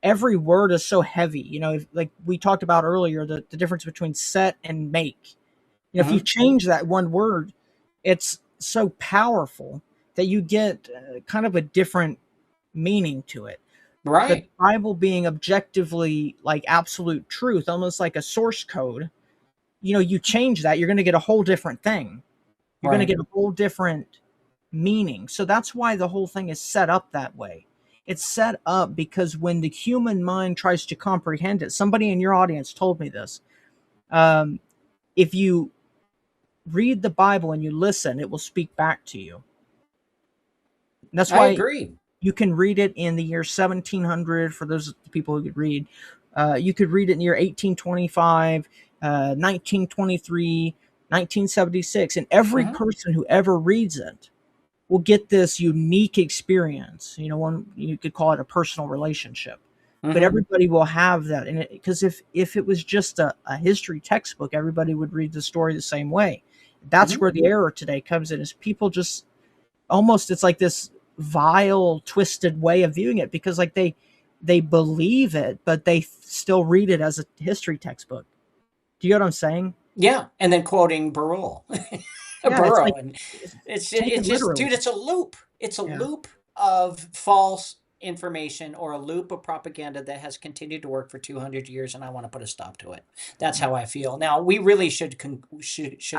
every word is so heavy. Like we talked about earlier, the difference between set and make. If you change that one word, it's so powerful that you get kind of a different meaning to it. Right. The Bible being objectively like absolute truth, almost like a source code. You change that, you're going to get a whole different thing. You're going to get a whole different meaning. So that's why the whole thing is set up that way. It's set up because when the human mind tries to comprehend it, somebody in your audience told me this. If you read the Bible and you listen, it will speak back to you. And that's why I agree. You can read it in the year 1700 for those people who could read. You could read it in the year 1825, 1923, 1976, and every person who ever reads it will get this unique experience. One you could call it a personal relationship, but everybody will have that. And because if it was just a history textbook, everybody would read the story the same way. That's where the error today comes in. Is people just almost it's like this vile, twisted way of viewing it because like they believe it, but they still read it as a history textbook. Do you know what I'm saying? Yeah, and then quoting Burrell. Burrow, and it's just literally. Dude, it's a loop. It's a loop of false information or a loop of propaganda that has continued to work for 200 years, and I want to put a stop to it. That's how I feel. Now, we really should I think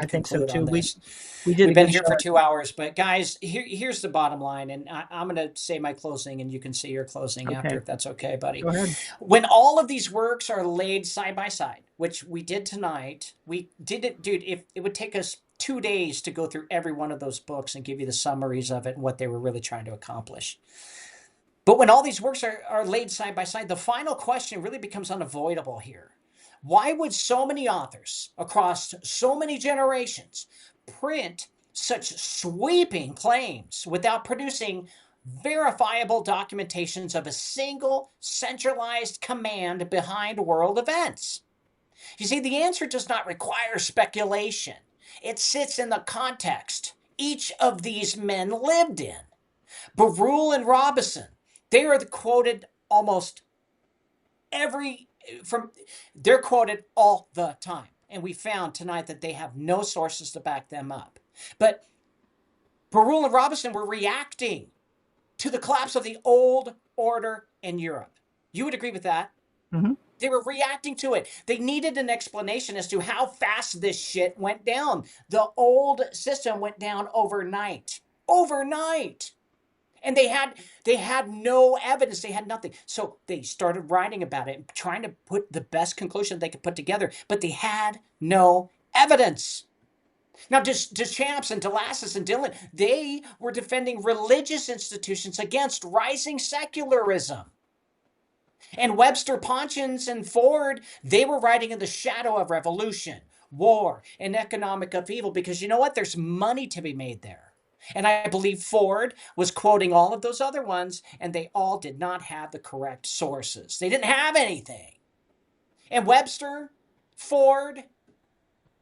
conclude so too. On this. We've been here for 2 hours, but guys, here's the bottom line, and I'm going to say my closing, and you can say your closing after, if that's okay, buddy. Go ahead. When all of these works are laid side by side, which we did tonight, we did it, dude, if it would take us 2 days to go through every one of those books and give you the summaries of it and what they were really trying to accomplish. But when all these works are laid side by side, the final question really becomes unavoidable here. Why would so many authors across so many generations print such sweeping claims without producing verifiable documentations of a single centralized command behind world events? You see, the answer does not require speculation. It sits in the context each of these men lived in. Burrell and Robison, they are quoted almost they're quoted all the time. And we found tonight that they have no sources to back them up. But Burrell and Robison were reacting to the collapse of the old order in Europe. You would agree with that? Mm-hmm. They were reacting to it. They needed an explanation as to how fast this shit went down. The old system went down overnight. Overnight. And they had no evidence. They had nothing. So they started writing about it and trying to put the best conclusion they could put together, but they had no evidence. Now, Deschamps and Delassus and Dillon, they were defending religious institutions against rising secularism. And Webster, Ponchins, and Ford, they were writing in the shadow of revolution, war, and economic upheaval, because you know what? There's money to be made there. And I believe Ford was quoting all of those other ones, and they all did not have the correct sources. They didn't have anything. And Webster, Ford,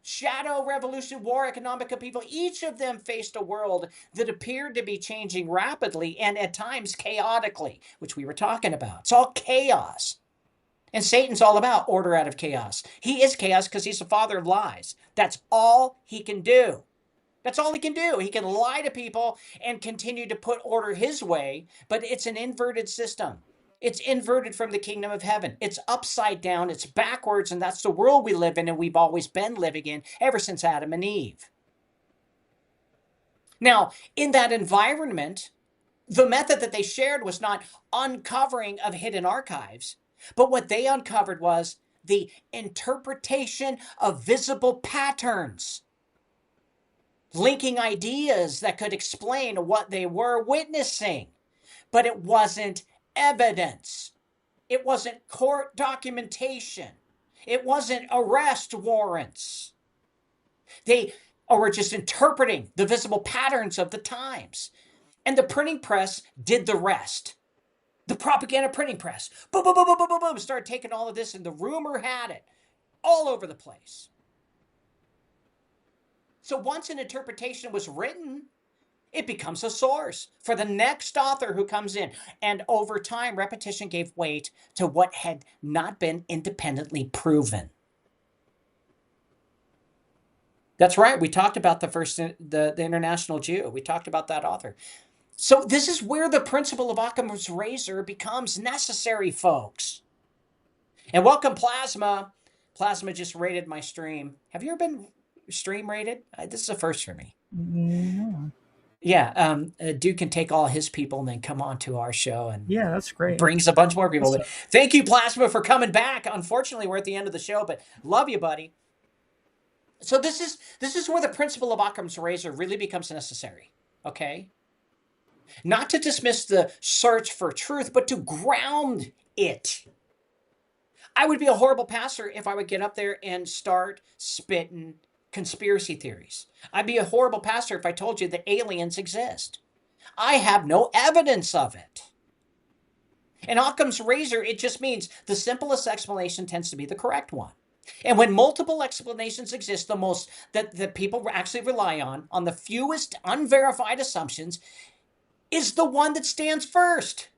shadow revolution, war, economic upheaval, each of them faced a world that appeared to be changing rapidly and at times chaotically, which we were talking about. It's all chaos. And Satan's all about order out of chaos. He is chaos because he's the father of lies. That's all he can do. That's all he can do. He can lie to people and continue to put order his way, but it's an inverted system. It's inverted from the kingdom of heaven. It's upside down. It's backwards, and that's the world we live in, and we've always been living in ever since Adam and Eve. Now, in that environment, the method that they shared was not uncovering of hidden archives, but what they uncovered was the interpretation of visible patterns, linking ideas that could explain what they were witnessing, but it wasn't evidence. It wasn't court documentation. It wasn't arrest warrants. They were just interpreting the visible patterns of the times. And the printing press did the rest. The propaganda printing press, boom, boom, boom, boom, boom, boom, boom, started taking all of this, and the rumor had it all over the place. So once an interpretation was written, it becomes a source for the next author who comes in. And over time, repetition gave weight to what had not been independently proven. That's right. We talked about the International Jew. We talked about that author. So this is where the principle of Occam's razor becomes necessary, folks. And welcome, Plasma. Plasma just rated my stream. Have you ever been stream rated? This is a first for me. No. Yeah, Duke can take all his people and then come on to our show, and Yeah, that's great. Brings a bunch more people. But thank you, Plasma, for coming back. Unfortunately, we're at the end of the show, but love you, buddy. So this is where the principle of Occam's razor really becomes necessary. Okay, not to dismiss the search for truth, but to ground it. I would be a horrible pastor if I would get up there and start spitting conspiracy theories. I'd be a horrible pastor if I told you that aliens exist. I have no evidence of it. In Occam's razor, it just means the simplest explanation tends to be the correct one. And when multiple explanations exist, the most that people actually rely on the fewest unverified assumptions, is the one that stands first.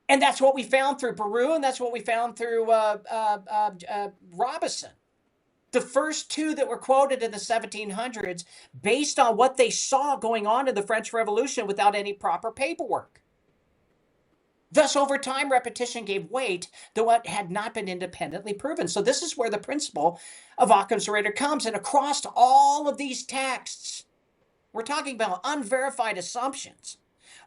And that's what we found through Baru, and that's what we found through Robison. The first two that were quoted in the 1700s based on what they saw going on in the French Revolution without any proper paperwork. Thus, over time, repetition gave weight to what had not been independently proven. So this is where the principle of Occam's razor comes. And across all of these texts, we're talking about unverified assumptions.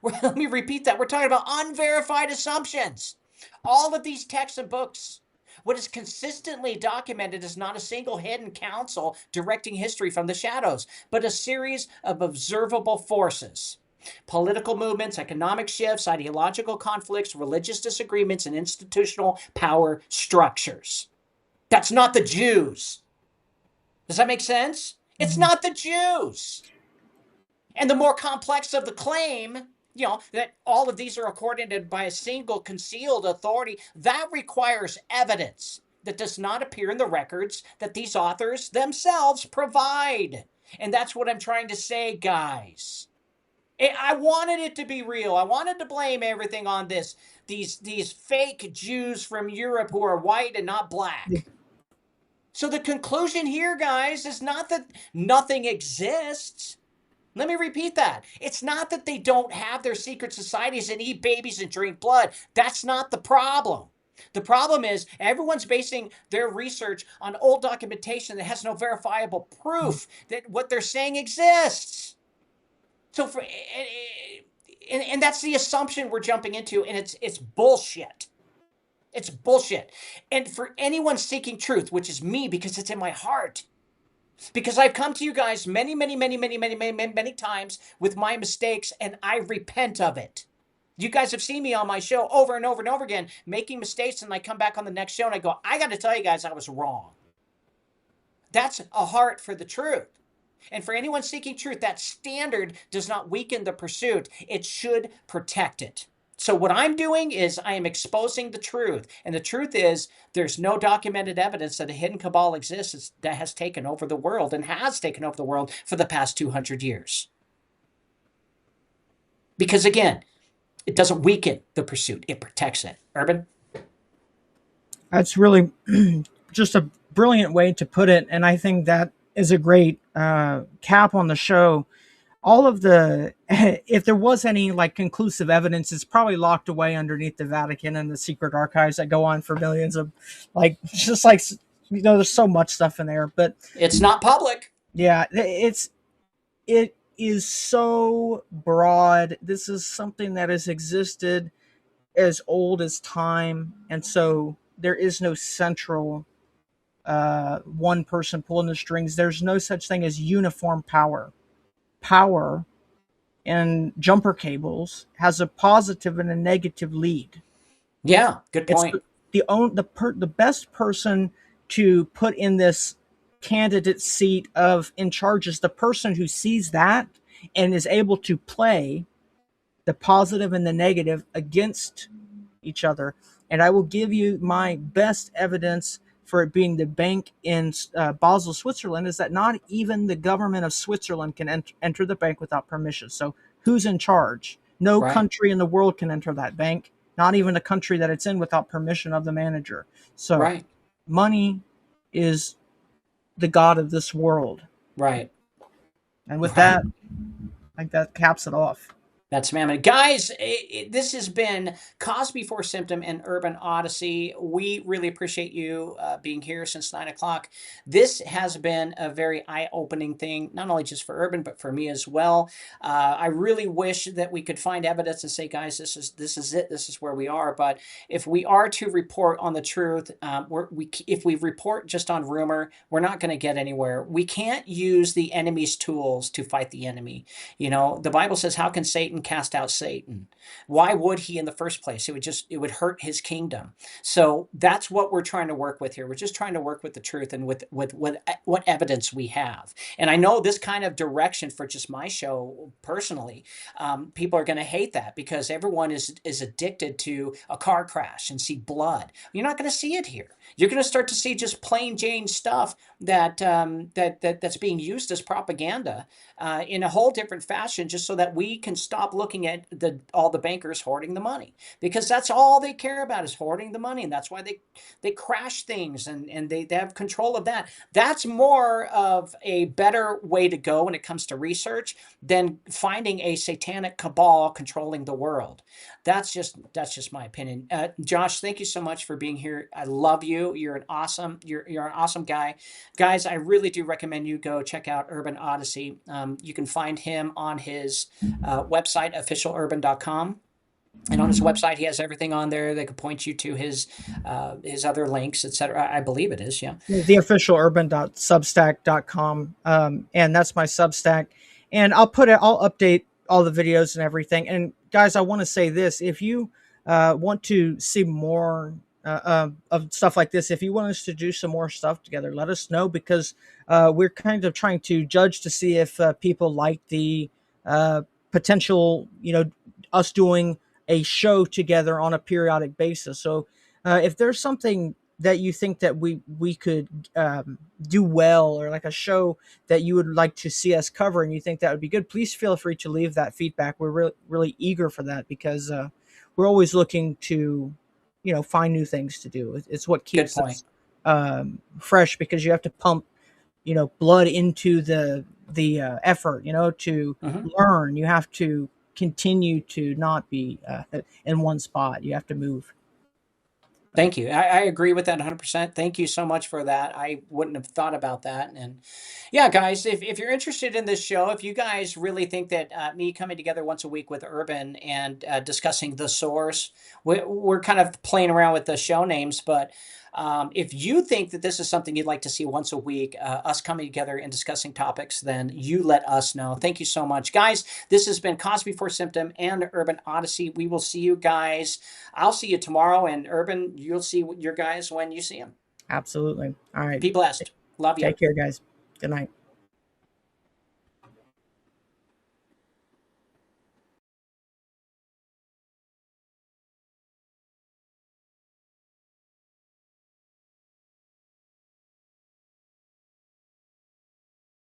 Let me repeat that. We're talking about unverified assumptions. All of these texts and books, what is consistently documented is not a single hidden counsel directing history from the shadows, but a series of observable forces. Political movements, economic shifts, ideological conflicts, religious disagreements, and institutional power structures. That's not the Jews. Does that make sense? It's not the Jews. And the more complex of the claim, that all of these are coordinated by a single concealed authority, that requires evidence that does not appear in the records that these authors themselves provide. And that's what I'm trying to say, guys. I wanted it to be real. I wanted to blame everything on these fake Jews from Europe who are white and not black. So the conclusion here, guys, is not that nothing exists. Let me repeat that. It's not that they don't have their secret societies and eat babies and drink blood. That's not the problem. The problem is everyone's basing their research on old documentation that has no verifiable proof that what they're saying exists. So and that's the assumption we're jumping into, and it's bullshit. It's bullshit. And for anyone seeking truth, which is me, because it's in my heart, because I've come to you guys many times with my mistakes, and I repent of it. You guys have seen me on my show over and over and over again making mistakes, and I come back on the next show and I go, I got to tell you guys, I was wrong. That's a heart for the truth. And for anyone seeking truth, that standard does not weaken the pursuit. It should protect it. So what I'm doing is I am exposing the truth. And the truth is there's no documented evidence that a hidden cabal exists that has taken over the world and has taken over the world for the past 200 years. Because again, it doesn't weaken the pursuit. It protects it. Urban? That's really just a brilliant way to put it. And I think that is a great cap on the show. All of the, if there was any like conclusive evidence, it's probably locked away underneath the Vatican and the secret archives that go on for millions of, like, just like, there's so much stuff in there, but it's not public. Yeah, it is so broad. This is something that has existed as old as time, and so there is no central one person pulling the strings. There's no such thing as uniform power. Power and jumper cables has a positive and a negative lead. Yeah, good point. It's the best person to put in this candidate seat of in charge is the person who sees that and is able to play the positive and the negative against each other. And I will give you my best evidence for it being the bank in Basel, Switzerland, is that not even the government of Switzerland can enter the bank without permission. So who's in charge? No country in the world can enter that bank, not even a country that it's in without permission of the manager. So money is the god of this world. Right. And with that, I think that caps it off. That's mammoth. Guys, this has been Cause Before Symptom and Urban Odyssey. We really appreciate you being here since 9 o'clock. This has been a very eye-opening thing, not only just for Urban, but for me as well. I really wish that we could find evidence and say, guys, this is it. This is where we are. But if we are to report on the truth, if we report just on rumor, we're not going to get anywhere. We can't use the enemy's tools to fight the enemy. You know, the Bible says, how can Satan cast out Satan? Why would he in the first place? It would hurt his kingdom. So that's what we're trying to work with here. We're just trying to work with the truth and with what evidence we have. And I know this kind of direction for just my show personally, people are going to hate that because everyone is addicted to a car crash and see blood. You're not going to see it here. You're going to start to see just plain Jane stuff that's being used as propaganda in a whole different fashion, just so that we can stop looking at all the bankers hoarding the money, because that's all they care about is hoarding the money, and that's why they crash things and they have control of that. That's more of a better way to go when it comes to research than finding a satanic cabal controlling the world. That's just my opinion. Josh, thank you so much for being here. I love you. You're an awesome guy. Guys, I really do recommend you go check out Urban Odyssey. You can find him on his website, officialurban.com. And on his website, he has everything on there. They could point you to his other links, etc. I believe it is, yeah. Theofficialurban.substack.com. And that's my Substack. And I'll update all the videos and everything. And guys, I want to say this. If you want to see more of stuff like this, if you want us to do some more stuff together, let us know, because we're kind of trying to judge to see if people like the potential, us doing a show together on a periodic basis. So if there's something that you think that we could do well, or like a show that you would like to see us cover and you think that would be good, please feel free to leave that feedback. We're really, really eager for that, because we're always looking to, find new things to do. It's what keeps us fresh, because you have to pump, blood into the effort, to learn. You have to continue to not be in one spot. You have to move. Thank you. I agree with that 100%. Thank you so much for that. I wouldn't have thought about that. And yeah, guys, if you're interested in this show, if you guys really think that me coming together once a week with Urban and discussing the source, we're kind of playing around with the show names, but if you think that this is something you'd like to see once a week, us coming together and discussing topics, then you let us know. Thank you so much. Guys, this has been Cause Before Symptom and Urban Odyssey. We will see you guys. I'll see you tomorrow, and Urban, you'll see your guys when you see them. Absolutely. All right. Be blessed. Love you. Take care, guys. Good night.